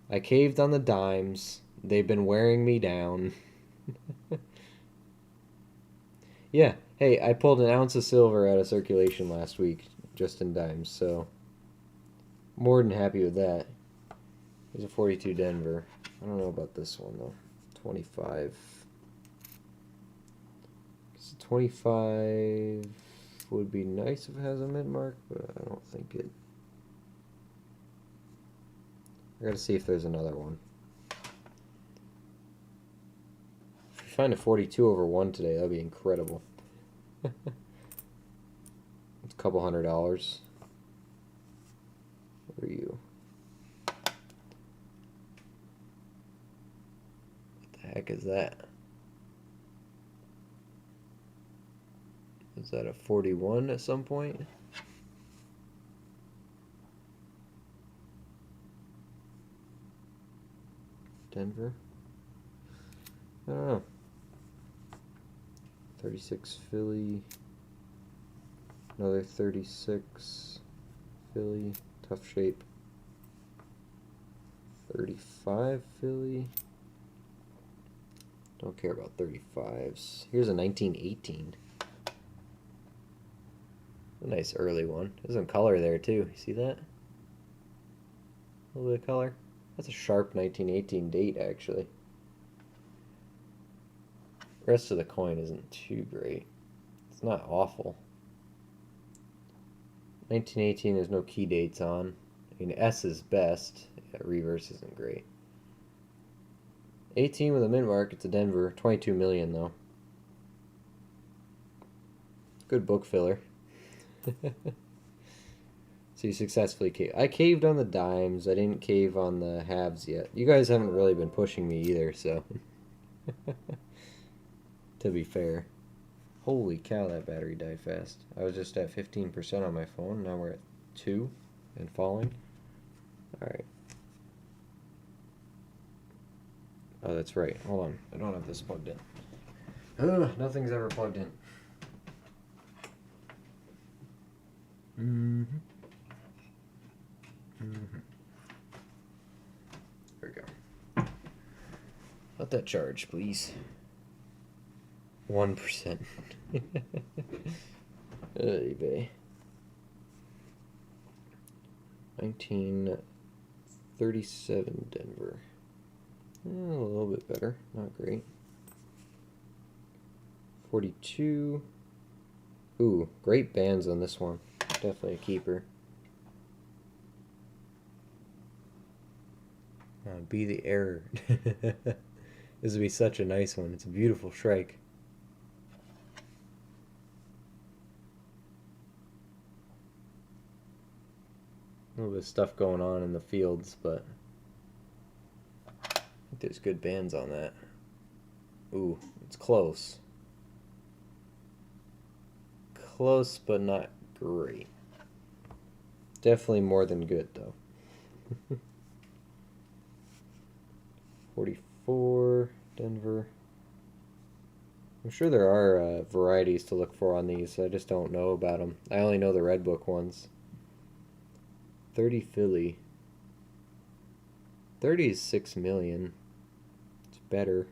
I caved on the dimes. They've been wearing me down. Yeah. Hey, I pulled an ounce of silver out of circulation last week, just in dimes, so more than happy with that. There's a 42 Denver. I don't know about this one though. 25. So 25 would be nice if it has a mid-mark, but I don't think it. I gotta see if there's another one. If you find a 42 over 1 today, that'd be incredible. It's a couple $100. What are you? What the heck is that? Is that a 41 at some point? Denver? I don't know. 36 Philly. Another 36 Philly. Tough shape. 35 Philly. Don't care about 35s. Here's a 1918. A nice early one. There's some color there too. You see that? A little bit of color. That's a sharp 1918 date actually. The rest of the coin isn't too great. It's not awful. 1918 there's no key dates on. I mean S is best. Yeah, reverse isn't great. 18 with a mint mark, it's a Denver. 22 million though. Good book filler. So you successfully caved. I caved on the dimes. I didn't cave on the halves yet. You guys haven't really been pushing me either, so. To be fair. Holy cow, that battery died fast. I was just at 15% on my phone. Now we're at 2 and falling. Alright. Oh, that's right. Hold on. I don't have this plugged in. Ugh, nothing's ever plugged in. There we go. Let that charge, please. 1%. eBay. 1937 Denver. A little bit better. Not great. 42. Ooh, great bands on this one. Definitely a keeper. Be the error. This would be such a nice one. It's a beautiful shrike. A little bit of stuff going on in the fields, but I think there's good bands on that. Ooh, it's close. Close, but not great. Definitely more than good, though. 44, Denver. I'm sure there are varieties to look for on these. I just don't know about them. I only know the Red Book ones. 30 Philly. 30 is 6 million. It's better.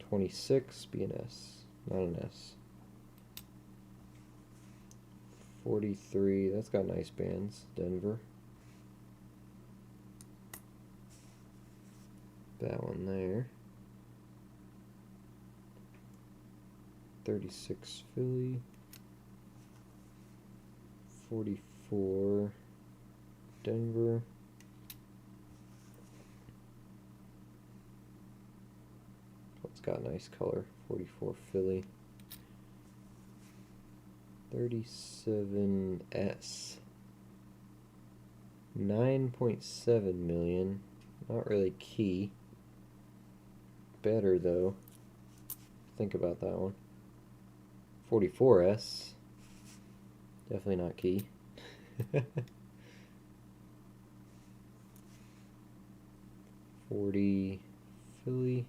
26, be an S. Not an S. 43, that's got nice bands. Denver. That one there. 36 Philly. 44 Denver. It's got nice color. 44 Philly. 37S. 9.7 million. Not really key. Better though. Think about that one. 44S. Definitely not key. 40 Philly.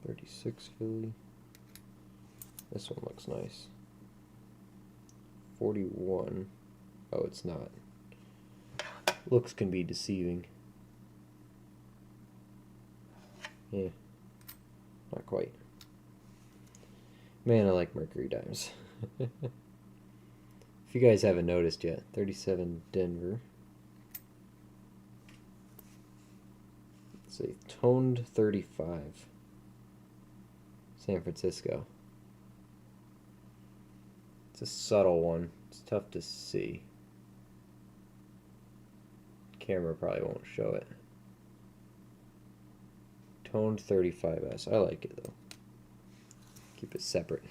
36 Philly. This one looks nice. 41. Oh, it's not. Looks can be deceiving. Yeah. Not quite. Man, I like Mercury dimes. If you guys haven't noticed yet, 37 Denver. Let's see, toned 35. San Francisco. It's a subtle one. It's tough to see. Camera probably won't show it. Toned 35S. I like it though. Keep it separate.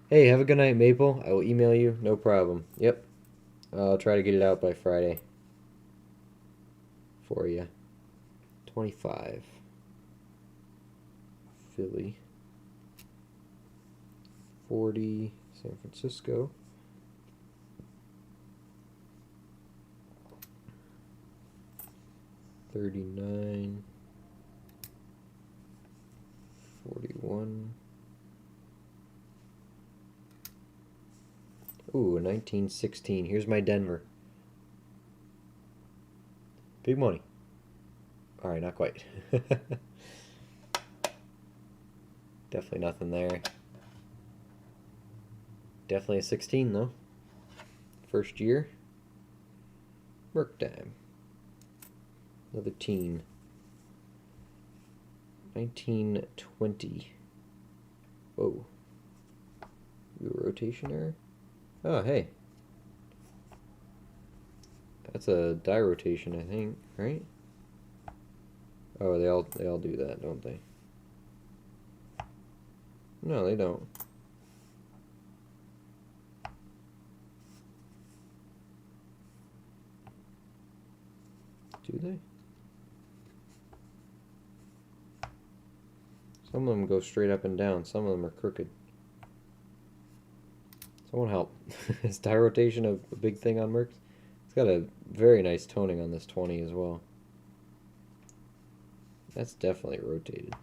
Hey, have a good night, Maple. I will email you. No problem. Yep. I'll try to get it out by Friday for you. 25. Philly. 40. San Francisco. 39. 41. Ooh, 1916. Here's my Denver. Big money. Alright, not quite. Definitely nothing there. Definitely a 16 though. First year. Merc dime. Another teen. 1920. Whoa. Rotation error? Oh, hey. That's a die rotation, I think, right? Oh, they all do that, don't they? No, they don't. Do they? Some of them go straight up and down. Some of them are crooked. Someone help. Is die rotation a big thing on Mercs? It's got a very nice toning on this 20 as well. That's definitely rotated.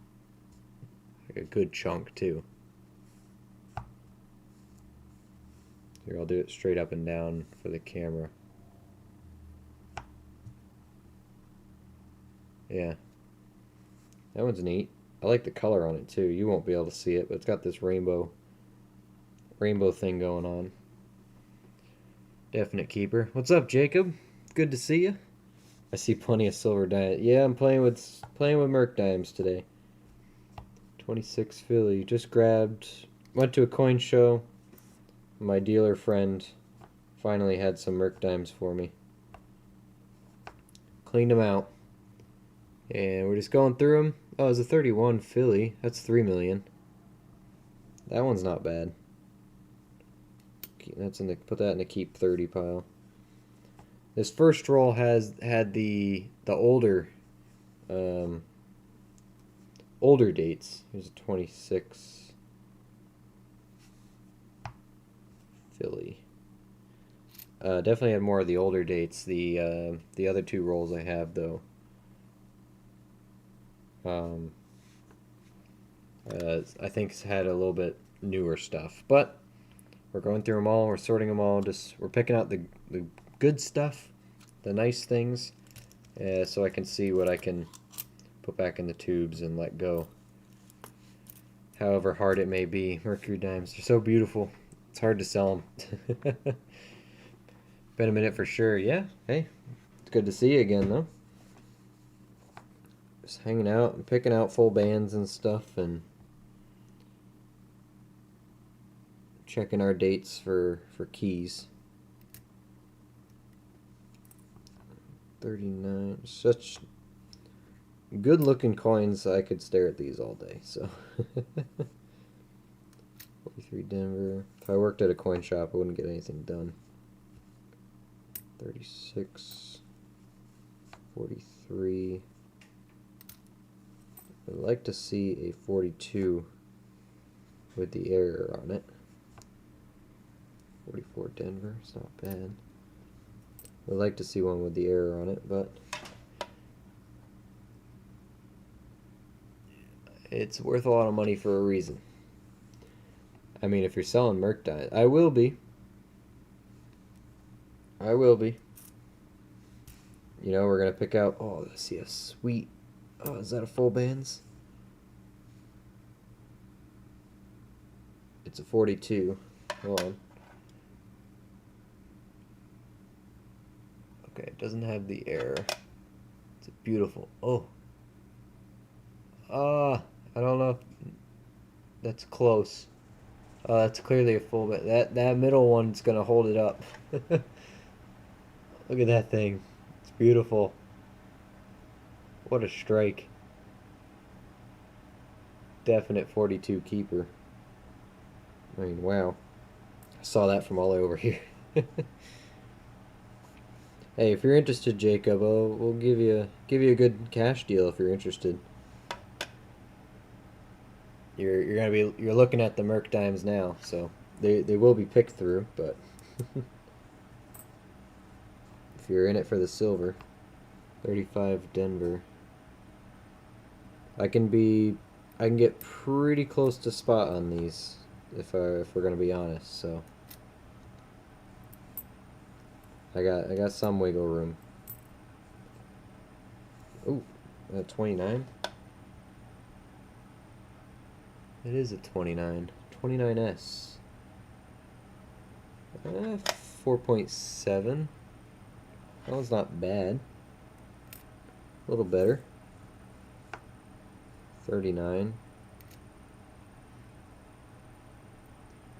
Like a good chunk too. Here, I'll do it straight up and down for the camera. Yeah. That one's neat. I like the color on it too. You won't be able to see it, but it's got this rainbow thing going on. Definite keeper. What's up, Jacob? Good to see you. I see plenty of silver dimes. Yeah, I'm playing with Merc dimes today. 26 Philly. Just went to a coin show. My dealer friend finally had some Merc dimes for me. Cleaned them out. And we're just going through them. Oh, it's a 31 Philly. That's 3 million. That one's not bad. Put that in the keep 30 pile. This first roll had the older dates. Here's a 26 Philly. Definitely had more of the older dates. The other two rolls I have though. I think it's had a little bit newer stuff, but we're going through them all. We're sorting them all. We're picking out the good stuff, the nice things, so I can see what I can put back in the tubes and let go. However hard it may be, Mercury dimes, they're so beautiful. It's hard to sell them. Been a minute for sure. Yeah, hey, it's good to see you again though. Just hanging out and picking out full bands and stuff and checking our dates for keys. 39. Such good looking coins. I could stare at these all day. So 43 Denver. If I worked at a coin shop, I wouldn't get anything done. 36. 43. I'd like to see a 42 with the error on it. 44 Denver, it's not bad. I'd like to see one with the error on it, but it's worth a lot of money for a reason. I mean, if you're selling Merc dimes, I will be. You know, we're going to pick out, oh, let's see, a sweet, oh, is that a full bands? It's a 42. Hold on. Okay, it doesn't have the air. It's a beautiful. Oh. I don't know if that's close. That's clearly a full bet. That middle one's gonna hold it up. Look at that thing. It's beautiful. What a strike. Definite 42 keeper. I mean, wow. I saw that from all over here. Hey, if you're interested, Jacob, we'll give you a good cash deal if you're interested. You're looking at the Merc dimes now, so they will be picked through, but if you're in it for the silver, 35 Denver. I can get pretty close to spot on these if we're gonna be honest. So I got some wiggle room. Ooh, 29. It is a 29. 29S. 4.7. That one's not bad. A little better. 39.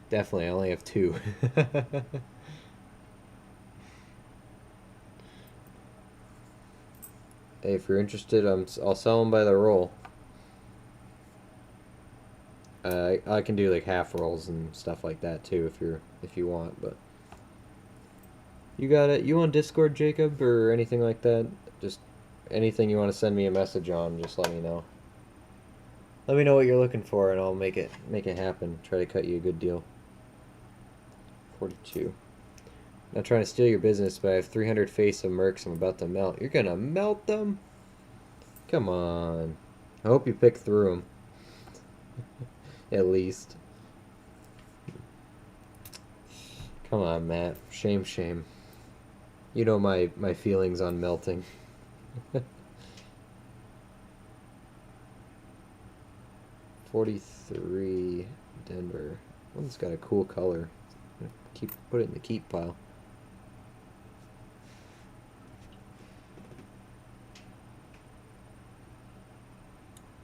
Definitely, I only have 2. Hey, if you're interested, I'll sell them by the roll. I can do like half rolls and stuff like that too if you want, but you got it. You on Discord, Jacob, or anything like that? Just anything you want to send me a message on, just let me know. Let me know what you're looking for, and I'll make it happen. Try to cut you a good deal. 42. Not trying to steal your business, but I have 300 face of Mercs I'm about to melt. You're gonna melt them? Come on. I hope you pick through them. At least. Come on, Matt. Shame, shame. You know my feelings on melting. 43 Denver. One's got a cool color. Put it in the keep pile.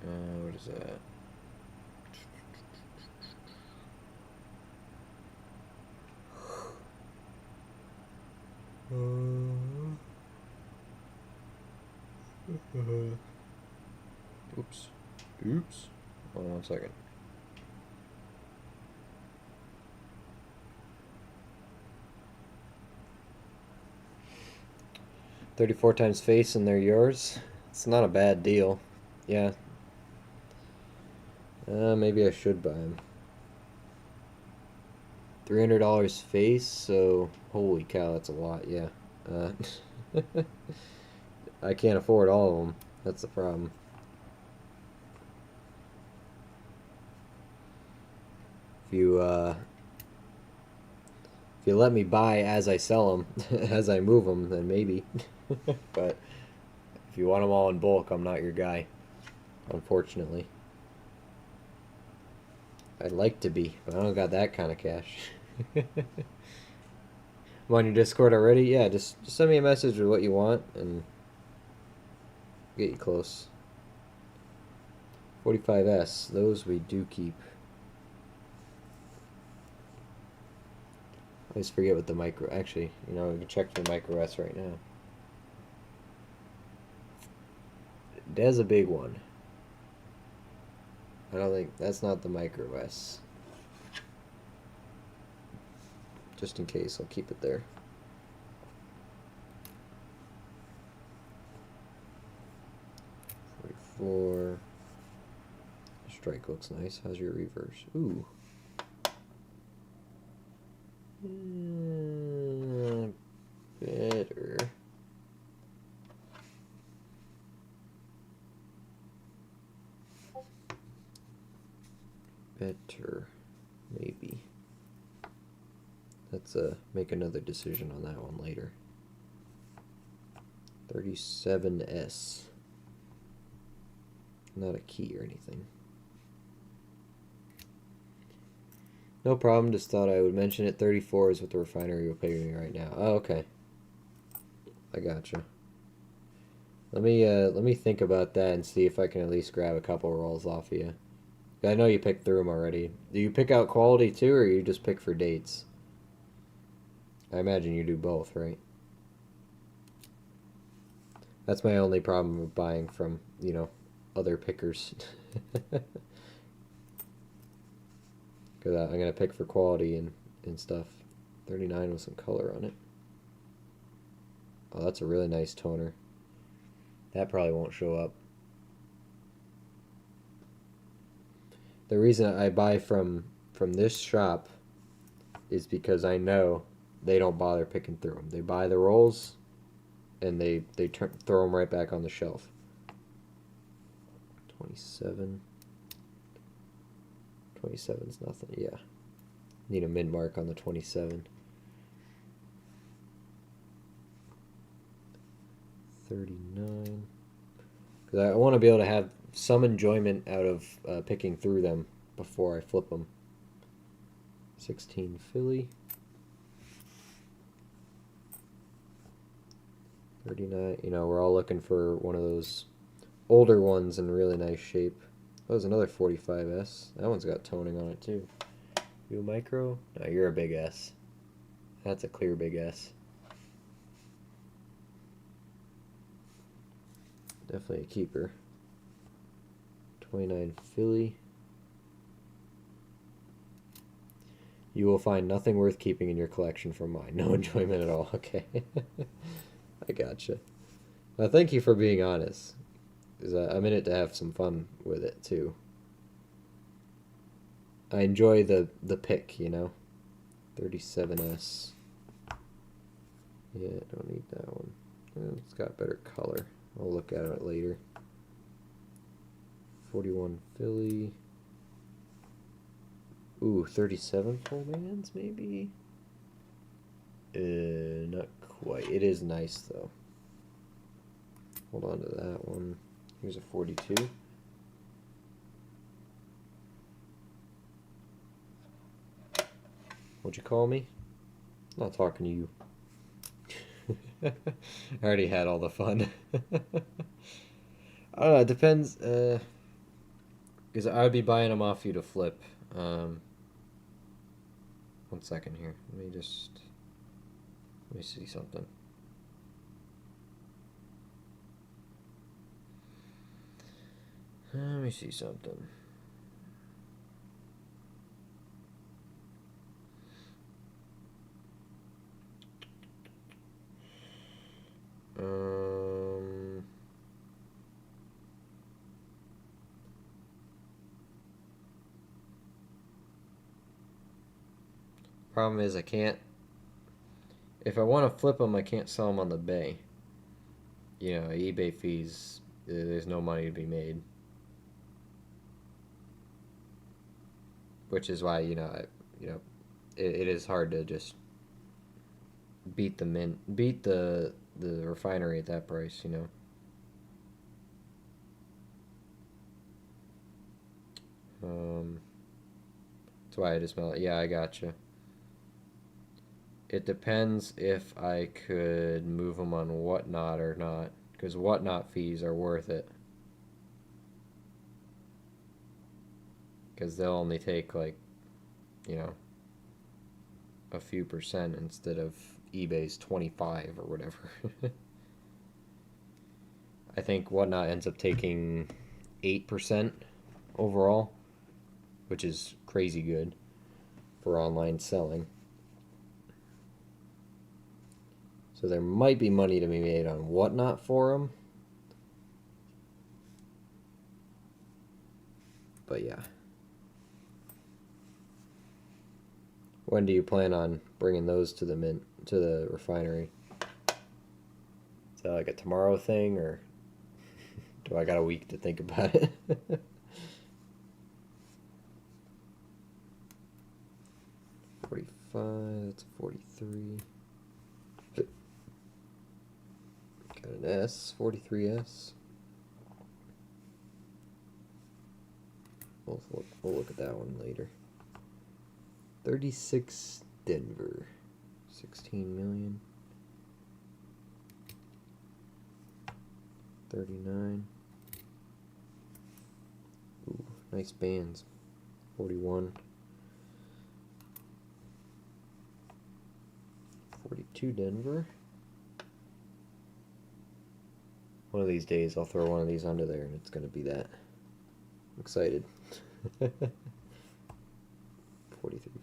What is that? Oops. Oops. Hold on 1 second. $34 times face and they're yours. It's not a bad deal. Yeah. Maybe I should buy them. $300 face, so holy cow, that's a lot. Yeah. I can't afford all of them. That's the problem. If you let me buy as I sell them, as I move them, then maybe. But if you want them all in bulk, I'm not your guy, unfortunately. I'd like to be, but I don't got that kind of cash. I'm on your Discord already? Yeah, just send me a message with what you want, and get you close. 45S, those we do keep. I always forget what the micro... Actually, you know, we can check the micro S right now. There's a big one. I don't think... That's not the micro S. Just in case, I'll keep it there. $44. Strike looks nice. How's your reverse? Ooh. Better. Better. Maybe. Let's make another decision on that one later. 37S. Not a key or anything. No problem. Just thought I would mention it. 34 is what the refinery will pay me right now. Oh, okay. I gotcha. Let me think about that and see if I can at least grab a couple rolls off of you. I know you picked through them already. Do you pick out quality too, or you just pick for dates? I imagine you do both, right? That's my only problem with buying from, other pickers. Because I'm going to pick for quality and stuff. 39 with some color on it. Oh, that's a really nice toner. That probably won't show up. The reason I buy from this shop is because I know they don't bother picking through them. They buy the rolls and they throw them right back on the shelf. 27. 27's nothing. Yeah. Need a min mark on the 27. 39. Because I want to be able to have some enjoyment out of picking through them before I flip them. 16 Philly. 39. We're all looking for one of those older ones in really nice shape. Oh, there's another 45S. That one's got toning on it too. You a micro? No, you're a big S. That's a clear big S. Definitely a keeper. 29 Philly. You will find nothing worth keeping in your collection from mine. No enjoyment at all. Okay. I gotcha. Well, thank you for being honest. Because I'm in it to have some fun with it, too. I enjoy the pick, 37S. Yeah, I don't need that one. It's got better color. I'll look at it later. 41 Philly. Ooh, 37 full bands, maybe? Not quite. It is nice, though. Hold on to that one. Here's a 42. What'd you call me? I'm not talking to you. I already had all the fun. I don't know, it depends. Because I would be buying them off you to flip. 1 second here. Let me see something. Let me see something. Problem is I can't. If I want to flip them, I can't sell them on the bay. eBay fees. There's no money to be made. Which is why it is hard to just beat the refinery at that price. That's why I just smell it. Yeah, I gotcha. It depends if I could move them on Whatnot or not, because Whatnot fees are worth it. Because they'll only take like, a few percent instead of eBay's 25 or whatever. I think Whatnot ends up taking 8% overall, which is crazy good for online selling. So there might be money to be made on Whatnot for them. But yeah. When do you plan on bringing those to the refinery? Is that like a tomorrow thing, or do I got a week to think about it? 45, that's 43. Got an S, 43S. We'll look at that one later. 36 Denver. 16 million. 39. Ooh, nice bands. 41. 42 Denver. One of these days I'll throw one of these under there and it's going to be that. I'm excited. 43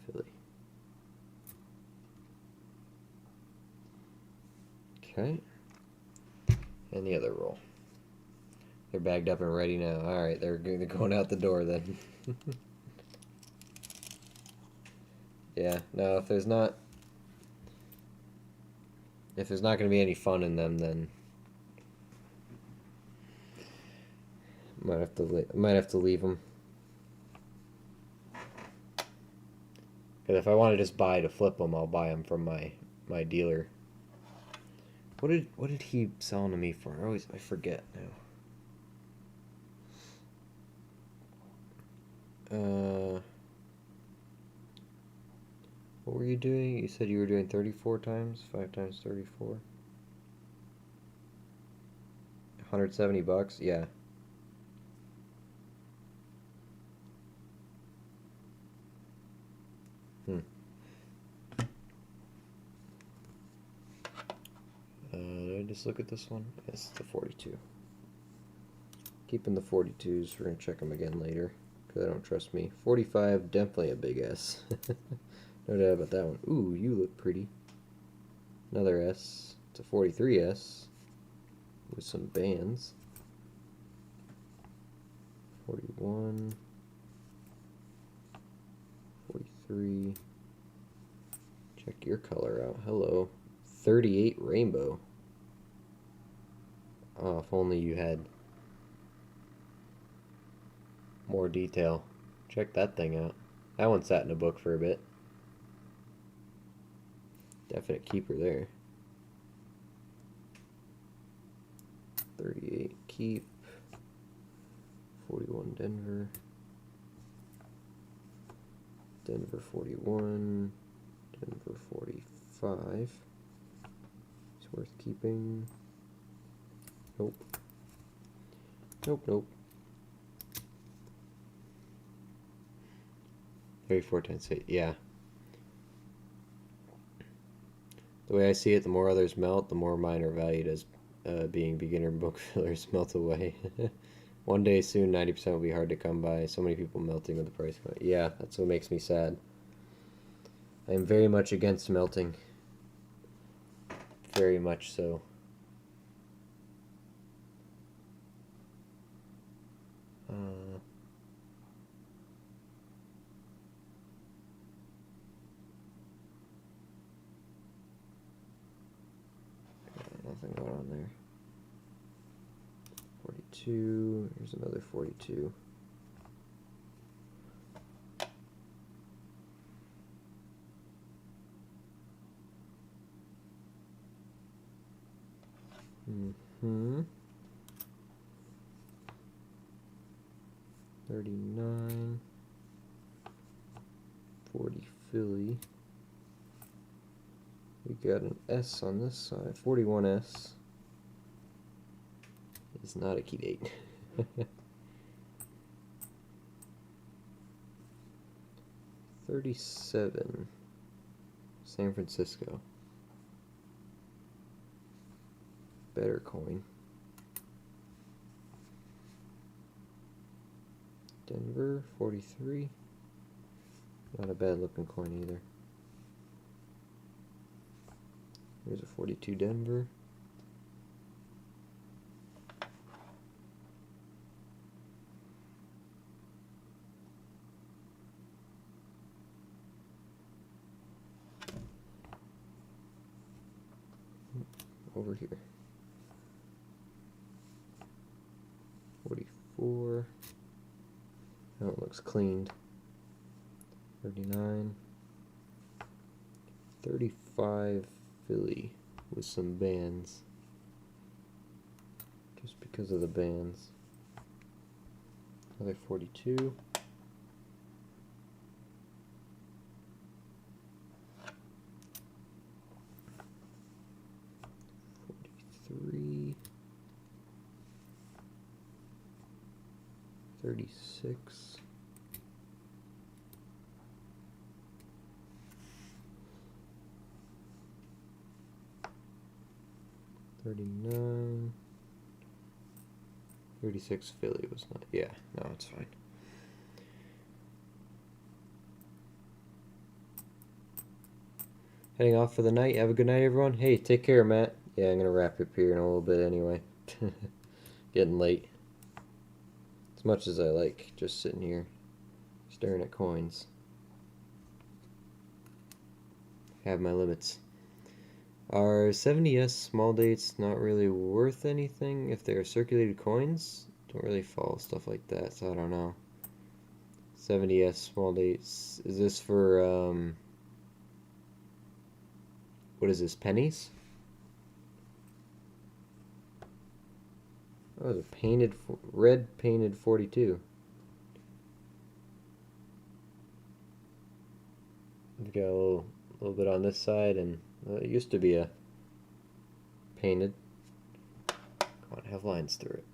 Philly. Okay. And the other roll. They're bagged up and ready now. Alright, they're going out the door then. Yeah, no, if there's not going to be any fun in them, then might have to leave them. Because if I want to just buy to flip them, I'll buy them from my dealer. What did he sell them to me for? I forget now. What were you doing? You said you were doing 34 times, 5 times 34. $170, yeah. Did I just look at this one? Yes, the 42. Keeping the 42s. We're gonna check them again later because I don't trust me. 45, definitely a big S. No doubt about that one. Ooh, you look pretty. Another S. It's a 43S with some bands. 41. 43. Check your color out. Hello. 38 rainbow. Oh, if only you had more detail. Check that thing out. That one sat in a book for a bit. Definite keeper there. 38 keep. 41 Denver. Denver 41. Denver 45. It's worth keeping. Nope. Nope, nope. 34 times 8, yeah. The way I see it, the more others melt, the more mine are valued as being beginner book fillers melt away. One day soon, 90% will be hard to come by. So many people melting with the price. Yeah, that's what makes me sad. I am very much against melting. Very much so. Nothing going on there. 42. Here's another 42. Mm-hmm. 39. 40 Philly. We got an S on this side. 41S. It's not a key date. 37. San Francisco. Better coin. Denver 43. Not a bad looking coin either. Here's a 42 Denver. Over here. 44. Now it looks cleaned. 39. 35 Philly with some bands. Just because of the bands. Another 42. 36. 39. 36 Philly was not. Yeah, no, it's fine. Heading off for the night. Have a good night, everyone. Hey, take care, Matt. Yeah, I'm gonna wrap up here in a little bit anyway. Getting late. As much as I like just sitting here staring at coins. Have my limits. Are 70s small dates not really worth anything if they are circulated coins? Don't really follow stuff like that, so I don't know. 70s small dates. Is this for, what is this, pennies? Oh, the painted, red painted 42. We've got a little bit on this side, and it used to be a painted. Come on, have lines through it.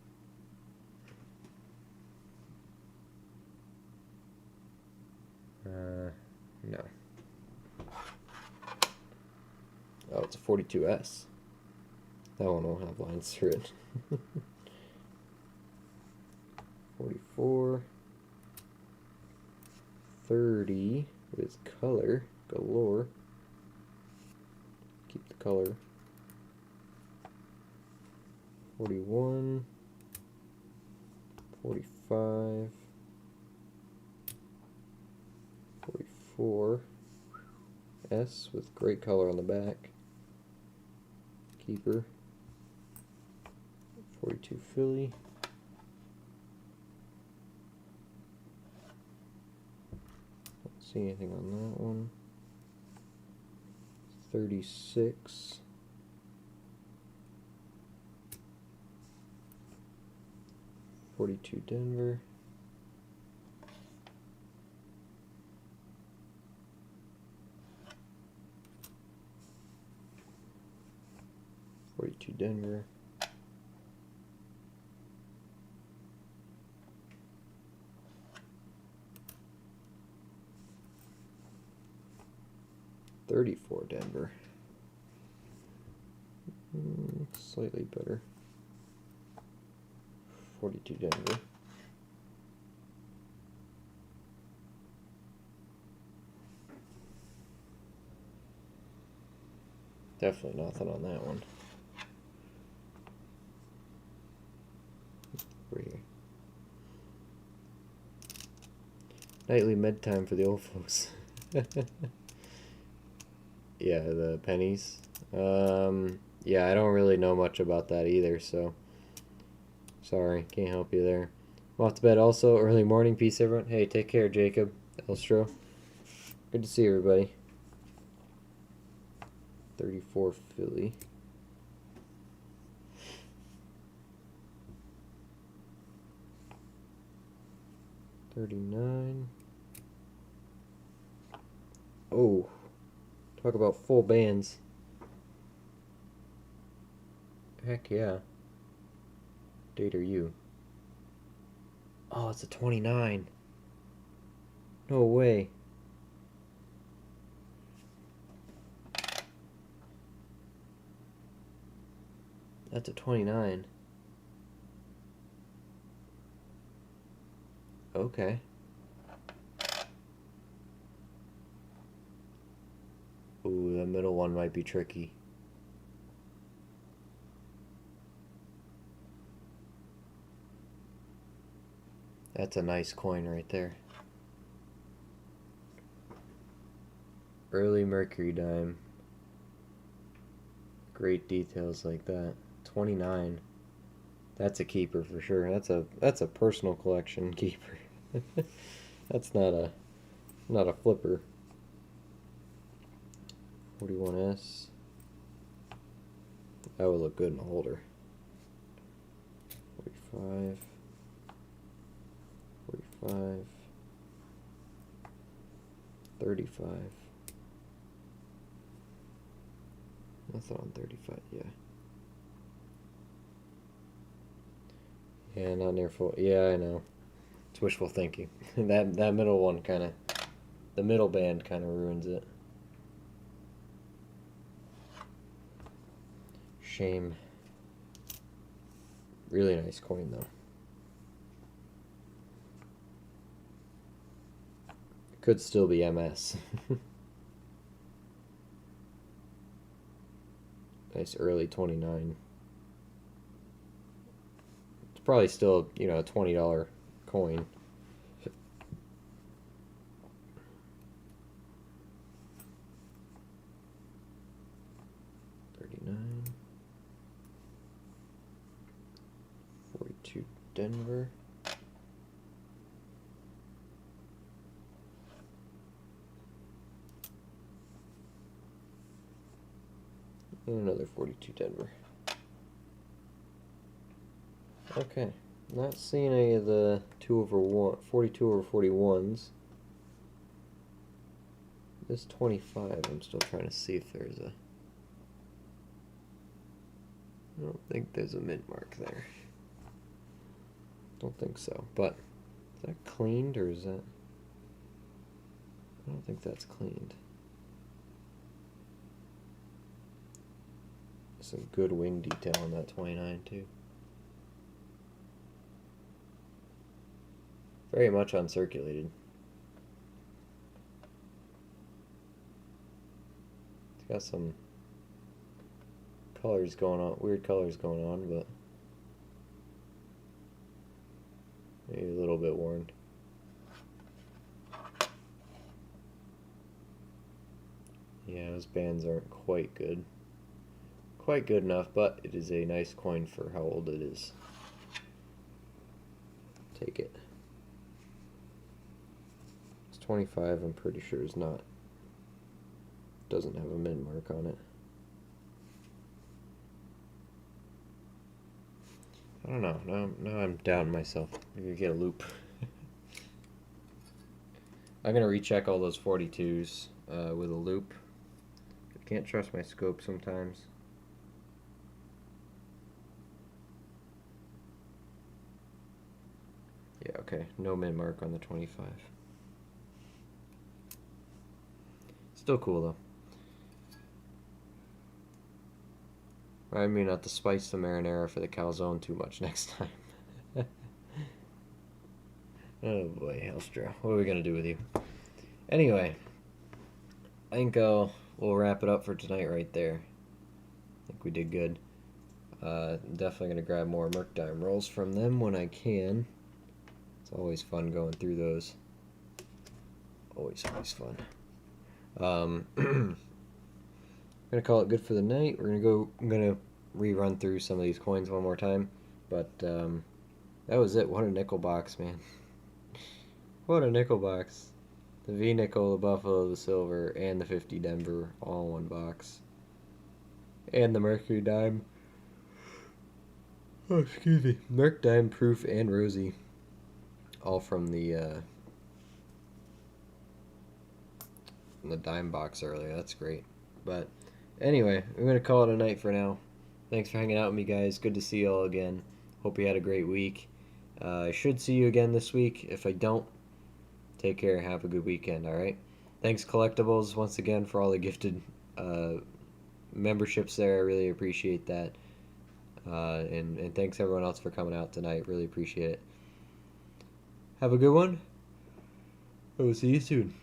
No. Oh, it's a 42S. That one won't have lines through it. 44. 30 with color galore. Keep the color. 41. 45. 44. S with great color on the back. Keeper. 42 Philly. Don't see anything on that one. 36. 42 Denver. 42 Denver. 34 Denver. Slightly better. 42 Denver. Definitely nothing on that one. Over here. Nightly med time for the old folks. Yeah, the pennies. Yeah, I don't really know much about that either, so sorry, can't help you there. I'm off to bed also. Early morning. Peace, everyone. Hey, take care, Jacob. Elstro. Good to see everybody. 34 Philly. 39. Oh, talk about full bands. Heck yeah. Date are you? Oh, it's a 29. No way. That's a 29. Okay. Ooh, the middle one might be tricky. That's a nice coin right there. Early Mercury dime. Great details like that. 29. That's a keeper for sure. That's a personal collection keeper. That's not a flipper. 41S. That would look good in a holder. 45. 45. 35. Nothing on 35, yeah. Yeah, not near full. Yeah, I know. It's wishful thinking. That middle one kind of, the middle band kind of ruins it. Shame. Really nice coin though. Could still be MS. Nice early 29. It's probably still, a $20 coin. $39. 42 Denver. And another 42 Denver. Okay, not seeing any of the 42 over 41s. This 25, I'm still trying to see if there's a... I don't think there's a mint mark there. Don't think so, but is that cleaned or is that... I don't think that's cleaned. Some good wing detail on that 29 too. Very much uncirculated. It's got some colors going on, weird colors going on, but maybe a little bit worn. Yeah, those bands aren't quite good. Quite good enough, but it is a nice coin for how old it is. Take it. It's 25, I'm pretty sure is not. Doesn't have a mint mark on it. I don't know. Now I'm doubting myself. Maybe get a loop. I'm gonna recheck all those 42s with a loop. I can't trust my scope sometimes. Yeah, okay. No mint mark on the 25. Still cool though. I mean, not to spice the marinara for the calzone too much next time. Oh boy, Hellstra. What are we gonna do with you? Anyway, I think we'll wrap it up for tonight right there. I think we did good. Definitely gonna grab more Merc dime rolls from them when I can. It's always fun going through those. Always fun. I'm gonna call it good for the night. I'm gonna rerun through some of these coins one more time, but that was it. What a nickel box, man! What a nickel box. The V nickel, the Buffalo, the silver, and the 50 Denver all in one box, and the Mercury dime. Oh, excuse me. Merc dime, proof, and rosy, all from the dime box earlier. That's great. But anyway, I'm going to call it a night for now. Thanks for hanging out with me, guys. Good to see you all again. Hope you had a great week. I should see you again this week. If I don't, take care. Have a good weekend, all right? Thanks, Collectibles, once again, for all the gifted memberships there. I really appreciate that. And thanks, everyone else, for coming out tonight. Really appreciate it. Have a good one. I will see you soon.